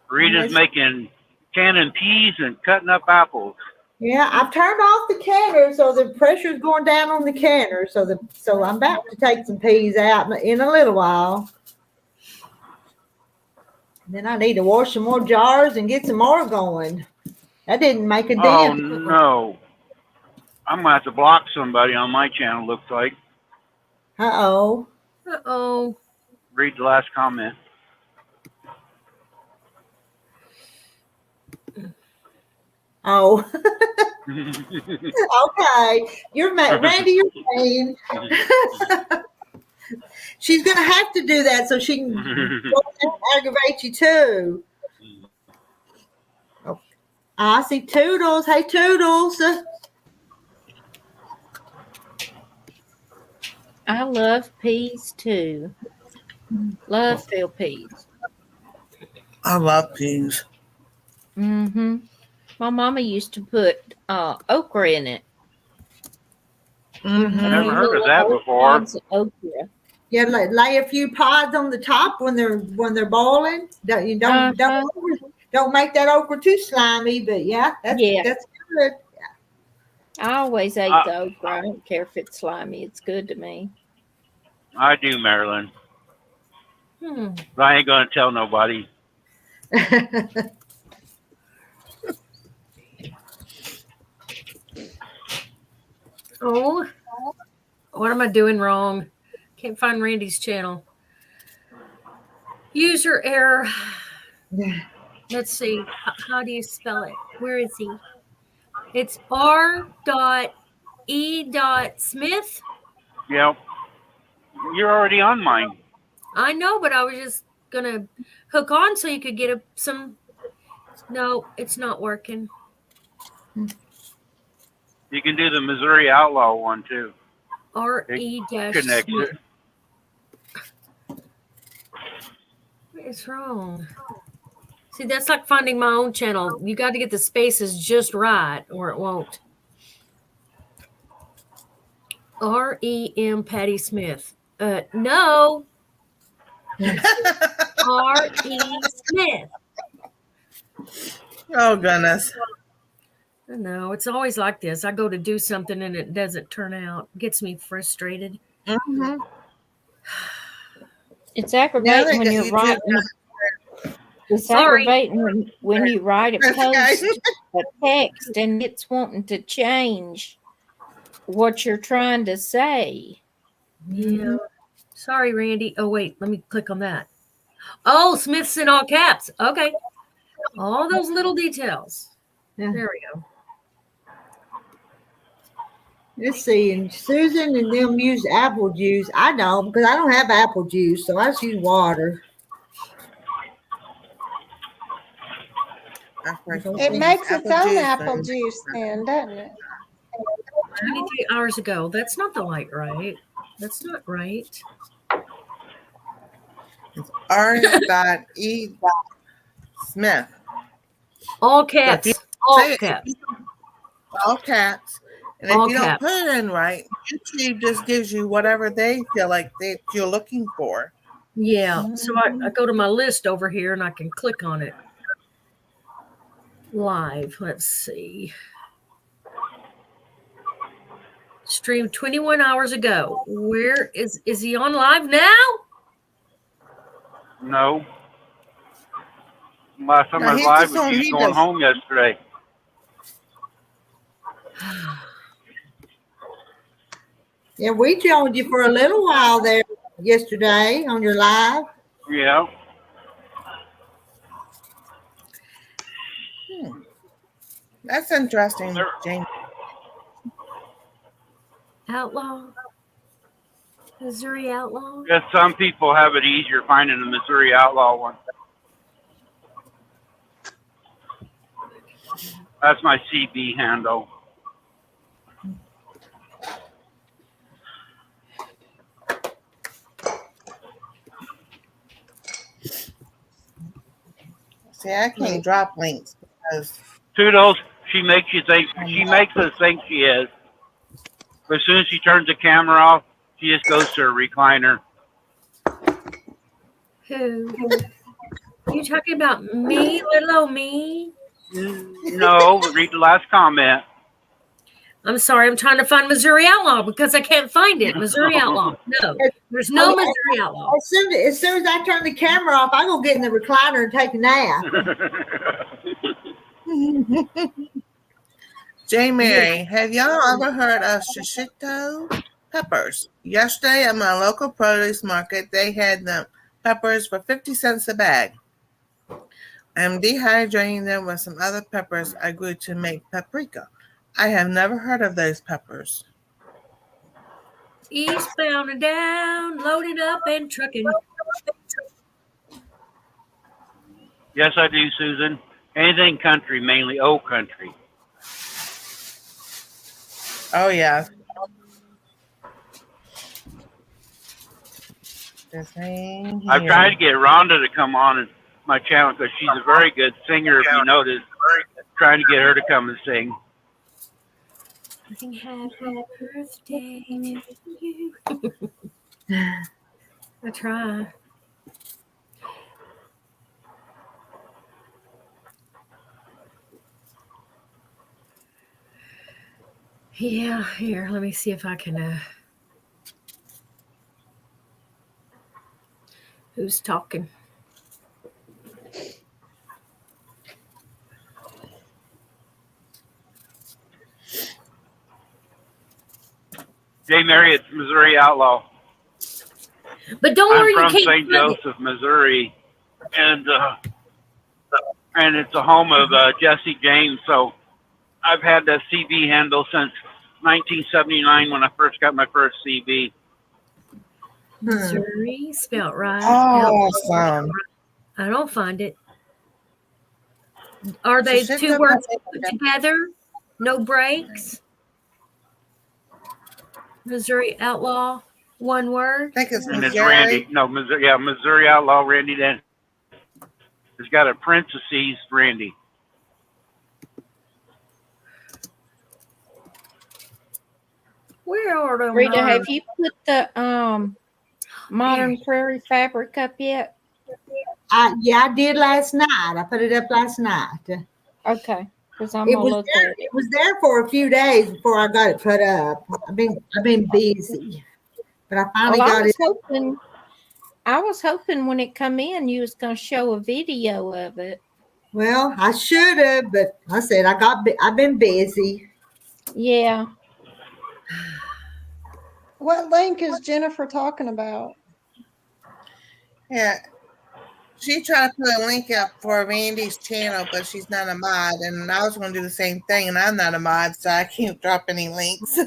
Rita's making canning peas and cutting up apples. Yeah, I've turned off the canner, so the pressure's going down on the canner. So I'm about to take some peas out in a little while. Then I need to wash some more jars and get some more going. That didn't make a dent. Oh no! I'm gonna have to block somebody on my channel. Looks like. Uh-oh. Uh-oh. Read the last comment. Oh. Okay. Randy, you're saying she's going to have to do that so she can aggravate you too. Oh, I see Toodles. Hey, Toodles. I love peas too. Love field peas. I love peas. Mm-hmm. My mama used to put okra in it. Mm-hmm. Never heard of that before. Pods of okra. Yeah, lay a few pods on the top when they're boiling. Don't make that okra too slimy, but that's good. I always ate the okra. I don't care if it's slimy. It's good to me. I do, Marilyn. But I ain't gonna tell nobody. Oh, what am I doing wrong? Can't find Randy's channel. User error. Let's see. How do you spell it? Where is he? It's R.E.Smith. Yep. You're already on mine. I know, but I was just gonna hook on so you could get some. No, it's not working. You can do the Missouri Outlaw one too. R.E. Connect Smith. it. What is wrong? See, that's like finding my own channel. You got to get the spaces just right, or it won't. R.E.M. Patty Smith. No. R.E. Smith. Oh, goodness. No, it's always like this. I go to do something and it doesn't turn out. It gets me frustrated. Mm-hmm. It's aggravating when you're writing. It's aggravating when you write a post, a text, and it's wanting to change what you're trying to say. Yeah. Sorry, Randy. Oh, wait. Let me click on that. Oh, Smith's in all caps. Okay. All those little details. Yeah. There we go. Let's see. And Susan and them use apple juice. I don't because I don't have apple juice, so I just use water. It makes its own apple juice then, doesn't it? 23 hours ago. That's not the light, right? That's not right. It's R.E. Smith. All caps. All caps. All caps. And if you don't put it in right, YouTube just gives you whatever they feel like you're looking for. Yeah. So I go to my list over here and I can click on it. Live. Let's see. Streamed 21 hours ago. Where is he on live now? No. Last time I was live was you going home yesterday. Yeah, we joined you for a little while there yesterday on your live. Yeah. That's interesting, James. Outlaw? Missouri Outlaw? Yes, some people have it easier finding the Missouri Outlaw one. That's my CB handle. See, I can't drop links because Toodles, she makes us think she is. But as soon as she turns the camera off, she just goes to her recliner. Who? Are you talking about me, little old me? No, read the last comment. I'm sorry, I'm trying to find Missouri Outlaw because I can't find it. Missouri Outlaw. No, there's no Missouri Outlaw. As soon as I turn the camera off, I go get in the recliner and take a nap. J. Mary, have y'all ever heard of shishito peppers? Yesterday at my local produce market, they had the peppers for 50 cents a bag. I'm dehydrating them with some other peppers I grew to make paprika. I have never heard of those peppers. Eastbound and down, loaded up and trucking. Yes, I do, Susan. Anything country, mainly old country. Oh, yeah. I've tried to get Rhonda to come on my channel because she's a very good singer, if you notice. Trying to get her to come and sing. Happy birthday to you. I try. Yeah, here, let me see if I can. Who's talking? Jay Mary, it's Missouri Outlaw. But don't I'm worry, you from can't St. find it. Joseph, Missouri, and it's a home of Jesse James. So I've had the CB handle since 1979 when I first got my first CB. Missouri, spelled right. Awesome. I don't find it. Are So they shit two don't words matter. put together? No breaks? Missouri Outlaw, one word? I think it's And it's Missouri. Randy. No, Missouri. Yeah, Missouri Outlaw Randy. Then it's got a parentheses Randy. Where are the Rita, modern- have you put the modern prairie fabric up yet? Yeah, I did last night. I put it up last night. Okay, because I'm It gonna was look there. at it. It was there for a few days before I got it put up. I've been busy, but I finally Well, got it. I was hoping when it come in, you was gonna show a video of it. Well, I should have, but I said I've been busy. Yeah, What link is Jennifer talking about? Yeah. She tried to put a link up for Randy's channel, but she's not a mod, and I was going to do the same thing, and I'm not a mod, so I can't drop any links. I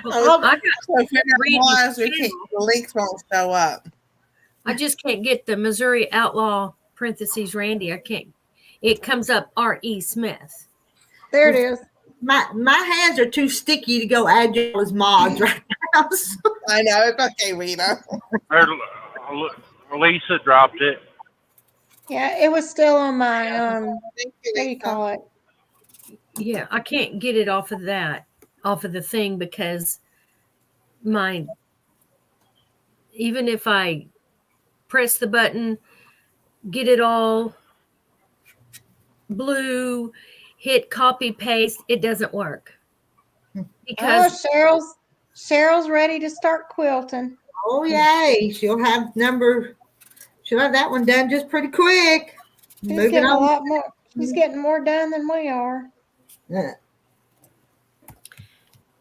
got So if you're not Randy's mods, channel. the links won't show up. I just can't get the Missouri Outlaw parentheses Randy. I can't. It comes up R.E. Smith. There it is. My hands are too sticky to go add you as mods right now. I know, it's okay, Rita. Lisa dropped it. Yeah, it was still on my Thank what do you Lisa. call it? Yeah, I can't get it off of the thing because even if I press the button, get it all blue, hit copy paste, it doesn't work. Because Cheryl's ready to start quilting. Oh yay! She'll have that one done just pretty quick. She's Moving getting a on. lot more. She's getting more done than we are. Uh,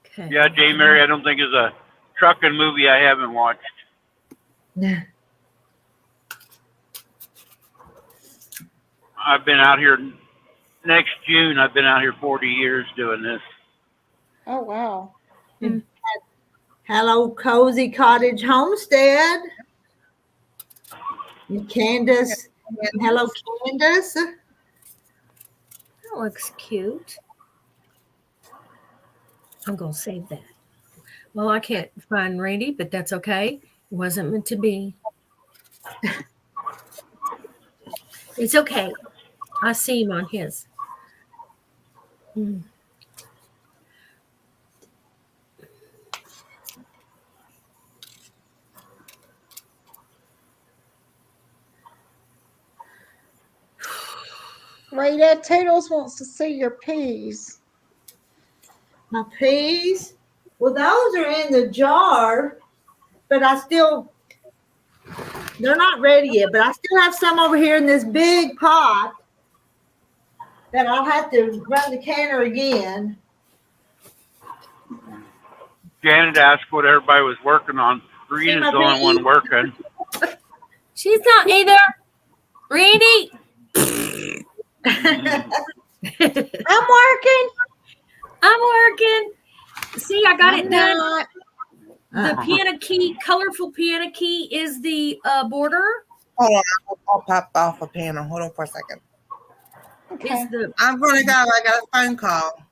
okay. Yeah, Jay Mary, I don't think is a trucking movie I haven't watched. I've been out here next June. I've been out here 40 years doing this. Oh wow. Hello, Cozy Cottage Homestead. And Candace. Hello, Candace. That looks cute. I'm going to save that. Well, I can't find Randy, but that's okay. It wasn't meant to be. It's okay. I see him on his. Rita, Toodles wants to see your peas. My peas. Well, those are in the jar, but they're not ready yet, but I still have some over here in this big pot that I'll have to run the canner again. Janet asked what everybody was working on. Rita's the only one working. She's not either. Randy. I'm working. See, I got it done. The piano key, colorful piano key is the border. Hold on, I'll pop off a panel. Hold on for a second. Okay. I'm going to go. I got a phone call.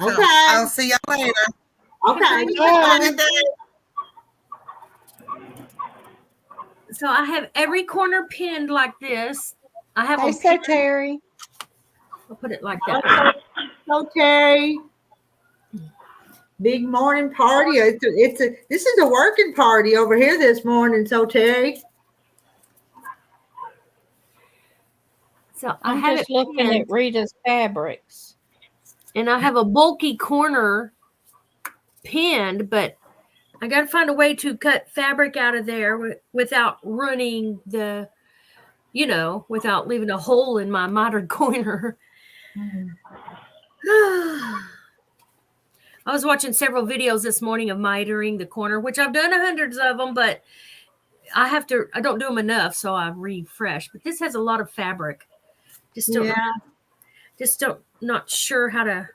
So Okay. I'll see y'all later. Okay. Have a good day. So I have every corner pinned like this. I have Hey, them so pinned. Terry. I'll put it like that. Okay. Big morning party. This is a working party over here this morning. So Terry. So I I'm have just it looking pinned, at Rita's fabrics. and I have a bulky corner pinned, but I got to find a way to cut fabric out of there without ruining without leaving a hole in my modern corner. I was watching several videos this morning of mitering the corner, which I've done hundreds of them, but I don't do them enough, so I refresh. But this has a lot of fabric. Just don't not sure how to.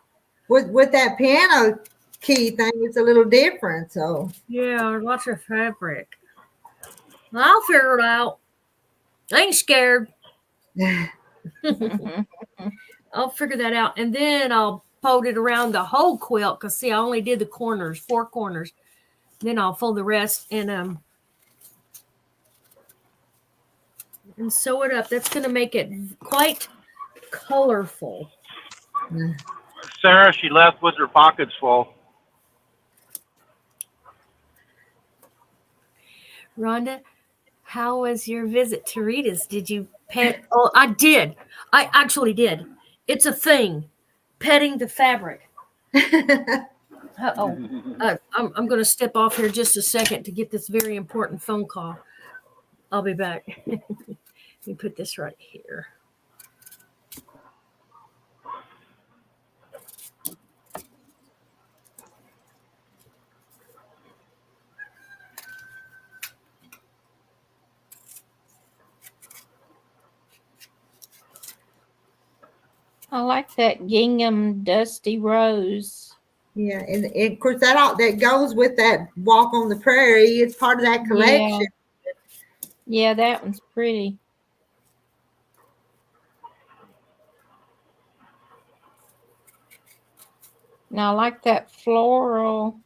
With that piano key thing, it's a little different. So Yeah, lots of fabric. I'll figure it out. I ain't scared. I'll figure that out, and then I'll fold it around the whole quilt. Cause see, I only did the corners, 4 corners. Then I'll fold the rest and sew it up. That's gonna make it quite colorful. Sarah, she left with her pockets full. Rhonda, how was your visit to Rita's? Did you pet? Oh, I did. I actually did. It's a thing. Petting the fabric. Uh-oh. I'm going to step off here just a second to get this very important phone call. I'll be back. Let me put this right here. I like that gingham dusty rose. yeah, and of course that goes with that walk on the prairie. It's part of that collection. Yeah, that one's pretty. Now I like that floral.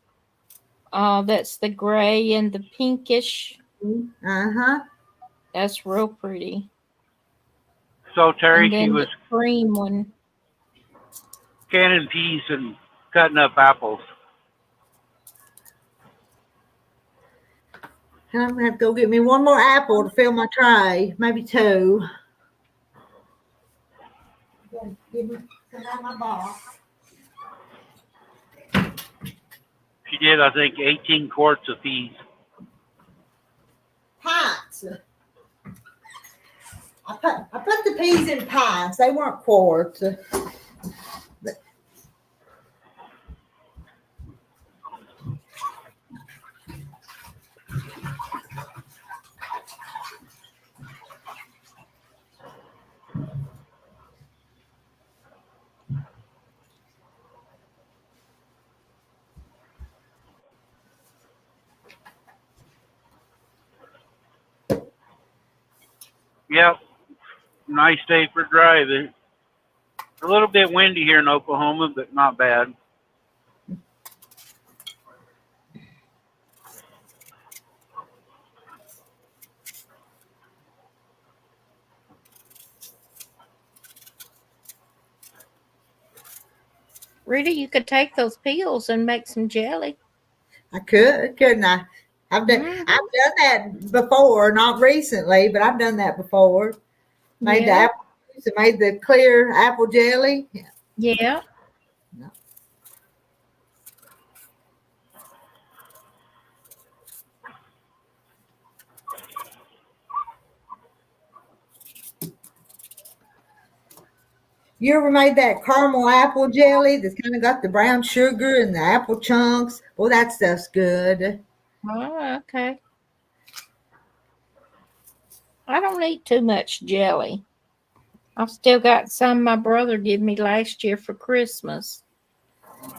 That's the gray and the pinkish. Uh-huh. That's real pretty. So Terry, And then she was the cream one. canning peas and cutting up apples. And I'm gonna have to go get me one more apple to fill my tray, maybe 2. Give me some out of my box. She did, I think, 18 quarts of peas. Pints. I put the peas in pints. They weren't quarts. Yep, nice day for driving. A little bit windy here in Oklahoma, but not bad. Rita, you could take those peels and make some jelly. I could, couldn't I? I've done that before, not recently, but I've done that before. Made the apple juice and made the clear apple jelly. Yeah. You ever made that caramel apple jelly that's kind of got the brown sugar and the apple chunks? Well, that stuff's good. Oh, okay. I don't eat too much jelly. I've still got some my brother gave me last year for Christmas.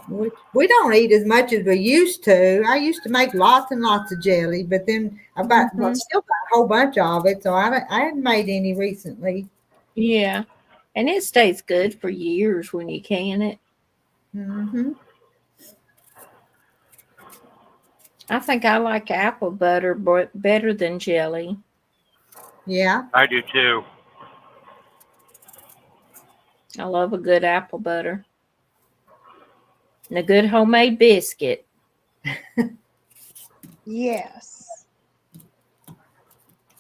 We don't eat as much as we used to. I used to make lots and lots of jelly, but then I've got still got a whole bunch of it, so I haven't made any recently. Yeah. And it stays good for years when you can it. Mm-hmm. I think I like apple butter better than jelly. Yeah. I do too. I love a good apple butter. And a good homemade biscuit. Yes. A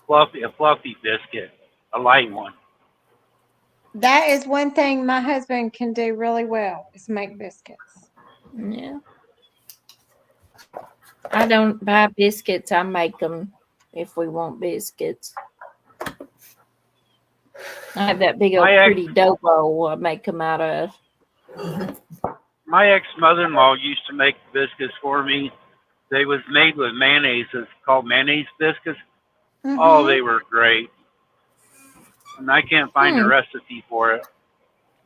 fluffy biscuit, a light one. That is one thing my husband can do really well is make biscuits. Yeah. I don't buy biscuits. I make them if we want biscuits. I have that big old pretty dough bowl I make them out of. my ex-mother-in-law used to make biscuits for me. They was made with mayonnaise. It's called mayonnaise biscuits. Oh, Mm-hmm. they were great. And I can't find the Hmm. recipe for it.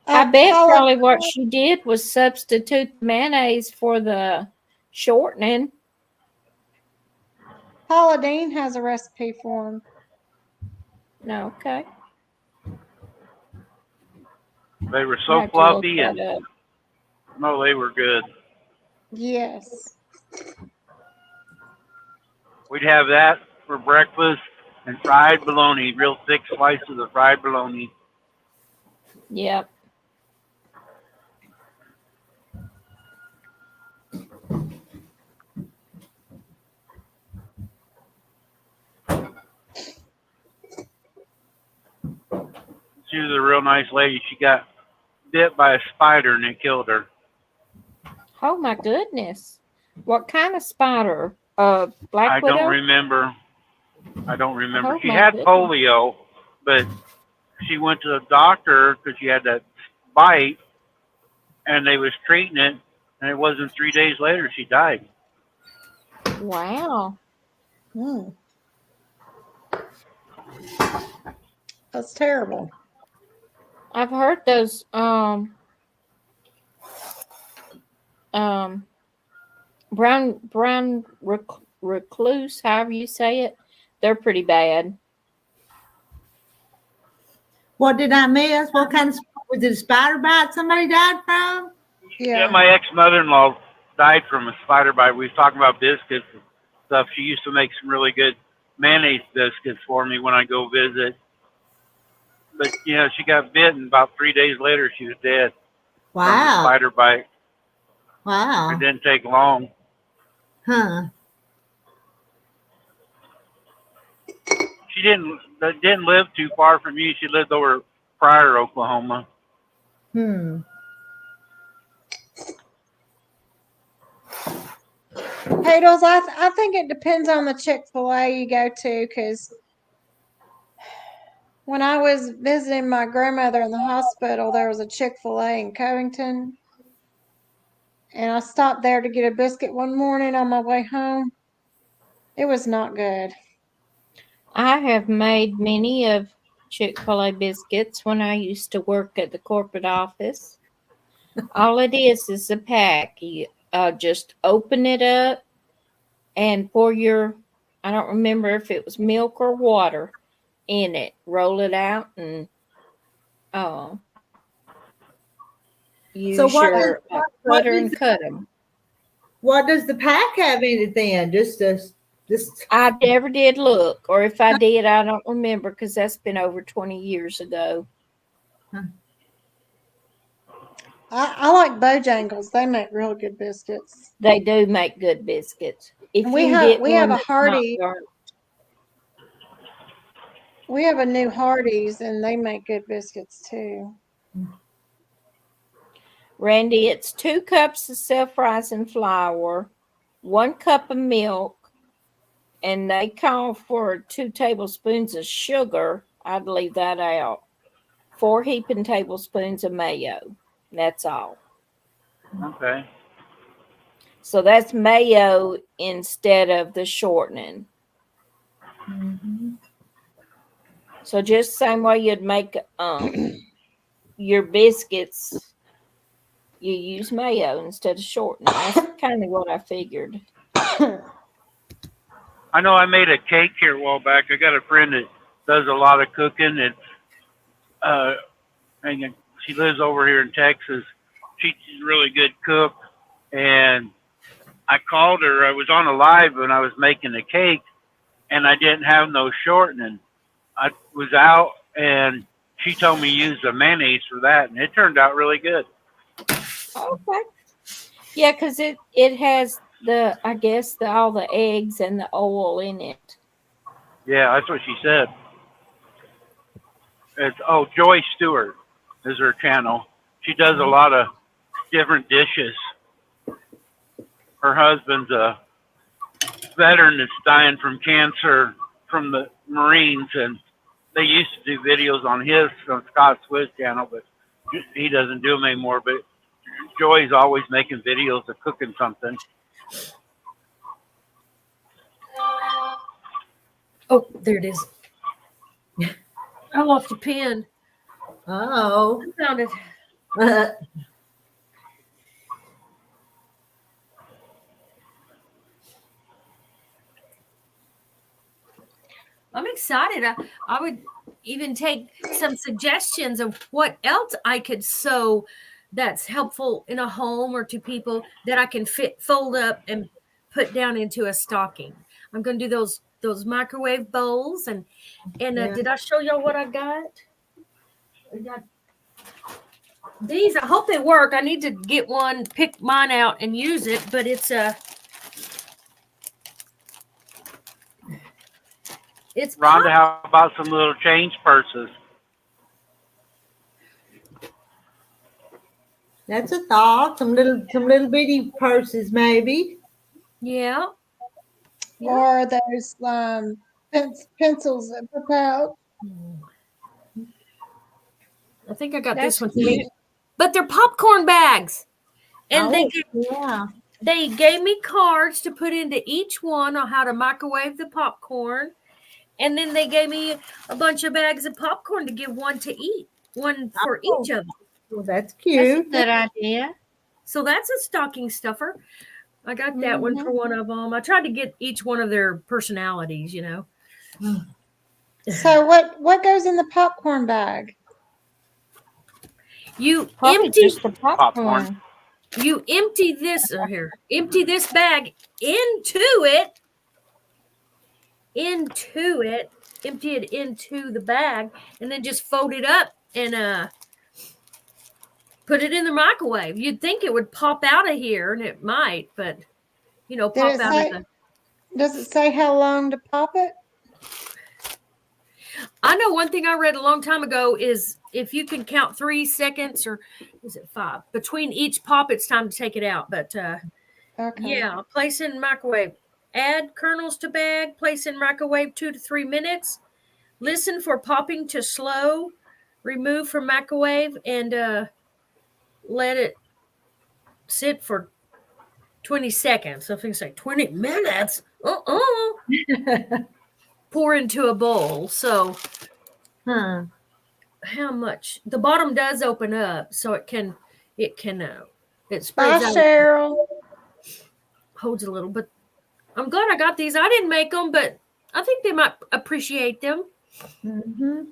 I bet Paula, probably what she did was substitute mayonnaise for the shortening. Paula Dean has a recipe for them. No, okay. They were I so have to look fluffy that and up. no, they were good. Yes. We'd have that for breakfast and fried bologna, real thick slices of fried bologna. Yep. She was a real nice lady. She got bit by a spider and it killed her. Oh my goodness. What kind of spider? I Black don't widow? remember. I don't remember. Oh She my had goodness. polio, but she went to the doctor because she had that bite, and they was treating it, and it wasn't 3 days later she died. Wow. Hmm. That's terrible. I've heard those um brown recluse, however you say it, they're pretty bad. What did I miss? What kind of was it? A spider bite somebody died from? Yeah, Yeah. my ex-mother-in-law died from a spider bite. We was talking about biscuits and stuff. She used to make some really good mayonnaise biscuits for me when I go visit. But you know, she got bit, and about 3 days later, she was dead from the Wow. spider bite. It Wow. didn't take long. Huh. She didn't live too far from you. She lived over Pryor, Oklahoma. Hmm. Hadels, I think it depends on the Chick-fil-A you go to, because when I was visiting my grandmother in the hospital, there was a Chick-fil-A in Covington, and I stopped there to get a biscuit one morning on my way home. It was not good. I have made many of Chick-fil-A biscuits when I used to work at the corporate office. All it is a pack. You just open it up and pour your, I don't remember if it was milk or water in it. Roll it out and So use what does your what cutter does and cut them. what does the pack have in it then? Just I never did look, or if I did, I don't remember because that's been over 20 years ago. I like Bojangles. They make real good biscuits. They do make good biscuits. If And you can get we have one a that's not Hardy. burnt. We have a new Hardee's, and they make good biscuits too. Randy, it's 2 cups of self-rising flour, 1 cup of milk, and they call for 2 tablespoons of sugar. I'd leave that out. 4 heaping tablespoons of mayo. That's all. Okay. So that's mayo instead of the shortening. So just the same way you'd make your biscuits, you use mayo instead of shortening. That's kind of what I figured. I know I made a cake here a while back. I got a friend that does a lot of cooking. It's and she lives over here in Texas. She's a really good cook, and I called her. I was on a live when I was making the cake, and I didn't have no shortening. I was out, and she told me to use the mayonnaise for that, and it turned out really good. Okay. Yeah, because it has the, I guess, all the eggs and the oil in it. Yeah, that's what she said. It's Joy Stewart is her channel. She does a lot of different dishes. Her husband's a veteran that's dying from cancer from the Marines, and they used to do videos on Scott Swiss channel, but he doesn't do them anymore. But Joy's always making videos of cooking something. Oh, there it is. I lost a pen. Oh. I found it. I'm excited. I would even take some suggestions of what else I could sew that's helpful in a home or to people that I can fold up and put down into a stocking. I'm going to do those microwave bowls and Yeah. did I show y'all what I got? I got these. I hope they work. I need to get one, pick mine out and use it, but it's Rhonda, how about some little change purses? That's a thought. Some little bitty purses, maybe. yeah. Or those pencils that pop out. I think I got That's this one. cute. But they're popcorn bags. And Yeah. they gave me cards to put into each one on how to microwave the popcorn. And then they gave me a bunch of bags of popcorn to give one to eat, one for each of them. Well, that's That's a cute. good idea. So that's a stocking stuffer. I got that one for Mhm. one of them. I tried to get each one of their personalities, you know. So what goes in the popcorn bag? You Probably empty just the popcorn. you empty this empty this bag into it, empty it into the bag, and then just fold it up and put it in the microwave. You'd think it would pop out of here, and it might, but pop out of the. Does it say how long to pop it? I know one thing I read a long time ago is if you can count 3 seconds, or is it 5 between each pop, it's time to take it out. But Okay. yeah, place in microwave. Add kernels to bag. Place in microwave 2 to 3 minutes. Listen for popping to slow. Remove from microwave and let it sit for 20 seconds. So things like 20 minutes. Pour into a bowl. So Huh. how much? The bottom does open up, so it Bye, spreads out, Cheryl. holds a little. But I'm glad I got these. I didn't make them, but I think they might appreciate them. Mm-hmm.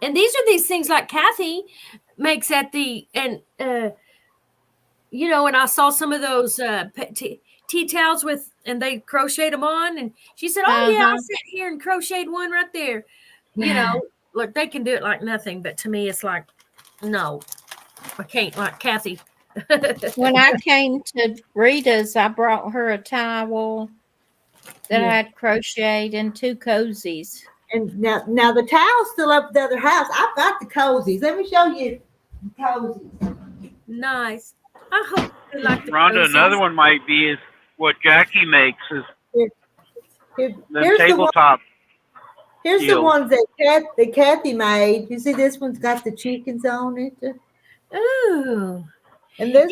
And these are these things like Kathy makes at the and and I saw some of those tea towels and they crocheted them on, and she said, "Oh yeah, I sat here and crocheted one right there." Look, they can do it like nothing, but to me, it's like, no, I can't like Kathy. When I came to Rita's, I brought her a towel that I had crocheted and 2 cozies. And now the towel's still up at the other house. I've got the cozies. Let me show you the cozies. Nice. I hope they like the Rhonda, cozies. another one might be is what Jackie makes is the Here's tabletop. Here's the deals. ones that Kathy made. You see, this one's got the chickens on it, Ooh. and this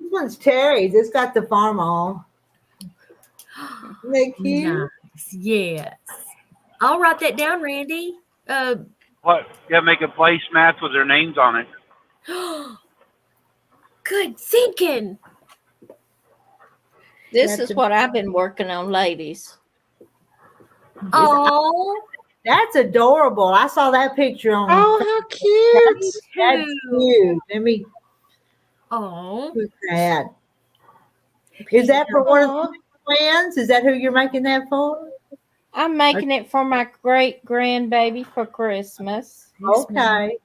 one's Terry's. It's got the farm all. Isn't that cute? Nice. Yes. I'll write that down, Randy. What? Yeah, make a placemat with their names on it. Good thinking. This is what I've been working on, ladies. Oh, That's adorable. I saw that picture on. Oh, how cute! That's cute. Let me put that. Is that for one of the twins? Is that who you're making that for? I'm making it for my great grandbaby for Christmas. Okay.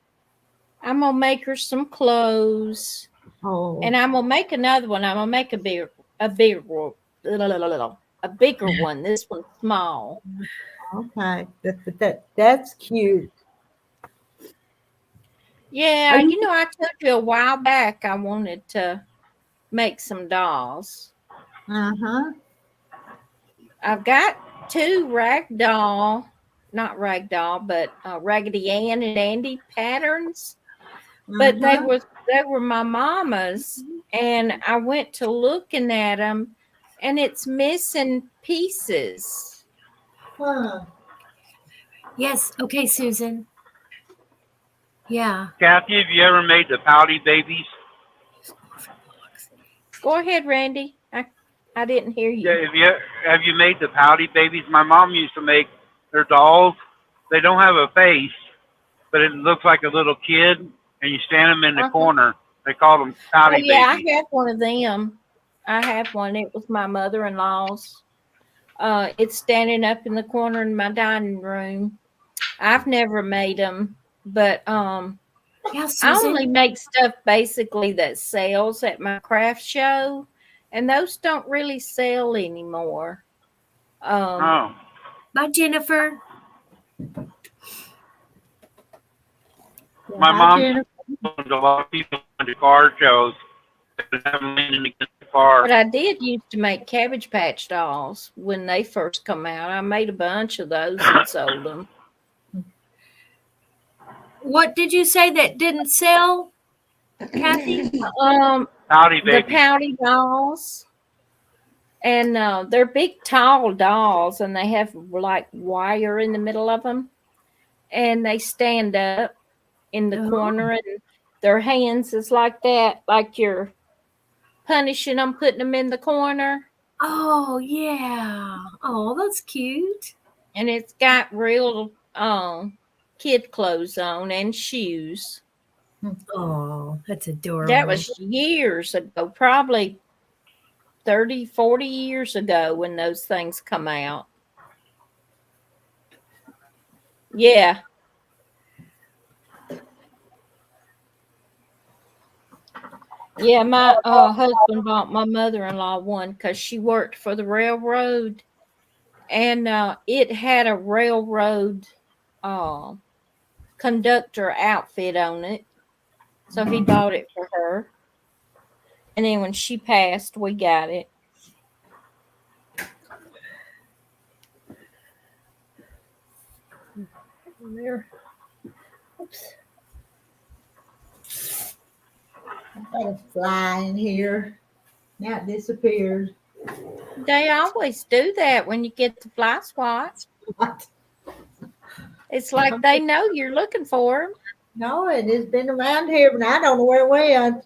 I'm gonna make her some clothes, and I'm gonna make another one. I'm gonna make a bigger one. This one's small. Okay. That's cute. Yeah, I told you a while back I wanted to make some dolls. Uh-huh. I've got 2 not ragdoll, but Raggedy Ann and Andy patterns. but Uh-huh. they were my mama's, and I went to looking at them, and it's missing pieces. Huh. Yes. Okay, Susan. Yeah. Kathy, have you ever made the pouty babies? Go ahead, Randy. I didn't hear Yeah, you. have you made the pouty babies? My mom used to make their dolls. They don't have a face, but it looks like a little kid, and you stand them in the Uh-huh. corner. They call them Oh pouty yeah, babies. I have one of them. I have one. It was my mother-in-law's. It's standing up in the corner in my dining room. I've never made them, but Yeah, I only Susan. make stuff basically that sells at my craft show, and those don't really sell anymore. Um, Oh, Bye, Jennifer. Yeah, my bye, mom Jennifer. told a lot of people at the car shows that have them leaning against the car. but I did used to make Cabbage Patch dolls when they first come out. I made a bunch of those and sold them. What did you say that didn't sell, Kathy? Pouty The babies. pouty dolls. And they're big, tall dolls, and they have like wire in the middle of them, and they stand up in the Oh. corner, and their hands is like that, like you're punishing them, putting them in the corner, Oh, yeah. Oh, that's cute. and it's got real kid clothes on and shoes. Oh, that's adorable. That was years ago, probably 30, 40 years ago when those things come out. Yeah. Yeah, my husband bought my mother-in-law one because she worked for the railroad, and it had a railroad uh, conductor outfit on it. So he bought it for her. And then when she passed, we got it. There. Oops. I've got a fly in here. Now it disappeared. They always do that when you get the fly swat. It's like they know you're looking for them. No, it has been around here, but I don't know where it went.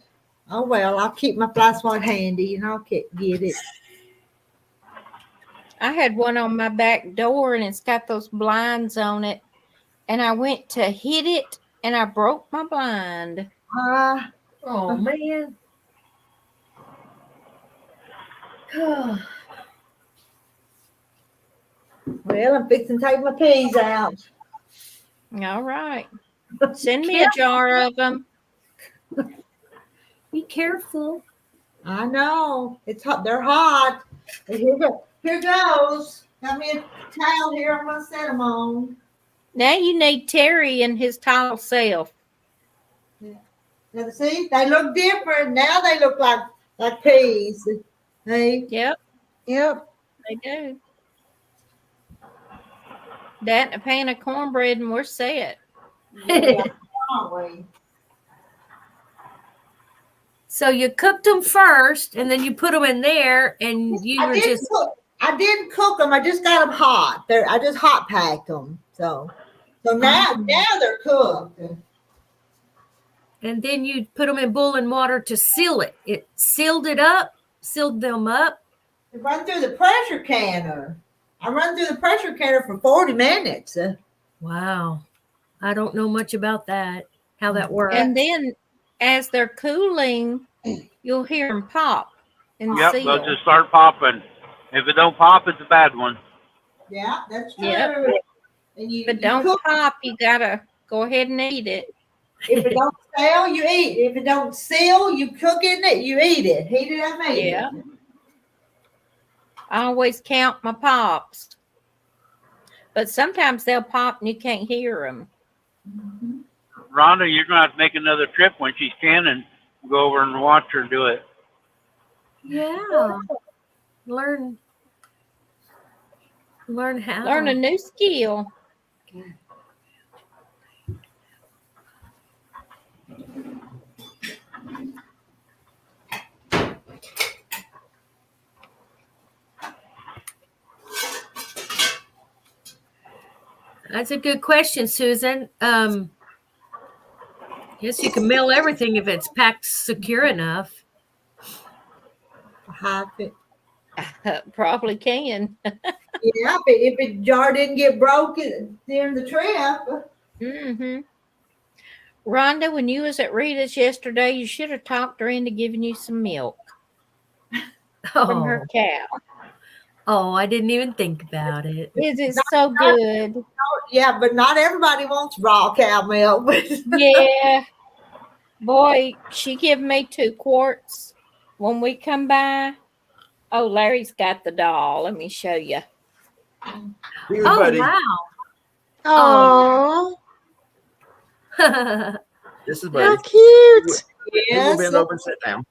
Oh well, I'll keep my fly swat handy and I'll get it. I had one on my back door, and it's got those blinds on it. And I went to hit it, and I broke my blind. Ah, Oh, man. well, I'm fixing to take my peas out. All right. Send me a jar of them. Be careful. I know it's hot. They're hot. But here goes. Got me a towel here. I'm gonna set them on. Now you need Terry and his tall self. Now see, they look different. Now they look like peas. Hey, Yep, Yep. they do. That and a pan of cornbread, and we're set. yeah, aren't we? So you cooked them first, and then you put them in there, and you were just. I didn't cook them. I just got them hot. I just hot packed them. So now they're cooked. And then you put them in boiling water to seal it. It sealed them up. I run through the pressure canner. I run through the pressure canner for 40 minutes. Wow. I don't know much about that, how that works. And then as they're cooling, you'll hear them pop and Yep, seal. they'll just start popping. If it don't pop, it's a bad one. Yeah, that's true. Yep. And you Don't cook. pop, you gotta go ahead and eat it. If it don't sell, you eat. If it don't seal, you cook it. You eat it. Heat it up, eat Yeah. it. I always count my pops. But sometimes they'll pop and you can't hear them. Mm-hmm. Rhonda, you're going to have to make another trip when she's canning. Go over and watch her do it. Yeah. Learn how. Learn a new skill. That's a good question, Susan. Guess you can mail everything if it's packed secure enough. Probably can. Yeah, if it jar didn't get broken during the trip. Mm-hmm. Rhonda, when you was at Rita's yesterday, you should have talked her into giving you some milk from her cow. Oh, I didn't even think about it. It is so good. Yeah, but not everybody wants raw cow milk. Yeah. Boy, she gave me 2 quarts when we come by. Oh, Larry's got the doll. Let me show you. Here, Oh, buddy. wow. Oh, This is buddy. how cute. He will bend over and sit down.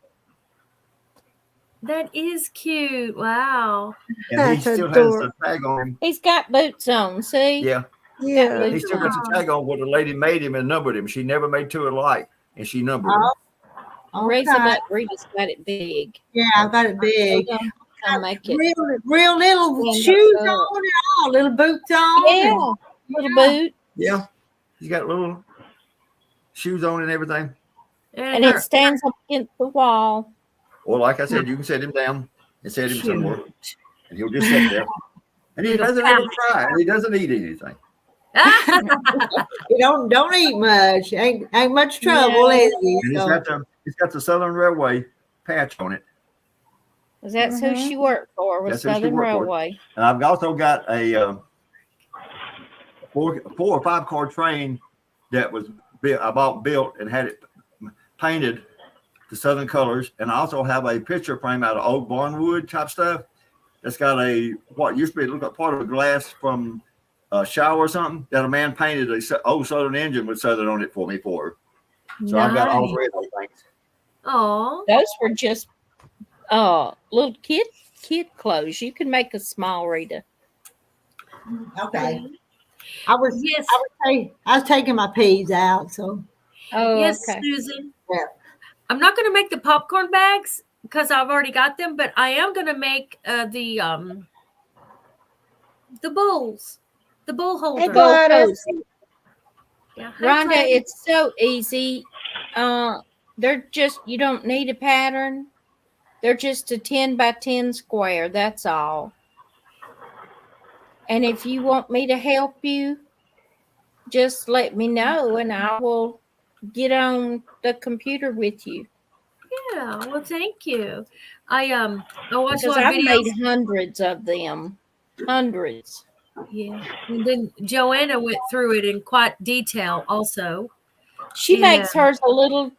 That is cute. Wow. And That's he still adorable. has the tag on him. He's got boots on, see? Yeah. Yeah. He still got the tag on where the lady made him and numbered him. She never made 2 alike, and she numbered him. Rita's got it big. Yeah, I got it big. I'll make it. Real little Stand shoes up. on and all, little boots on. Yeah, little boot. Yeah. He's got little shoes on and everything. And it stands up against the wall. Or like I said, you can set him down and set him somewhere, and he'll just sit there. And he doesn't ever cry, and he doesn't eat anything. You don't eat much. Ain't much trouble, is he? And he's got the Southern Railway patch on it. 'Cause that's who she worked for, was That's who she Southern worked for. Railway. And I've also got a 4 or 5 car train that was built and had it painted the Southern colors. And I also have a picture frame out of old barnwood type stuff that's got what used to be look like part of a glass from a shower or something that a man painted a old Southern engine with Southern on it for me for her. So I've got all 3 of those things. Oh, Those were just little kid clothes. You can make a small Rita. Okay. I was taking my peas out, so Oh, yes, okay. Susan. Yeah. I'm not going to make the popcorn bags because I've already got them, but I am going to make the bowls, the bowl Hey, holder. Gladys. Yeah. Hi, Rhonda, Clay. it's so easy. They're just, you don't need a pattern. They're just a 10 by 10 square. That's all. And if you want me to help you, just let me know and I will get on the computer with you. Yeah, well, thank you. I watched a Because lot of I've videos. made hundreds of them. Hundreds. Yeah, and then Joanna went through it in quite detail also. She Yeah. makes hers a little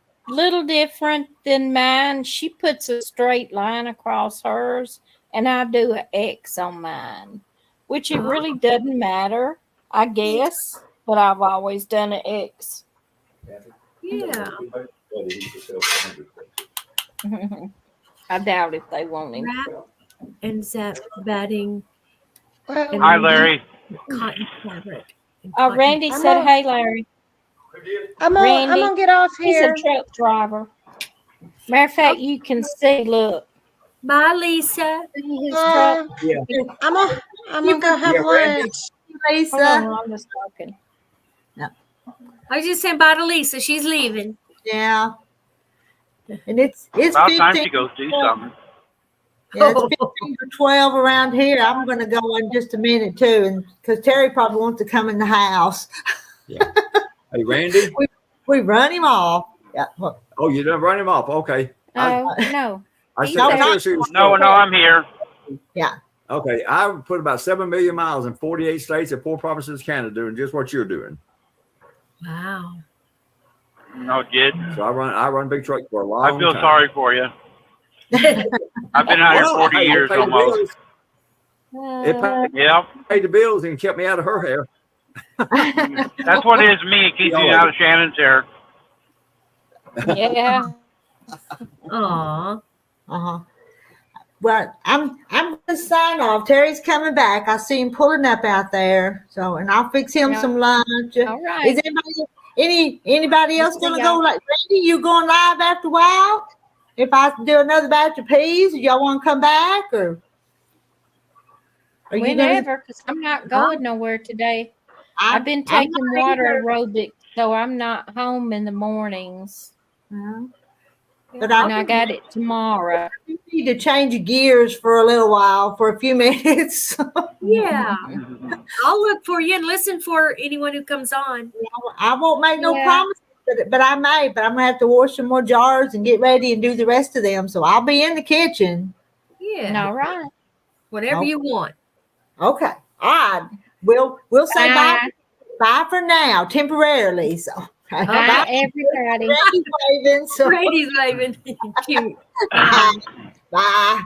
different than mine. She puts a straight line across hers, and I do an X on mine, which it really doesn't matter, I guess. But I've always done an X. Yeah. I doubt if they want him. Wrap and zap batting Well, Hi, Larry. cotton fabric. and Oh, cotton- Randy I'm said, on- "Hey, Larry." I'm Randy, gonna get off He's here. a truck driver. Matter of fact, you can see. Look, Bye, Lisa. see his truck. I'm gonna go have Randy. lunch. Lisa. Hold on, I'm just talking. I was just saying bye to Lisa. She's leaving. Yeah. And it's About time 15. she goes do something. Yeah, it's 15 to 12 around here. I'm going to go in just a minute too, and because Terry probably wants to come in the house. Hey, Randy. We run him off. Yeah. Well, Oh, you done run him off? Okay. Oh no, I He's said, there. I should No, I'm here. Okay, I put about 7 million miles in 48 states and 4 provinces, Canada, doing just what you're doing. Wow. No, did. So I run big truck for a long I time. feel sorry for you. I've been out here 40 hey, years it paid the almost. bills. It Yep. paid the bills and kept me out of her hair. That's what it is me. It keeps me out of Shannon's hair. yeah. Aw. uh-huh. Well, I'm going to sign off. Terry's coming back. I see him pulling up out there. So, and I'll fix him Yeah. some lunch. All right. Is anybody else going to go? Like Randy, you going live after a while? If I do another batch of peas, y'all want to come back, or are you gonna? Whenever, because I'm not going nowhere today. I've been I'm taking not water either. aerobics, so I'm not home in the mornings. But And I got it tomorrow. You need to change gears for a little while, for a few minutes. Yeah. I'll look for you and listen for anyone who comes on. I won't make no Yeah. promises, but I may. But I'm gonna have to wash some more jars and get ready and do the rest of them. So I'll be in the kitchen. Yeah. All right. Whatever you want. Okay. All right. We'll say bye for now, temporarily. So Bye, bye, everybody. Randy Waving. So Brady's waving. Cute. bye.